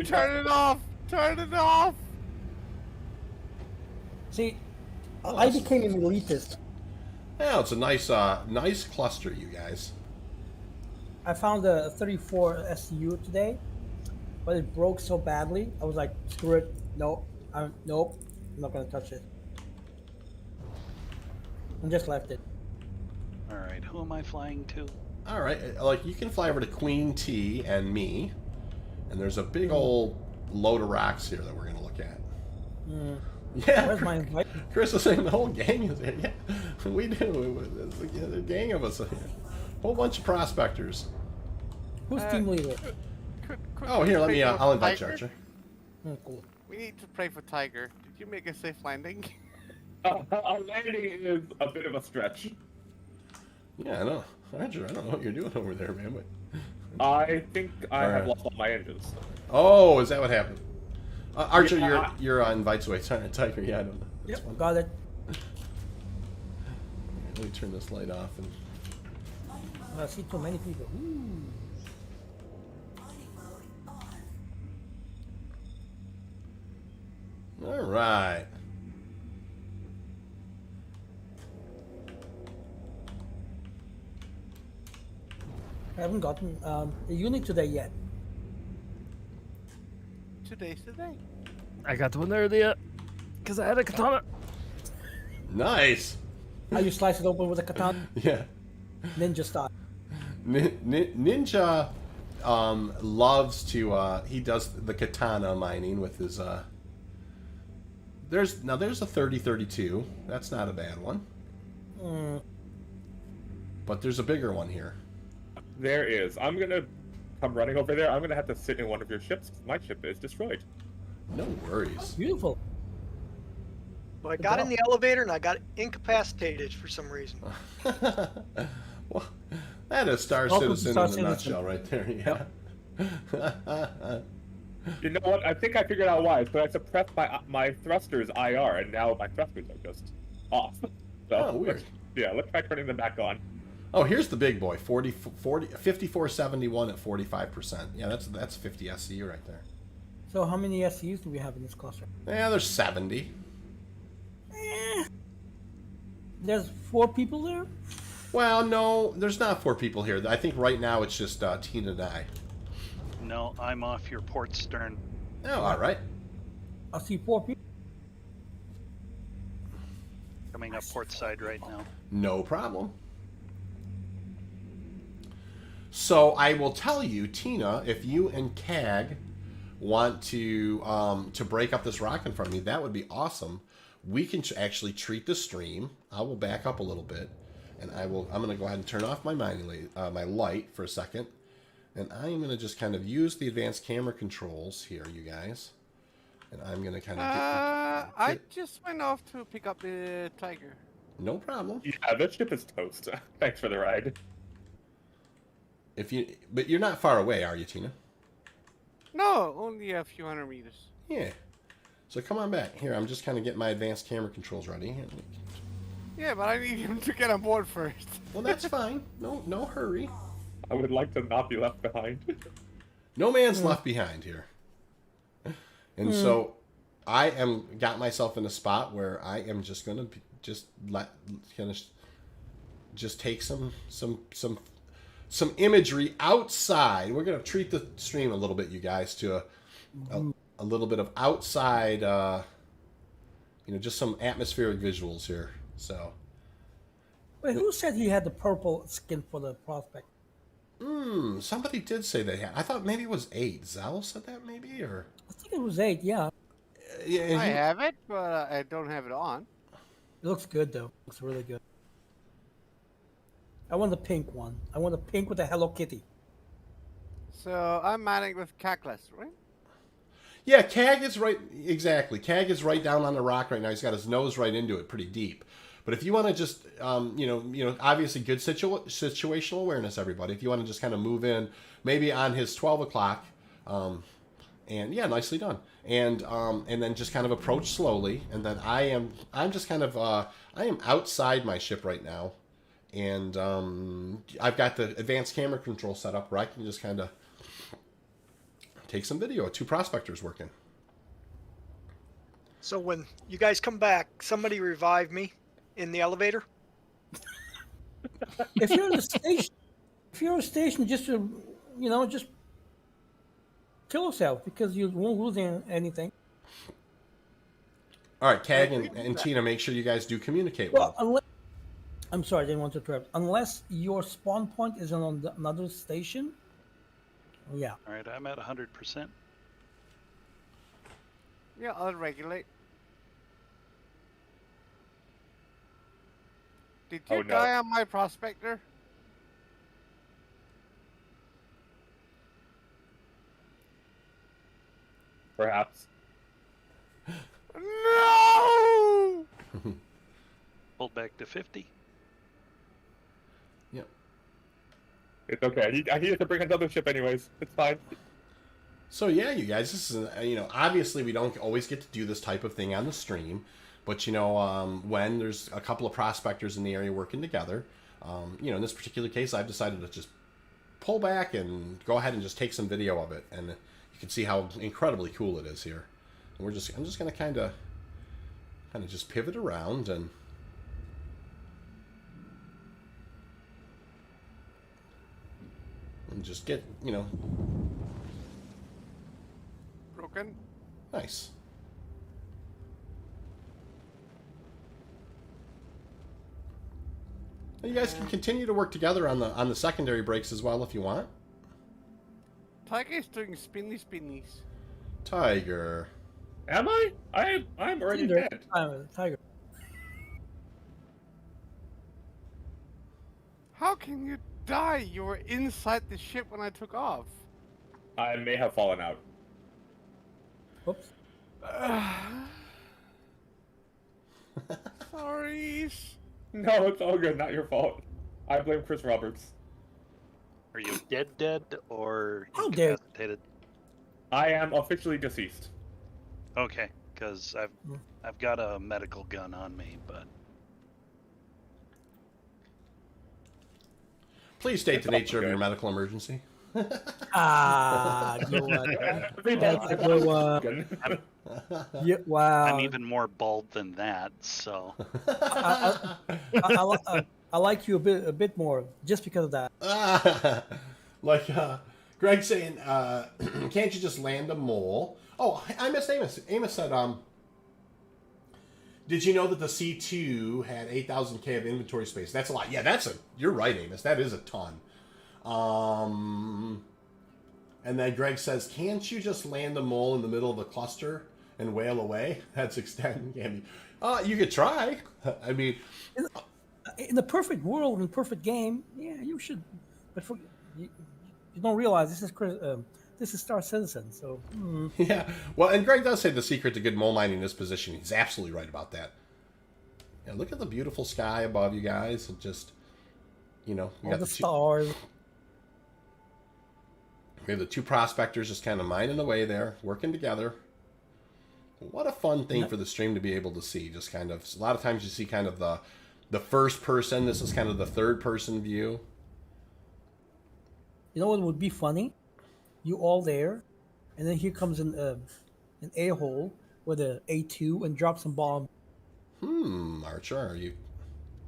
Turn it off! Turn it off! See, I became an elitist. Yeah, it's a nice cluster, you guys. I found a 34 SCU today, but it broke so badly. I was like, screw it. Nope. Nope. I'm not gonna touch it. And just left it. All right, who am I flying to? All right, like you can fly over to Queen T and me, and there's a big old load of rocks here that we're gonna look at. Yeah, Where's my invite? Chris was saying the whole gang is here. Yeah, we do. There's a gang of us here. Whole bunch of prospectors. Who's team leader? Could Oh, we here, let pray me. for I'll invite you, Tiger? Archer. Cool. We need to pray for Tiger. Did you make a safe landing? A landing is a bit of a stretch. Yeah, I know. Archer, I don't know what you're doing over there, man. But... I think I have Alright. lost all my engines. Oh, is that what happened? Archer, Yeah, your invites away. Sorry, Tiger. Yeah, I don't know. That's fine. Got it. Let me turn this light off and. I see too many people. Ooh. Mining mode on. All right. I haven't gotten a unit today yet. Today's the day. I got one earlier because I had a katana. Nice. How you slice it open with a katana? Yeah. Ninja style. Ninja loves to. He does the katana mining with his. There's a 3032. That's not a bad one. But there's a bigger one here. There is. I'm gonna come running over there. I'm gonna have to sit in one of your ships. My ship is destroyed. No worries. Beautiful. So I got in the elevator and I got incapacitated for some reason. Well, that is Star Welcome to Citizen Star in a Citizen. nutshell, right there. Yeah. You know what? I think I figured out why. So I suppressed my thrusters IR, and now my thrusters are just off. So, Oh, weird. Let's try turning them back on. Oh, here's the big boy. 5471 at 45%. Yeah, that's 50 SCU right there. So how many SCUs do we have in this cluster? Yeah, there's 70. There's 4 people there? Well, no, there's not 4 people here. I think right now it's just Tina and I. No, I'm off your port stern. Oh, all right. I see 4 people. Coming up port side right now. No problem. So I will tell you, Tina, if you and CAG want to break up this rock in front of me, that would be awesome. We can actually treat the stream. I will back up a little bit, and I'm going to go ahead and turn off my my light for a second, and I am going to just kind of use the advanced camera controls here, you guys, and I'm going to kind of I just went off to pick up the Tiger. no problem. Yeah, this ship is toast. Thanks for the ride. But you're not far away, are you, Tina? No, only a few hundred meters. Yeah. So come on back. Here, I'm just kind of getting my advanced camera controls ready. Yeah, but I need him to get on board first. Well, that's fine. No hurry. I would like to not be left behind. No man's left behind here. And so I got myself in a spot where I am just going to just take some imagery outside. We're going to treat the stream a little bit, you guys, to a little bit of outside, just some atmospheric visuals here. So, Wait, who said he had the purple skin for the prospect? somebody did say they had. I thought maybe it was 8. Zal said that maybe, or I think it was 8, yeah. yeah. I have it, but I don't have it on. It looks good, though. Looks really good. I want the pink one. I want the pink with the Hello Kitty. So I'm manning with Cackless, right? Yeah, CAG is right. Exactly. CAG is right down on the rock right now. He's got his nose right into it, pretty deep. But if you want to just, obviously good situational awareness, everybody. If you want to just kind of move in, maybe on his 12 o'clock, and yeah, nicely done. And then just kind of approach slowly. And then I'm just kind of, I am outside my ship right now. And I've got the advanced camera control set up where I can just kind of take some video of 2 prospectors working. So when you guys come back, somebody revive me in the elevator. If you're in the station, if you're stationed just to, just kill yourself because you won't lose anything. All right, Kag and Tina, make sure you guys do communicate Well, well. I'm sorry, I didn't want to interrupt. Unless your spawn point is on another station. Yeah. All right, I'm at 100%. Yeah, I'll regulate. Did you die on my prospector? Perhaps. No! Pulled back to 50. Yep. It's okay. I needed to bring another ship anyways. It's fine. So yeah, you guys, this is obviously we don't always get to do this type of thing on the stream, but when there's a couple of prospectors in the area working together, in this particular case, I've decided to just pull back and go ahead and just take some video of it, and you can see how incredibly cool it is here. And I'm just gonna kind of just pivot around and just get Broken. nice. And you guys can continue to work together on the secondary breaks as well if you want. Tiger's doing spinny spinnies. Tiger. Am I? I'm already dead. Tiger. How can you die? You were inside the ship when I took off. I may have fallen out. Oops. Sorry. No, it's all good. Not your fault. I blame Chris Roberts. Are you dead or How dare- incapacitated? I am officially deceased. Okay, because I've got a medical gun on me, but Please state the nature of your medical emergency. Good one. That's a good one. Yeah, wow. I'm even more bald than that. So I like you a bit more just because of that. Greg saying, can't you just land a mole? Oh, I missed Amos. Amos said, did you know that the C2 had 8,000K of inventory space? That's a lot. Yeah, you're right, Amos. That is a ton. And then Greg says, can't you just land a mole in the middle of the cluster and whale away? That's extending. You could try. I mean, In the perfect world, in the perfect game, yeah, you should. But you don't realize this is Star Citizen, so. yeah. Well, and Greg does say the secret to good mole mining in this position. He's absolutely right about that. Yeah, look at the beautiful sky above you guys. And just, we All got the stars. We have the two prospectors just kind of mining away there, working together. What a fun thing for the stream to be able to see. Just kind of, a lot of times you see kind of the first person. This is kind of the third person view. You know what would be funny? You all there, and then here comes an a-hole with a A2 and drops some bomb. Archer, are you?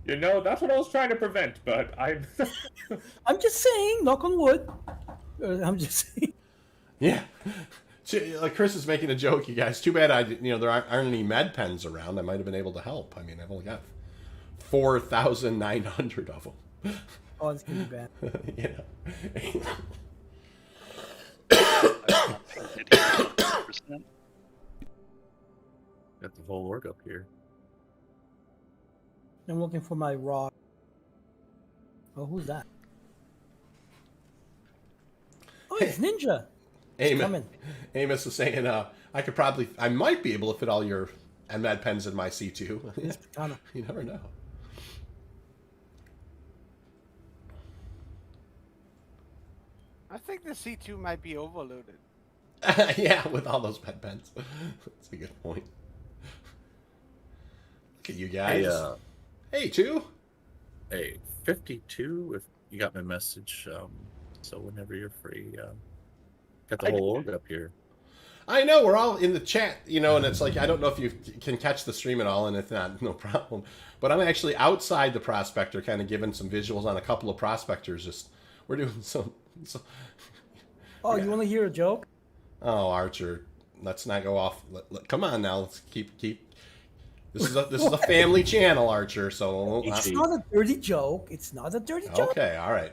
That's what I was trying to prevent, but I'm... I'm just saying, knock on wood. I'm just saying. Yeah. Like Chris is making a joke, you guys. Too bad there aren't any med pens around. I might have been able to help. I mean, I've only got 4,900 of them. Oh, it's gonna be bad. Yeah. Got the whole org up here. I'm looking for my rock. Oh, who's that? Oh, it's Ninja. Amos is saying, I might be able to fit all your med pens in my C2. You never know. I think the C2 might be overloaded. Yeah, with all those med pens. That's a good point. Look at you guys. Hey, two. Hey, 52, if you got my message. So whenever you're free, got the whole org up here. I know, we're all in the chat, and it's like, I don't know if you can catch the stream at all, and if not, no problem. But I'm actually outside the prospector, kind of giving some visuals on a couple of prospectors just we're doing so. Oh, Yeah. you want to hear a joke? Oh, Archer, let's not go off. Come on now, let's keep. This is a family channel, Archer. So It's not a dirty joke. It's not a dirty joke. okay, all right.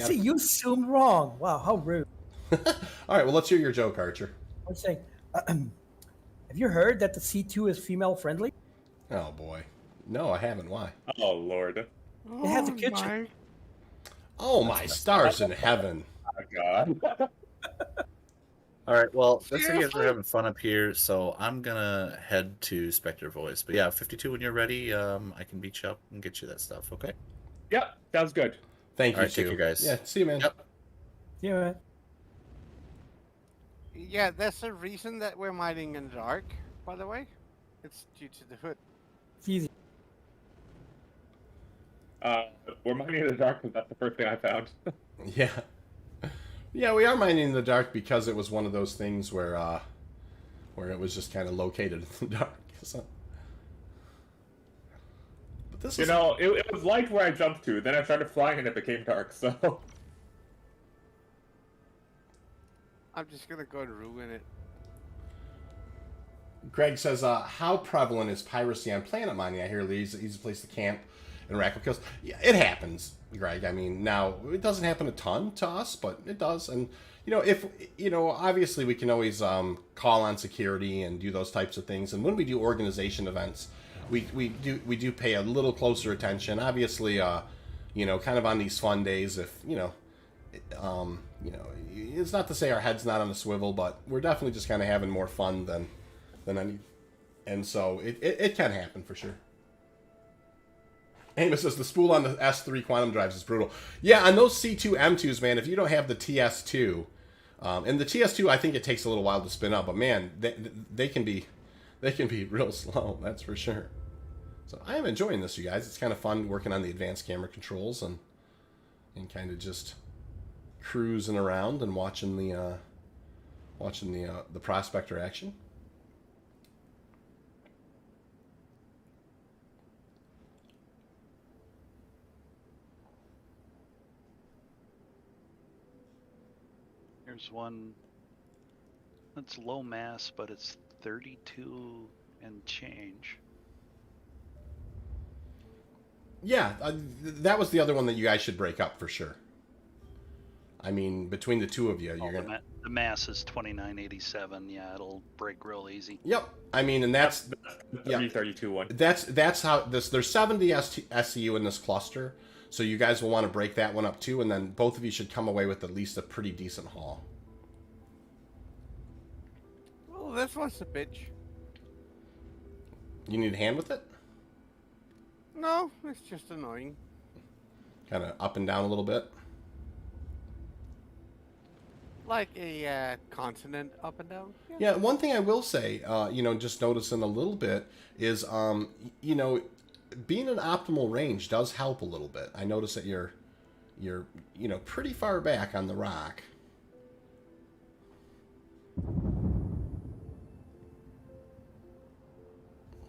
See, you assumed wrong. Wow, how rude. All right, well, let's hear your joke, Archer. I'm saying, have you heard that the C2 is female friendly? Oh boy, no, I haven't. Why? Oh Lord. It has a Oh, kitchen. my- Oh my stars in heaven! Oh God. All right, well, that's you guys Seriously? are having fun up here, so I'm gonna head to Spectre Voice. But yeah, 52 when you're ready, I can beat you up and get you that stuff. Okay. Yep, sounds good. Thank you, All right, take too. care, guys. Yeah, see you, man. Yep. Yeah, man. Yeah, there's a reason that we're mining in the dark, by the way. It's due to the hood. It's easy. We're mining in the dark because that's the first thing I found. Yeah. Yeah, we are mining in the dark because it was one of those things where it was just kind of located in the dark. So. But this You is know, it was light where I jumped to. Then I started flying and it became dark. So I'm just gonna go and ruin it. Greg says, how prevalent is piracy on planet mining? I hear it's an easy place to camp and rack up kills. Yeah, it happens, Greg. I mean, now, it doesn't happen a ton to us, but it does. And, obviously we can always call on security and do those types of things. And when we do organization events, we do pay a little closer attention. Obviously, kind of on these fun days, if, it's not to say our head's not on a swivel, but we're definitely just kind of having more fun than any, and so it can happen for sure. Amos says the spool on the S3 quantum drives is brutal. Yeah, on those C2 M2s, man, if you don't have the TS2, and the TS2, I think it takes a little while to spin up, but man, they can be real slow. That's for sure. So I am enjoying this, you guys. It's kind of fun working on the advanced camera controls and kind of just cruising around and watching the prospector action. Here's one that's low mass, but it's 32 and change. Yeah, that was the other one that you guys should break up for sure. I mean, between the two of you, you're gonna. The mass is 2987. Yeah, it'll break real easy. Yep. I mean, and that's the yeah. 332 one. That's how this. There's 70 SCU in this cluster, so you guys will want to break that one up too, and then both of you should come away with at least a pretty decent haul. Well, this one's a bitch. You need a hand with it? No, it's just annoying. Kind of up and down a little bit. Like a continent up and down. Yeah, one thing I will say, just noticing a little bit is, being in optimal range does help a little bit. I notice that you're pretty far back on the rock.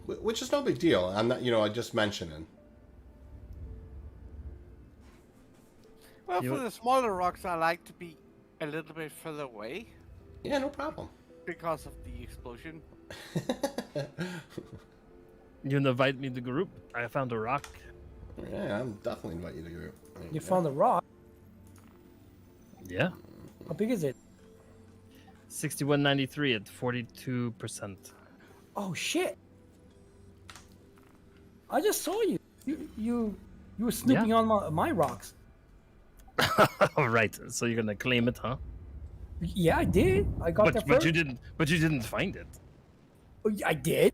Which is no big deal. I'm not, just mentioning. Well, for the smaller rocks, I like to be a little bit further away. Yeah, no problem. Because of the explosion. You invite me to group? I found a rock. Yeah, I'm definitely invite you to go. You found a rock. Yeah. How big is it? 6193 at 42%. Oh shit! I just saw you. You were snooping on my rocks. All right. So you're gonna claim it, huh? Yeah, I did. I got there But first. you didn't. But you didn't find it. Oh, yeah, I did.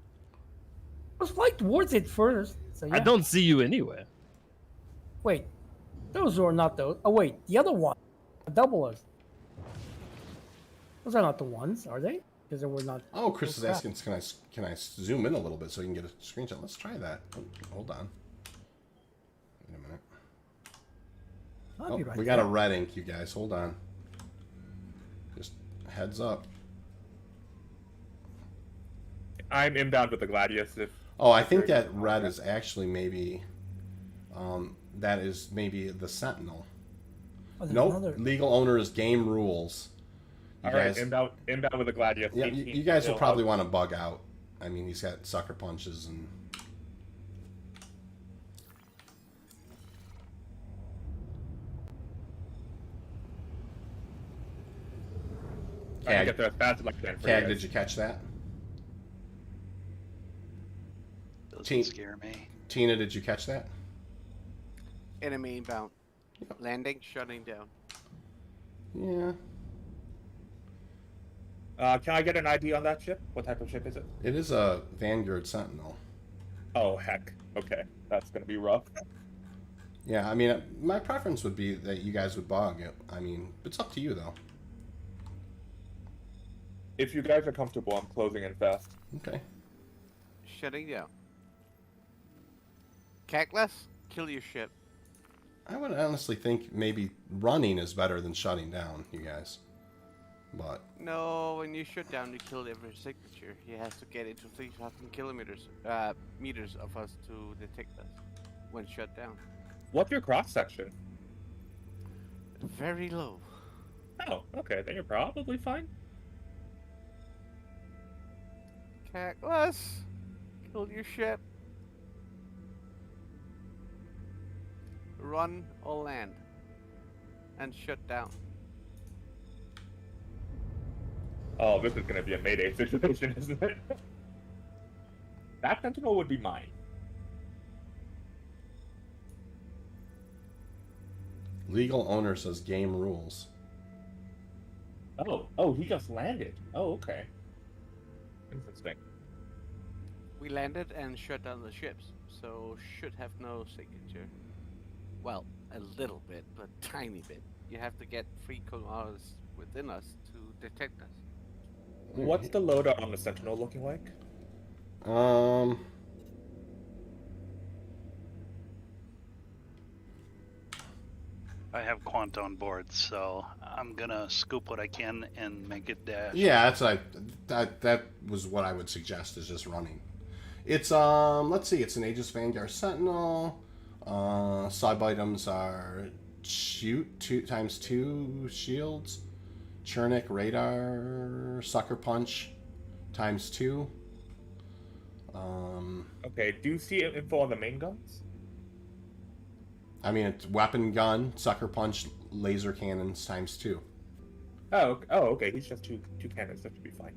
I was flying towards it first. So yeah. I don't see you anywhere. Wait, those were not those. Oh wait, the other one, the doublers. Those are not the ones, are they? Because they were not. Oh, Chris is crap. asking, can I zoom in a little bit so you can get a screenshot? Let's try that. Oh, hold on. Wait a minute. I'll be right we got a there. red ink, you guys. Hold on. Just heads up. I'm inbound with the Gladius. Oh, I think that red is actually maybe, that is maybe the Sentinel. Oh, there's Nope. another. Legal owner is game rules. You All right, guys, inbound with the Gladius. yeah, 18 you guys will still probably out. want to bug out. I mean, he's got sucker punches and. I can get there as fast as I can. for you Cag, guys. did you catch that? Doesn't Team- scare me. Tina, did you catch that? Enemy inbound. Landing, shutting down. Yeah. Can I get an ID on that ship? What type of ship is it? It is a Vanguard Sentinel. Oh, heck. Okay. That's going to be rough. Yeah, I mean, my preference would be that you guys would bug it. I mean, it's up to you, though. If you guys are comfortable, I'm closing in fast. Okay. Shutting down. Cackless, kill your ship. I would honestly think maybe running is better than shutting down, you guys. But, No, when you shut down, you kill every signature. He has to get into 3,000 meters of us to detect us when shut down. What's your cross section? Very low. Oh, okay. Then you're probably fine. Cackless, kill your ship. Run or land. And shut down. Oh, this is going to be a Mayday situation, isn't it? That Sentinel would be mine. legal owner says game rules. Oh, he just landed. Oh, okay. Interesting. We landed and shut down the ships, so should have no signature. Well, a little bit, but tiny bit. You have to get 3 kilometers within us to detect us. What's the loadout on the Sentinel looking like? I have Quant on board, so I'm gonna scoop what I can and make it dash. Yeah, that was what I would suggest is just running. It's let's see, it's an Aegis Vanguard Sentinel. Sub items are shoot 2x2 shields, Chernik radar, sucker punch ×2. Okay, do you see info on the main guns? I mean, it's weapon gun, sucker punch, laser cannons ×2. Oh, okay. He's just two cannons. That should be fine.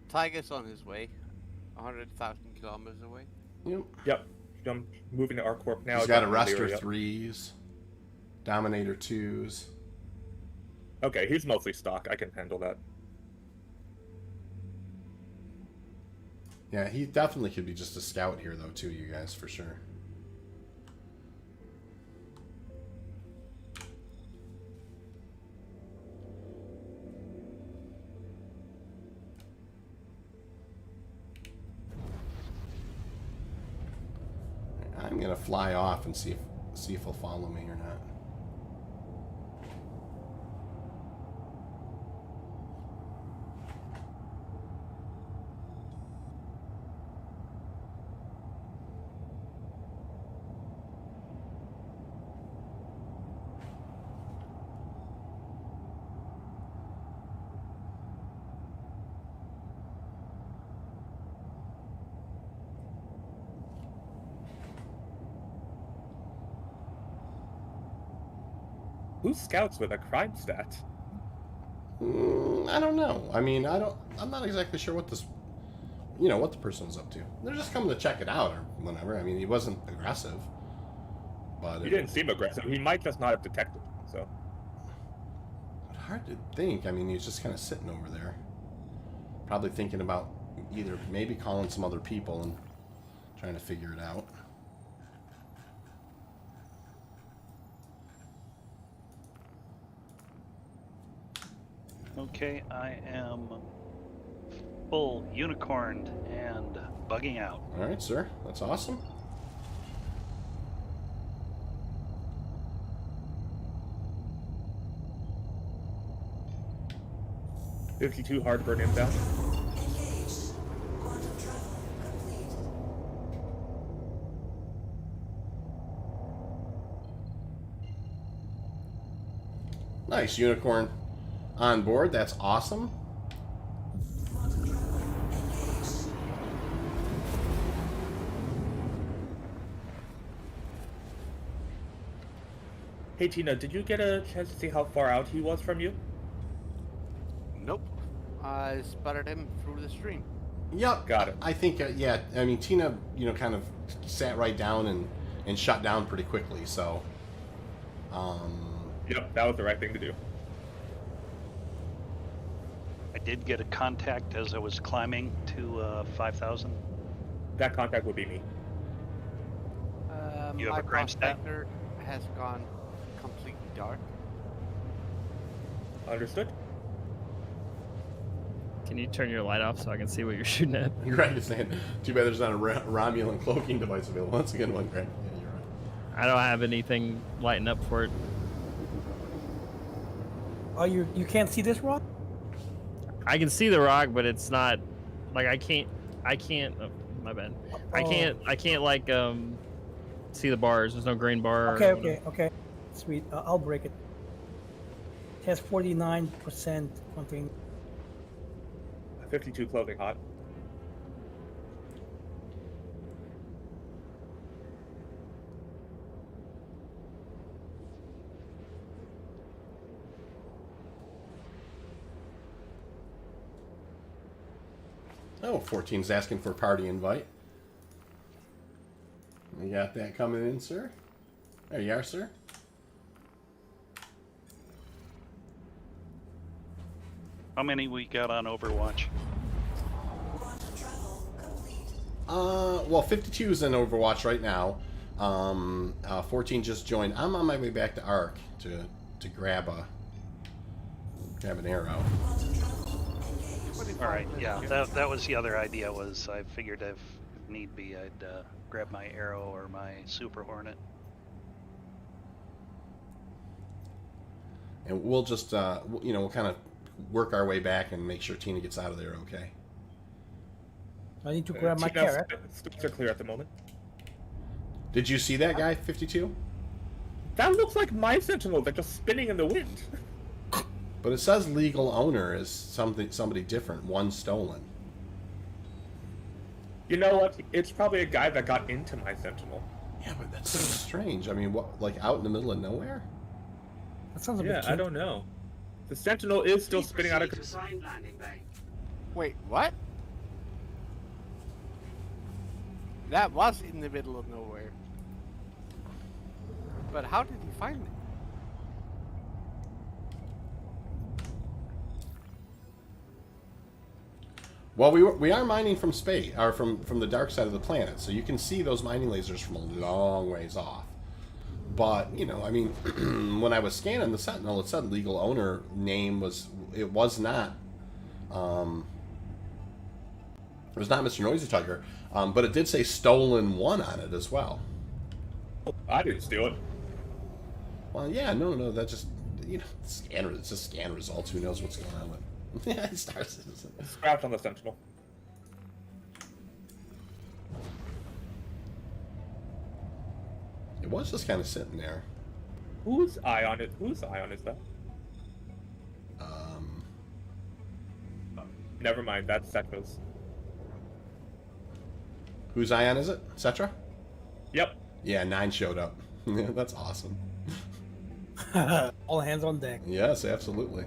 Tiger's on his way. 100,000 kilometers away. Yep. I'm moving to ArcCorp now. He's got down Arrestor Illyria. 3s, Dominator 2s. Okay, he's mostly stock. I can handle that. Yeah, he definitely could be just a scout here, though, too, you guys, for sure. I'm gonna fly off and see if he'll follow me or not. Who scouts with a crime stat? I don't know. I mean, I'm not exactly sure what what the person was up to. They're just coming to check it out or whatever. I mean, he wasn't aggressive, but He didn't seem aggressive. He might just not have detected. So. hard to think. I mean, he's just kind of sitting over there, probably thinking about either maybe calling some other people and trying to figure it out. Okay, I am full unicorned and bugging out. All right, sir. That's awesome. $52 Hardburn inbound. Engaged. Quantum travel complete. Nice unicorn on board. That's awesome. Hey Tina, did you get a chance to see how far out he was from you? Nope. I spotted him through the stream. Yep. Got it. I think, yeah, I mean, Tina, kind of sat right down and shut down pretty quickly, so. Yep, that was the right thing to do. I did get a contact as I was climbing to 5,000. That contact would be me. You have My a crime stat? prospector has gone completely dark. Understood? Can you turn your light off so I can see what you're shooting at? You're right, it's saying, too bad there's not a Romulan cloaking device available. Once again, one grand. Yeah, you're right. I don't have anything lighting up for it. Oh, you can't see this rock? I can see the rock, but it's not like I can't. Oh, my bad. I can't like see the bars. There's no green bar. Okay. Sweet. I'll break it. It has 49% contain. 52 clothing hot. Oh, 14's asking for a party invite. We got that coming in, sir. There you are, sir. How many we got on Overwatch? Well, 52 is in Overwatch right now. 14 just joined. I'm on my way back to Ark to grab an arrow. All right, yeah, that was the other idea. Was I figured if need be, I'd grab my arrow or my Super Hornet. And we'll just, we'll kind of work our way back and make sure Tina gets out of there, okay? I need to grab my Tina's carrot. Scopes are clear at the moment. Did you see that guy, 52? That looks like my sentinel. They're just spinning in the wind. But it says legal owner is somebody different, one stolen. You know what? It's probably a guy that got into my sentinel. Yeah, but that's so strange. I mean, what, like out in the middle of nowhere? That sounds a bit Yeah, cute. I don't know. The sentinel is still spinning out of. Wait, what? That was in the middle of nowhere. But how did he find it? Well, we are mining from space, or from the dark side of the planet, so you can see those mining lasers from a long ways off. But I mean, when I was scanning the Sentinel, it said legal owner name was not Mr. Noisy Tiger, but it did say stolen one on it as well. I didn't steal it. Well, yeah, no, that just it's just scan results. Who knows what's going on with? Yeah, Star Citizen. Scrapped on the sentinel. It was just kind of sitting there. Whose ion is that? Never mind. That's Cetra's. Whose Ion is it? Cetra? Yep. Yeah, 9 showed up. That's awesome. All hands on deck. Yes, absolutely.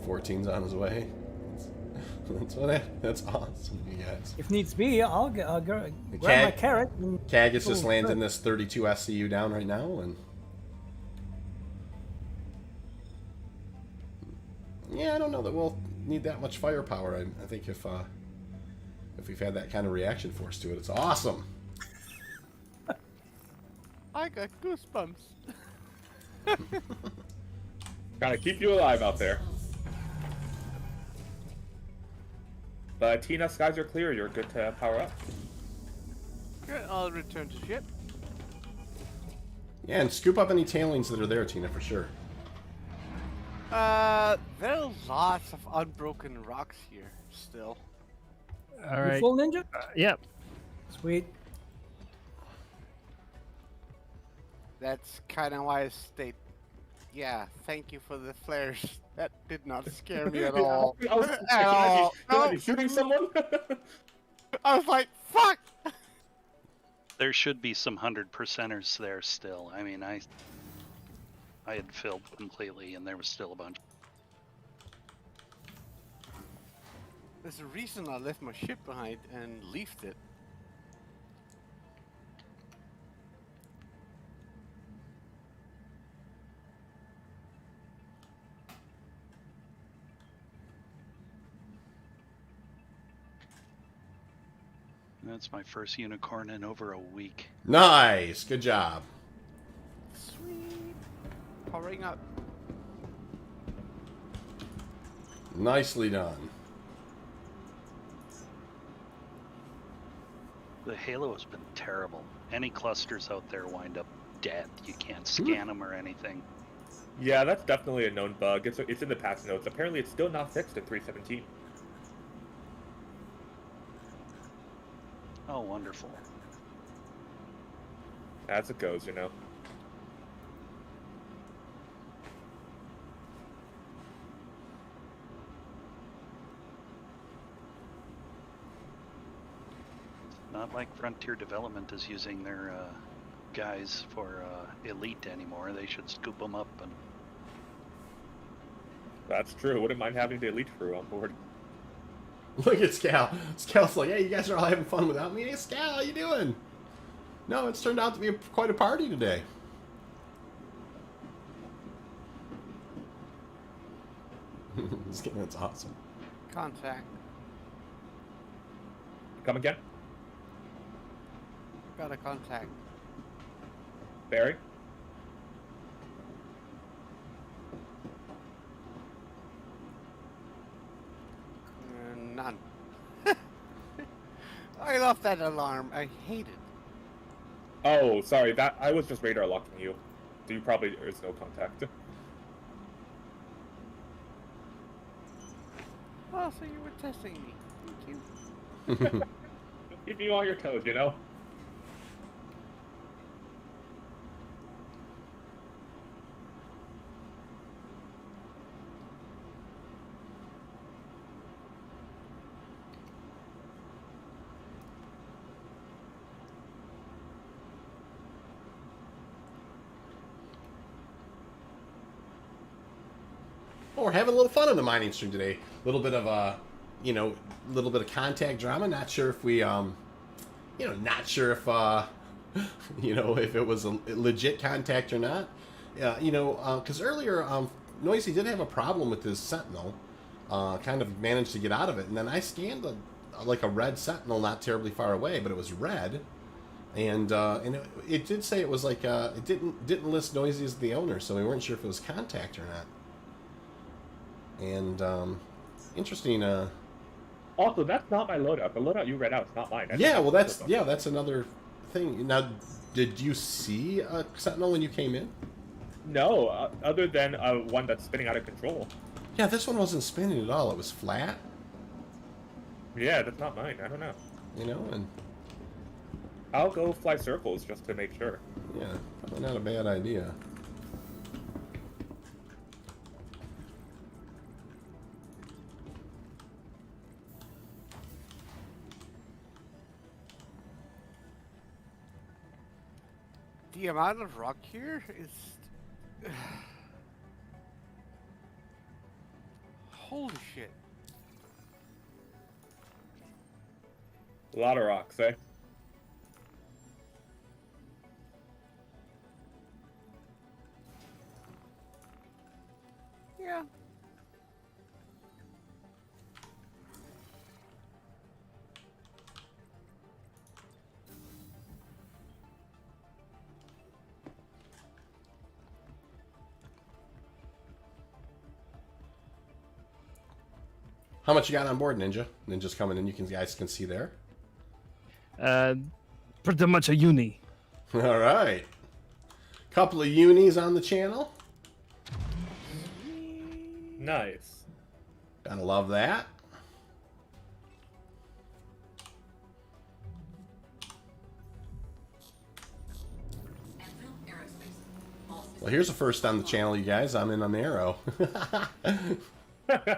14's on his way. That's awesome, you guys. If needs be, I'll grab my Cag- carrot. And Cag is just go landing good. this 32 SCU down right now, and yeah, I don't know that we'll need that much firepower. I think if we've had that kind of reaction force to it, it's awesome. I got goosebumps. Gotta keep you alive out there. But Tina, skies are clear. You're good to power up. Good, I'll return to ship. Yeah, and scoop up any tailings that are there, Tina, for sure. There are lots of unbroken rocks here still. All You right. full ninja? Yep. Sweet. That's kind of why I stayed Yeah, thank you for the flares. That did not scare me at Yeah, all. I was At can I all. can I No. be shooting someone? I was like, fuck! There should be some 100%ers there still. I mean, I had filled completely, and there was still a bunch. There's a reason I left my ship behind and leafed it. That's my first unicorn in over a week. Nice. Good job. Sweet. Powering up. Nicely done. The Halo has been terrible. Any clusters out there wind up dead. You can't scan them or anything. Yeah, that's definitely a known bug. It's in the patch notes. Apparently, it's still not fixed at 3.17. Oh, wonderful. As it goes, you know. Not like Frontier Development is using their guys for Elite anymore. They should scoop them up and. That's true. Wouldn't mind having the elite crew on board. Look at Scal. Scal's like, hey, you guys are all having fun without me. Hey, Scal, how you doing? No, it's turned out to be quite a party today. That's awesome. Contact. Come again? Got a contact. Barry? None. I love that alarm. I hate it. Oh, sorry. That I was just radar locking you. So you probably there's no contact. Oh, so you were testing me. Thank you. Keep you on your toes, you know. Well, we're having a little fun on the mining stream today. A little bit of little bit of contact drama. Not sure if we, not sure if, if it was a legit contact or not. Because earlier, Noisy did have a problem with his Sentinel. Kind of managed to get out of it, and then I scanned a red Sentinel not terribly far away, but it was red, and it did say it was like it didn't list Noisy as the owner, so we weren't sure if it was contact or not. And interesting. Also, that's not my loadout. The loadout you read out is not mine. That's another thing. Now, did you see a Sentinel when you came in? No, other than one that's spinning out of control. Yeah, this one wasn't spinning at all. It was flat. Yeah, that's not mine. I don't know. And I'll go fly circles just to make sure. Yeah, probably not a bad idea. The amount of rock here is... Holy shit. A lot of rocks, eh? Yeah. How much you got on board, Ninja? Ninja's coming in. You guys can see there. Pretty much a uni. All right. Couple of unis on the channel. Nice. Gotta love that. Well, here's a first on the channel, you guys. I'm in an arrow. I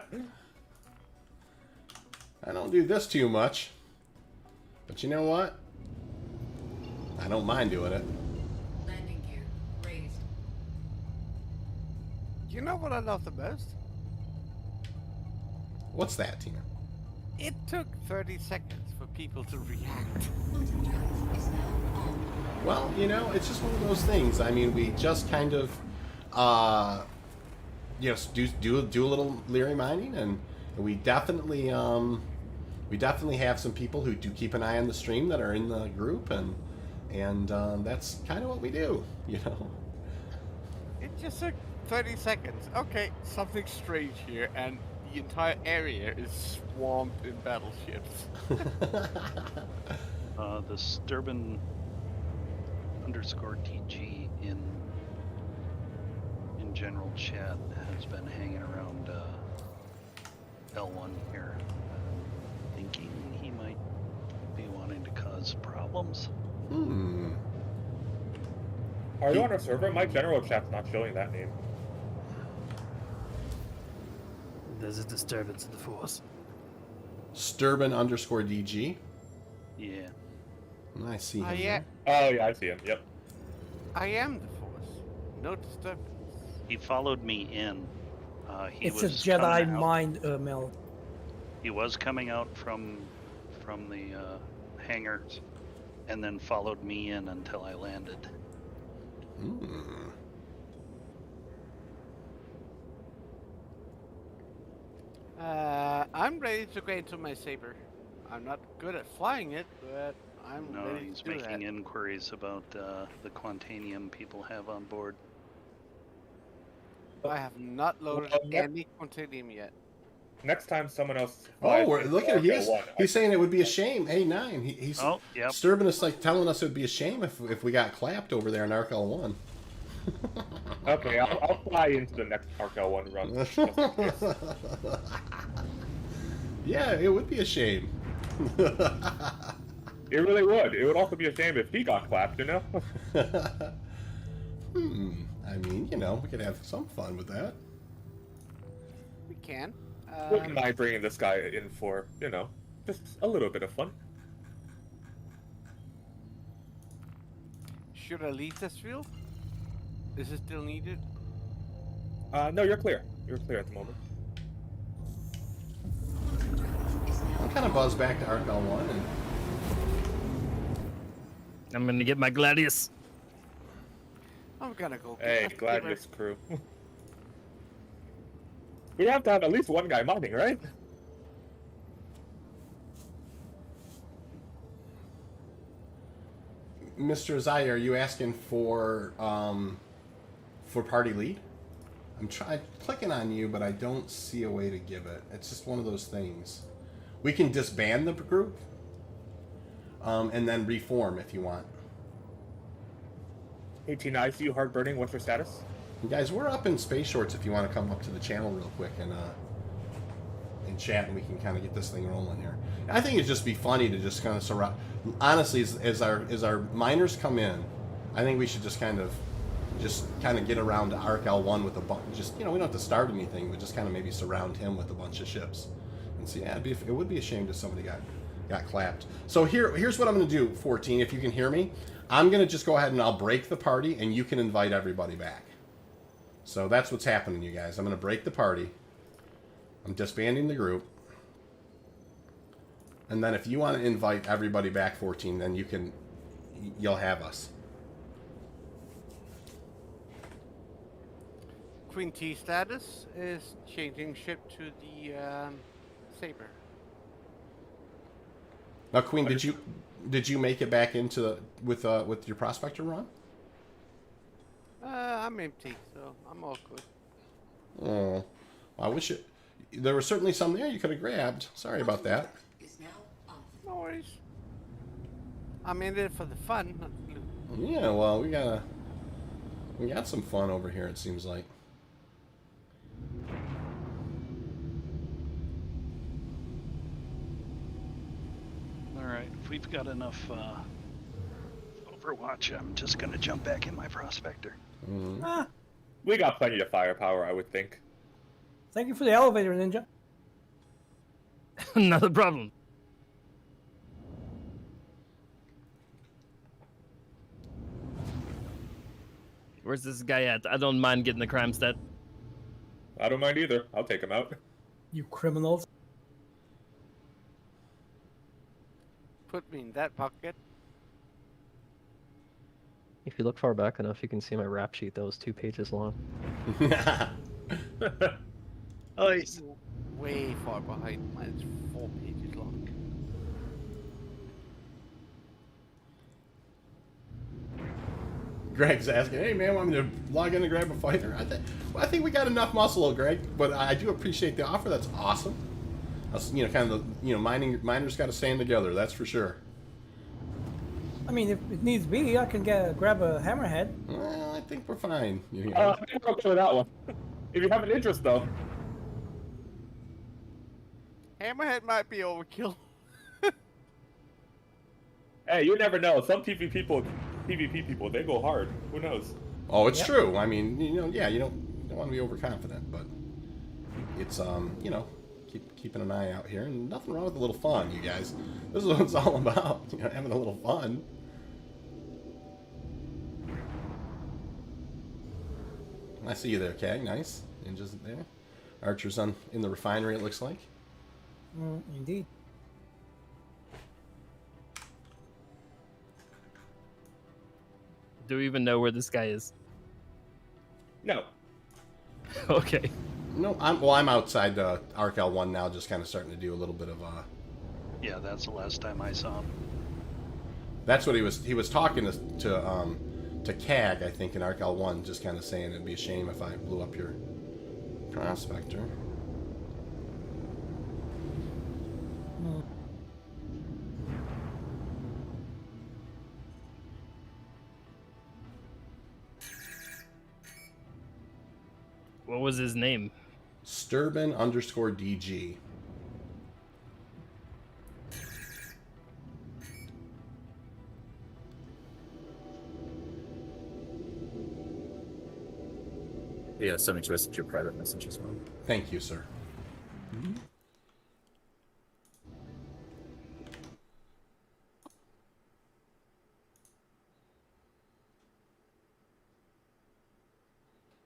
don't do this too much. But you know what? I don't mind doing it. Landing gear raised. You know what I love the most? What's that, Tina? It took 30 seconds for people to react. Quantum drive is now on. Well, you know, it's just one of those things. I mean, we just kind of, you know, do a little Leary mining, and we definitely have some people who do keep an eye on the stream that are in the group, and that's kind of what we do, you know. It just took 30 seconds. Okay, something strange here, and the entire area is swamped in battleships. The Sturban _TG in general chat has been hanging around L1 here, thinking he might be wanting to cause problems. Hmm. Are you on a server? My general chat's not showing that name. There's a disturbance in the force. Sturban _DG. Yeah. I see him. Yeah, Oh yeah, I see him. Yep. I am the force. No disturbance. He followed me in. He It's a was Jedi coming out- mind meld. He was coming out from the hangars, and then followed me in until I landed. Hmm. I'm ready to go into my saber. I'm not good at flying it, but I'm No, ready he's to do making that. inquiries about the Quantanium people have on board. I have not loaded Well, any Quantanium yet. Next time someone else. Oh, flies we're, into look at RKO1, he's saying it would be a shame. Hey, 9. He's Oh, yep. Sturban is like telling us it would be a shame if we got clapped over there in RKL1. Okay, I'll fly into the next RKO1 run. just in case. Yeah, it would be a shame. It really would. It would also be a shame if he got clapped, you know? I mean, you know, we could have some fun with that. We can. Wouldn't mind bringing this guy in for, you know, just a little bit of fun. Should I leave this field? Is it still needed? No, you're clear. You're clear at the moment. I'm kind of buzzed back to RKL1 and I'm gonna get my Gladius. I'm gonna go. get Hey, my saber. Gladius crew. We have to have at least one guy mining, right? Mr. Zai, are you asking for party lead? I'm clicking on you, but I don't see a way to give it. It's just one of those things. We can disband the group, and then reform if you want. Hey, Tina, I see you hard burning. What's your status? You guys, we're up in Space Shorts if you want to come up to the channel real quick and chat, and we can kind of get this thing rolling here. I think it'd just be funny to just kind of surround. Honestly, as our miners come in, I think we should just kind of get around to RKL1 with a bunch. Just, you know, we don't have to start anything, but just kind of maybe surround him with a bunch of ships, and see. Yeah, it would be a shame if somebody got clapped. So here's what I'm going to do, 14. If you can hear me, I'm going to just go ahead and I'll break the party, and you can invite everybody back. So that's what's happening, you guys. I'm going to break the party. I'm disbanding the group. And then if you want to invite everybody back, 14, then you'll have us. Queen T status is changing ship to the saber. Now, Queen, did you make it back into with your prospector run? I'm empty, so I'm all good. Oh, I wish it. There were certainly some there you could have grabbed. Sorry about that. Is now off. No worries. I'm in it for the fun, not the loot. Yeah, well, we got some fun over here. It seems like. All right, if we've got enough Overwatch, I'm just gonna jump back in my prospector. Mhm. Ah, We got plenty of firepower, I would think. Thank you for the elevator, Ninja. Not a problem. Where's this guy at? I don't mind getting the crime stat. I don't mind either. I'll take him out. You criminals. Put me in that pocket. If you look far back enough, you can see my rap sheet that was 2 pages long. Nice. Way far behind. Mine's 4 pages long. Greg's asking, "Hey man, want me to log in and grab a fighter?" I think we got enough muscle, Greg. But I do appreciate the offer. That's awesome. That's, you know, kind of the, you know, miners got to stand together. That's for sure. I mean, if it needs be, I can grab a hammerhead. Well, I think we're fine. You know? I think we're okay with that one. If you have an interest, though. Hammerhead might be overkill. Hey, you never know. Some PvP people, they go hard. Who knows? Oh, it's true. I mean, you know, yeah, you don't want to be overconfident, but it's you know, keeping an eye out here, and nothing wrong with a little fun, you guys. This is what it's all about. You know, having a little fun. I see you there, Kag. Nice. Ninja's there. Archer's in the refinery, it looks like. Indeed. Do we even know where this guy is? No. Okay. No, I'm outside Arcal 1 now, just kind of starting to do a little bit of Yeah, that's the last time I saw him. That's what he was talking to Kag, I think, in Arcal 1, just kind of saying it'd be a shame if I blew up your prospector. What was his name? Sturban_DG. Yeah, something to message your private message as well. Thank you, sir. Mm-hmm.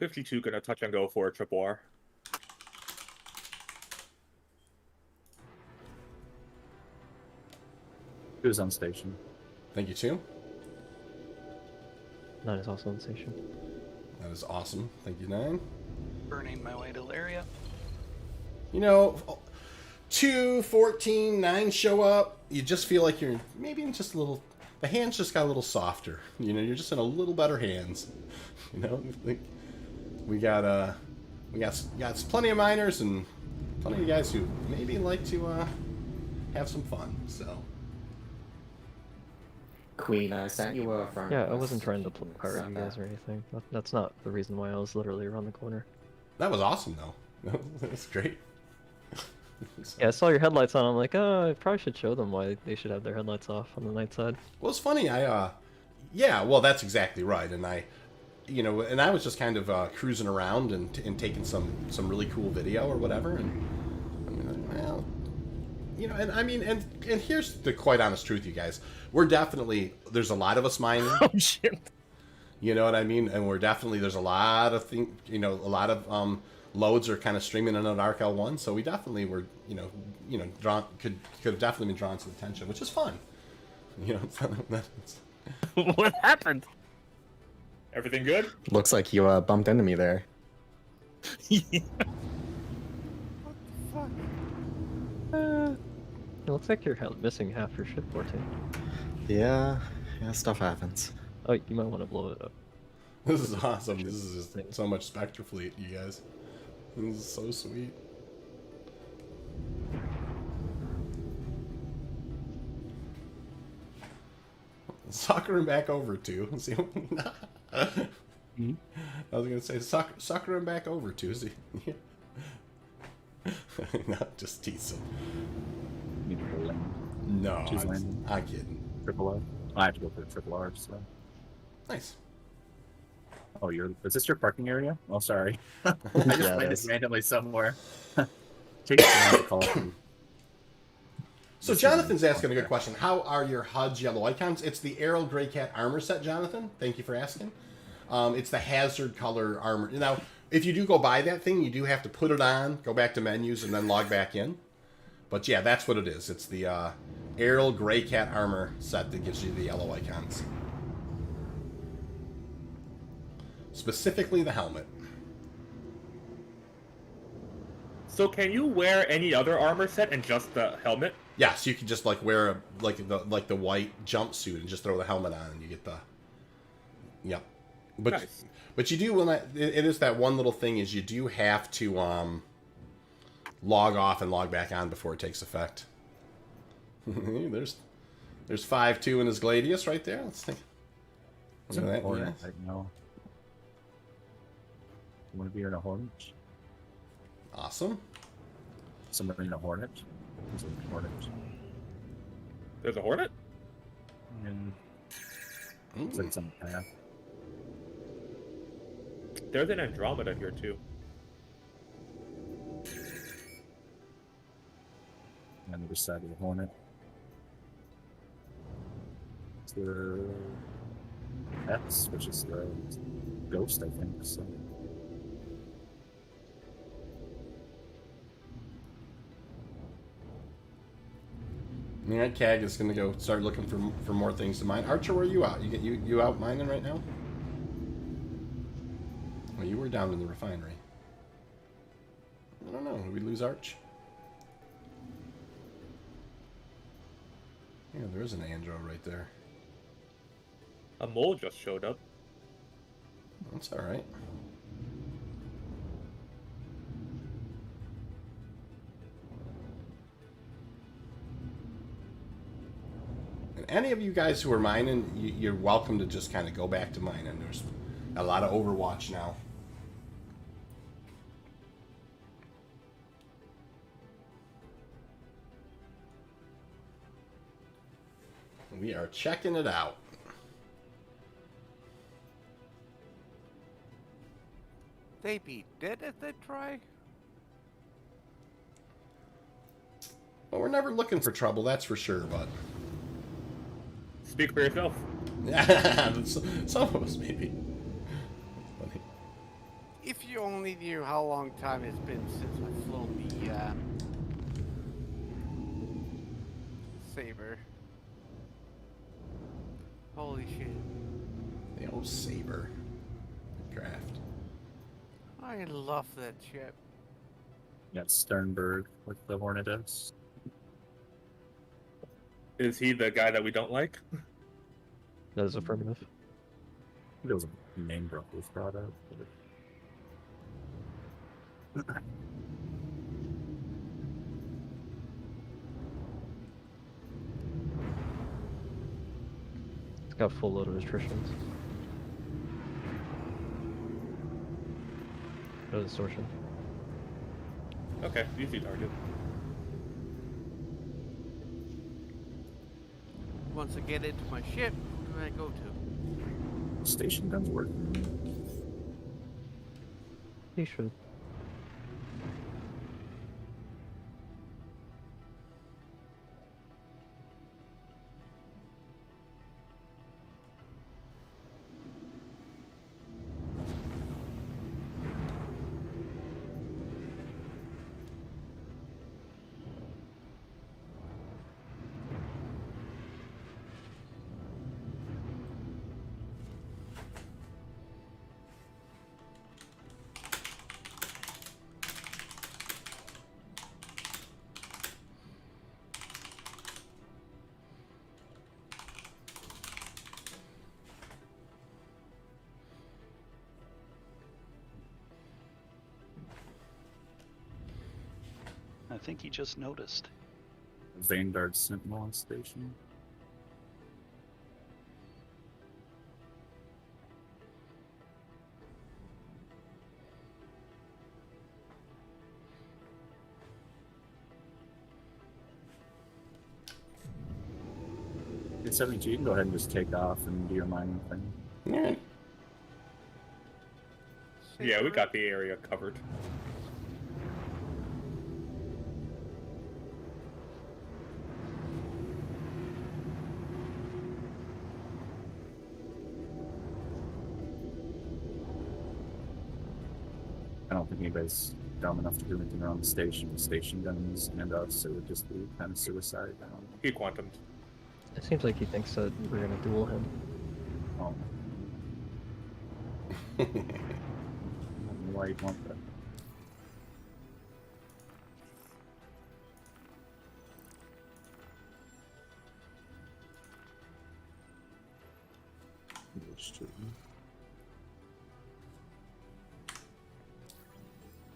.52 gonna touch and go for a triple R. Who's on station? Thank you, too. 9 is also on station. That is awesome. Thank you, 9. Burning my way to area. You know, 2, 14, 9 show up. You just feel like you're maybe just a little. The hands just got a little softer. You know, you're just in a little better hands. You know, like we got plenty of miners and plenty of guys who maybe like to have some fun. So. Queen, I sent you a friend. Yeah, I wasn't trying to pull apart you guys or anything. That's not the reason why I was literally around the corner. That was awesome, though. That's great. Yeah, I saw your headlights on. I'm like, oh, I probably should show them why they should have their headlights off on the night side. Well, it's funny. Yeah, well, that's exactly right. And I was just kind of cruising around and taking some really cool video or whatever. And I mean, well, you know, and I mean, and here's the quite honest truth, you guys. We're definitely, there's a lot of us mining. Oh shit. You know what I mean? And there's a lot of things, you know, a lot of loads are kind of streaming in on Arcal 1, so we definitely were, drawn, could have definitely been drawn to the attention, which is fun. You know, What happened? Everything good? Looks like you bumped into me there. It looks like you're missing half your ship, 14. Yeah, stuff happens. Oh, you might want to blow it up. This is awesome. This is just so much Spectre fleet, you guys. This is so sweet. Sucker him back over to. See, I was gonna say sucker him back over to. See, no, just teasing. No, I'm kidding. Triple R. I have to go for the triple R, so. Nice. Oh, is this your parking area? Oh, sorry. I just Yeah, it landed is. randomly somewhere. Take the call. So Jonathan's asking a good question. How are your HUD's yellow icons? It's the Aerial Grey Cat armor set, Jonathan. Thank you for asking. It's the hazard color armor. Now, if you do go buy that thing, you do have to put it on, go back to menus, and then log back in. But yeah, that's what it is. It's the Aerial Grey Cat armor set that gives you the yellow icons. Specifically the helmet. So can you wear any other armor set and just the helmet? Yes, you can just like wear the white jumpsuit and just throw the helmet on, and you get the. Yep. But Nice. but you do it is that one little thing is you do have to log off and log back on before it takes effect. there's 5-2 in his Gladius right there. Let's think. It's Look in at a that, Hornet yeah. right now. You want to be in a Hornet? Awesome. Somebody in a Hornet? There's a Hornet. There's a Hornet? And Ooh. it's like some path. There's an Andromeda here too. On the other side of the Hornet. It's the X, which is the Ghost, I think. So. All right, Cag is gonna go start looking for more things to mine. Archer, where are you out? You out mining right now? Well, you were down in the refinery. I don't know. Did we lose Arch? Yeah, there is an Andro right there. A mole just showed up. That's all right. And any of you guys who are mining, you're welcome to just kind of go back to mining. There's a lot of Overwatch now. We are checking it out. They be dead if they try. Well, we're never looking for trouble, that's for sure, but... Speak for yourself. Some of us, maybe. Funny. If you only knew how long time it's been since I've flown the Saber. Holy shit. The old Saber. Craft. I love that ship. Got Sternberg with the Hornet S. Is he the guy that we don't like? That is affirmative. There was a name drop was brought up. It's got full load of restrictions. No distortion. Okay, easy target. Once I get into my ship, who do I go to? Station guns work. He should. I think he just noticed. Vanguard Sentinel on station. It's 72, you can go ahead and just take off and do your mining thing. Alright. Yeah, we got the area covered. I don't think anybody's dumb enough to do anything around the station with station guns and us. It would just be kind of suicide. I don't know. He quantumed. It seems like he thinks that we're gonna duel him. Oh. I don't know why you'd want that.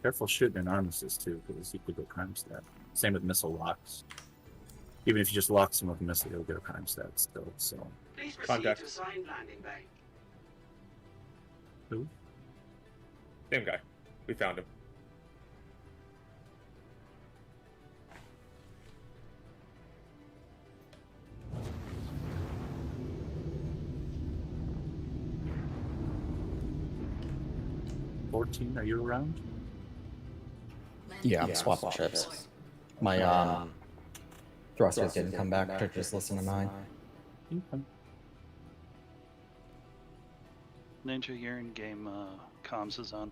Careful shooting an armistice too, because you could go crime stat. Same with missile locks. Even if you just lock someone with a missile, you'll get a crime stat still. So. Please proceed Contact. to assigned landing bay. Who? Same guy. We found him. Are you around? Yeah, I'm swapping chips. My thrusters didn't come back to just listen to mine. Okay. Ninja, your in-game comms is on.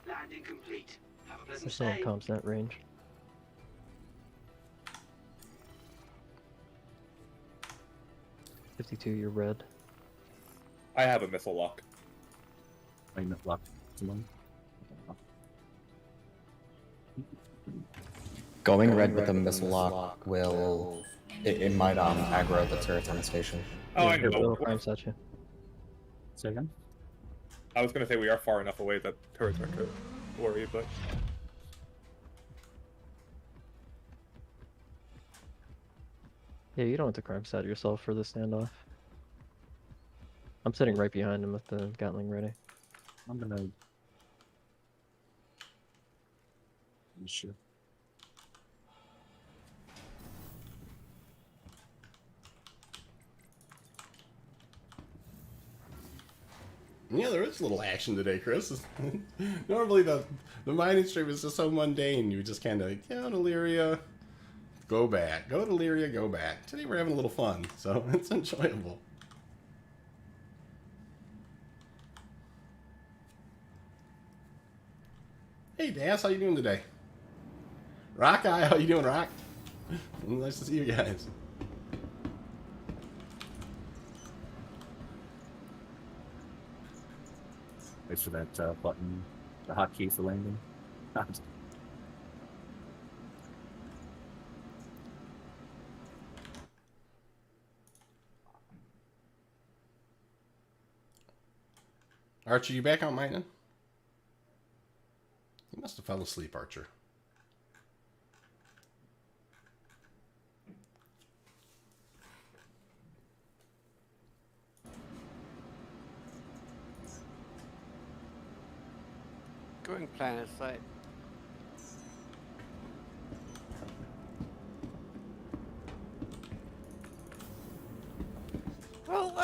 Landing complete. Have a pleasant There's no stay. comms net range. $52, you're red. I have a missile lock. I not locked someone. Going red with a missile lock will... It might aggro the turrets on the station. Oh, I It'll know. crime set you. Say again? I was gonna say we are far enough away that turrets aren't to worry, but Yeah, you don't have to crime set yourself for the standoff. I'm sitting right behind him with the Gatling ready. I'm gonna. Sure. Yeah, there is a little action today, Chris. Normally the mining stream is just so mundane. You just kind of go to Lyria, go back, go to Lyria, go back. Today we're having a little fun, so it's enjoyable. Hey, Das, how you doing today? Rock Eye, how you doing, Rock? Nice to see you guys. Thanks for that button, the hotkey for landing. Archer, you back on mining? You must have fell asleep, Archer. Going planet side. Well,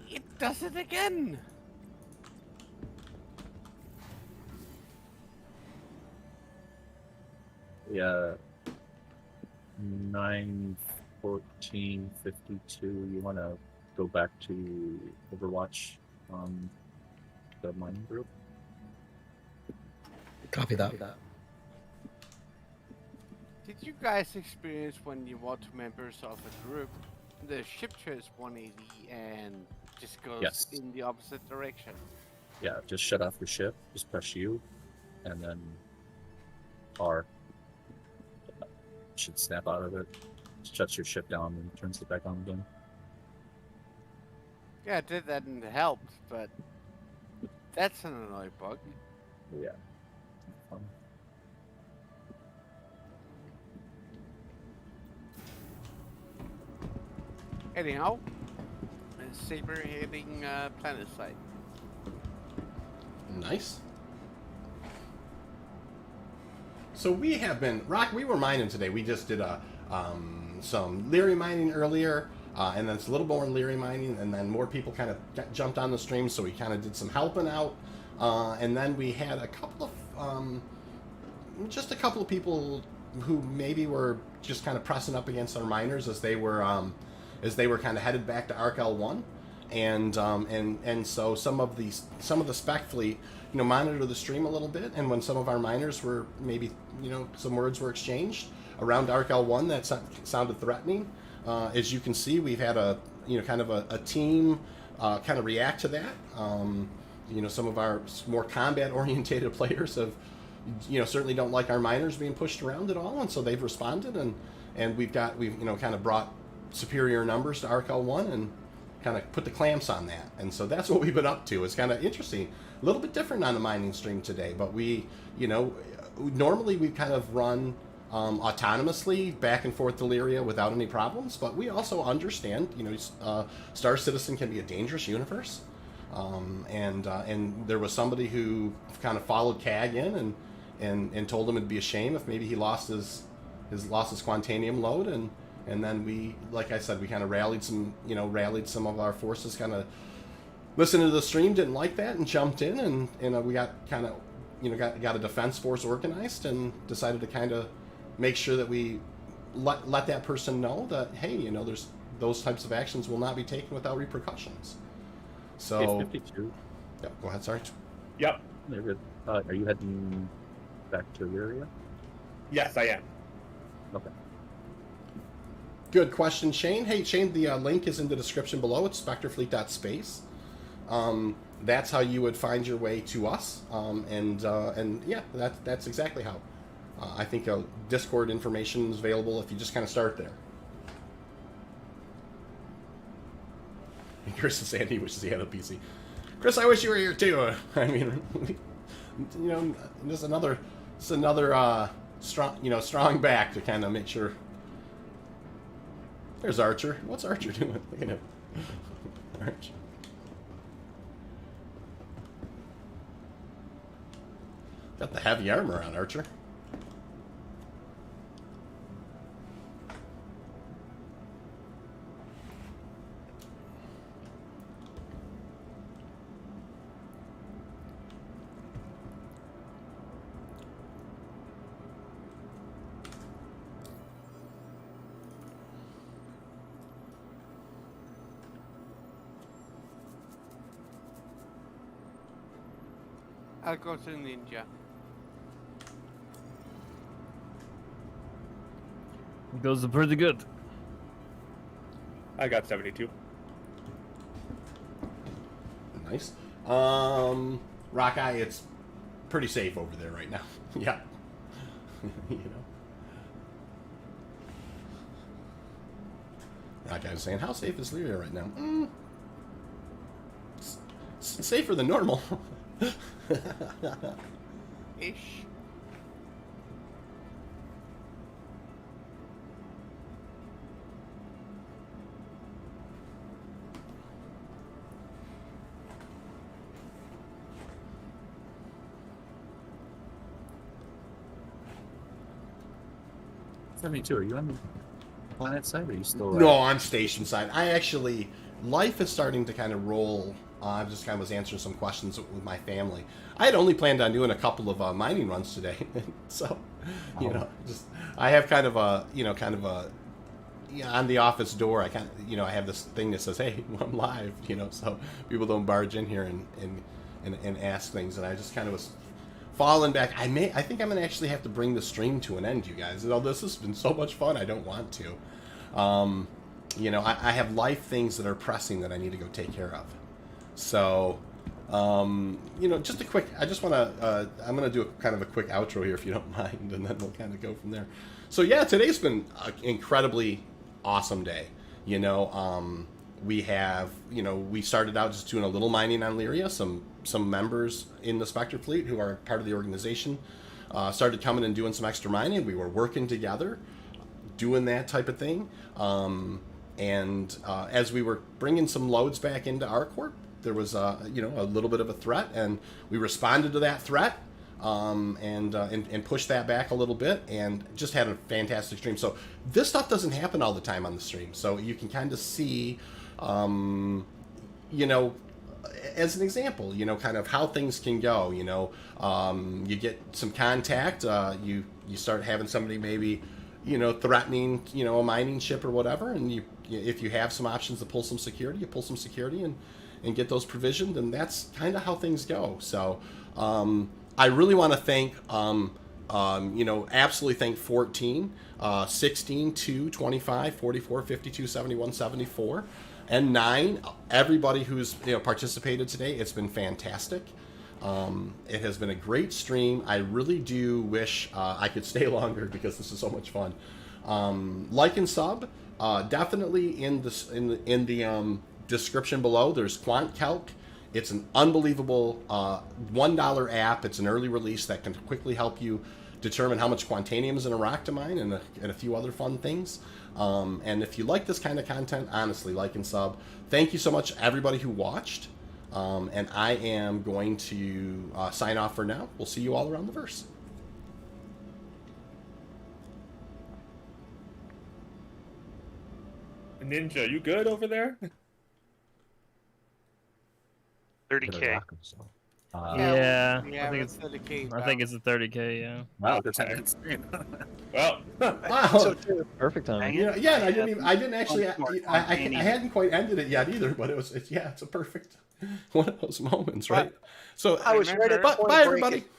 it does it again. Yeah. 9:14:52. You want to go back to Overwatch on the mining group? Copy that. Did you guys experience when you want members of a group, the ship turns 180 and just goes Yes. in the opposite direction? Yeah, just shut off your ship. Just press U, and then R. Should snap out of it. Shuts your ship down and turns it back on again. Yeah, it did that and it helped, but that's an annoying bug. Yeah. Anyhow, Saber hitting planet side. Nice. So we have been, Rock, we were mining today. We just did some Lyria mining earlier. and then it's a little more Leary mining, and then more people kind of jumped on the stream, so we kind of did some helping out, and then we had a couple of just a couple of people who maybe were just kind of pressing up against our miners as they were kind of headed back to Arc L1, and so some of the spec fleet, you know, monitor the stream a little bit, and when some of our miners were maybe, you know, some words were exchanged around Arc L1 that sounded threatening. As you can see, we've had a, you know, kind of a team kind of react to that. You know, some of our more combat orientated players have, you know, certainly don't like our miners being pushed around at all, and so they've responded, and we've you know, kind of brought superior numbers to Arc L1 and kind of put the clamps on that. And so that's what we've been up to. It's kind of interesting, a little bit different on the mining stream today, but we, you know, normally we kind of run autonomously back and forth to Lyria without any problems, but we also understand, you know, Star Citizen can be a dangerous universe, and there was somebody who kind of followed CAG in and told him it'd be a shame if maybe he lost his Quantanium load, and then we, like I said, we kind of rallied some of our forces, kind of listened to the stream, didn't like that, and jumped in, and we got kind of, you know, got a defense force organized, and decided to kind of make sure that we let that person know that, hey, you know, there's those types of actions will not be taken without repercussions. So, 52. Yeah, go ahead, sorry. Yep. Very good. Are you heading back to your area? Yes, I am. Okay. Good question, Shane. Hey, Shane, the link is in the description below. It's spectrefleet.space. That's how you would find your way to us. And yeah, that's exactly how. I think Discord information is available if you just kind of start there. And Chris is saying he wishes he had a PC. Chris, I wish you were here too. I mean, you know, just another strong back to kind of make sure. There's Archer. What's Archer doing? Look at him. Archer. Got the heavy armor on, Archer. I'll go to Ninja. Goes pretty good. I got 72. Nice. Rockeye, it's pretty safe over there right now. Yeah. You know. Rockeye was saying, how safe is Lyria right now? Safer than normal. Ish. Are you on the planet side, or are you still? No, I'm station side. I actually, life is starting to kind of roll. I just kind of was answering some questions with my family. I had only planned on doing a couple of mining runs today, so you know, just I have kind of a, you know, on the office door. I kind of, you know, I have this thing that says, "Hey, I'm live," you know, so people don't barge in here and ask things. And I just kind of was falling back. I think I'm gonna actually have to bring the stream to an end, you guys. You know, this has been so much fun. I don't want to. You know, I have life things that are pressing that I need to go take care of. So, you know, just a quick, I just want to, I'm going to do kind of a quick outro here if you don't mind, and then we'll kind of go from there. So yeah, today's been an incredibly awesome day. You know, we have, you know, we started out just doing a little mining on Lyria. Some members in the Spectre fleet who are part of the organization started coming and doing some extra mining. We were working together, doing that type of thing. And as we were bringing some loads back into ArcCorp, there was you know, a little bit of a threat, and we responded to that threat and push that back a little bit, and just had a fantastic stream. So this stuff doesn't happen all the time on the stream, so you can kind of see, you know, as an example, you know, kind of how things can go. You know, you get some contact, you start having somebody maybe, you know, threatening, you know, a mining ship or whatever, and if you have some options to pull some security, you pull some security and get those provisioned, and that's kind of how things go. So I really want to thank, you know, absolutely thank 14, 16, 2, 25, 44, 52, 71, 74, and 9, everybody who's, you know, participated today. It's been fantastic. It has been a great stream. I really do wish I could stay longer because this is so much fun. Like and sub, definitely in the description below. There's QuantCalc. It's an unbelievable $1 app. It's an early release that can quickly help you determine how much Quantanium is in a rock to mine, and a few other fun things. And if you like this kind of content, honestly, like and sub. Thank you so much, everybody who watched. And I am going to sign off for now. We'll see you all around the verse. Ninja, you good over there? 30K. Yeah, Yeah, I think it's 30K. I think it's a 30K. Yeah. Wow, that's a stream. Well, Wow. Perfect time. Yeah, and I didn't actually, I hadn't quite ended it yet either, but it's a perfect one of those moments, right? So I was right at the bye, point of everybody. breaking.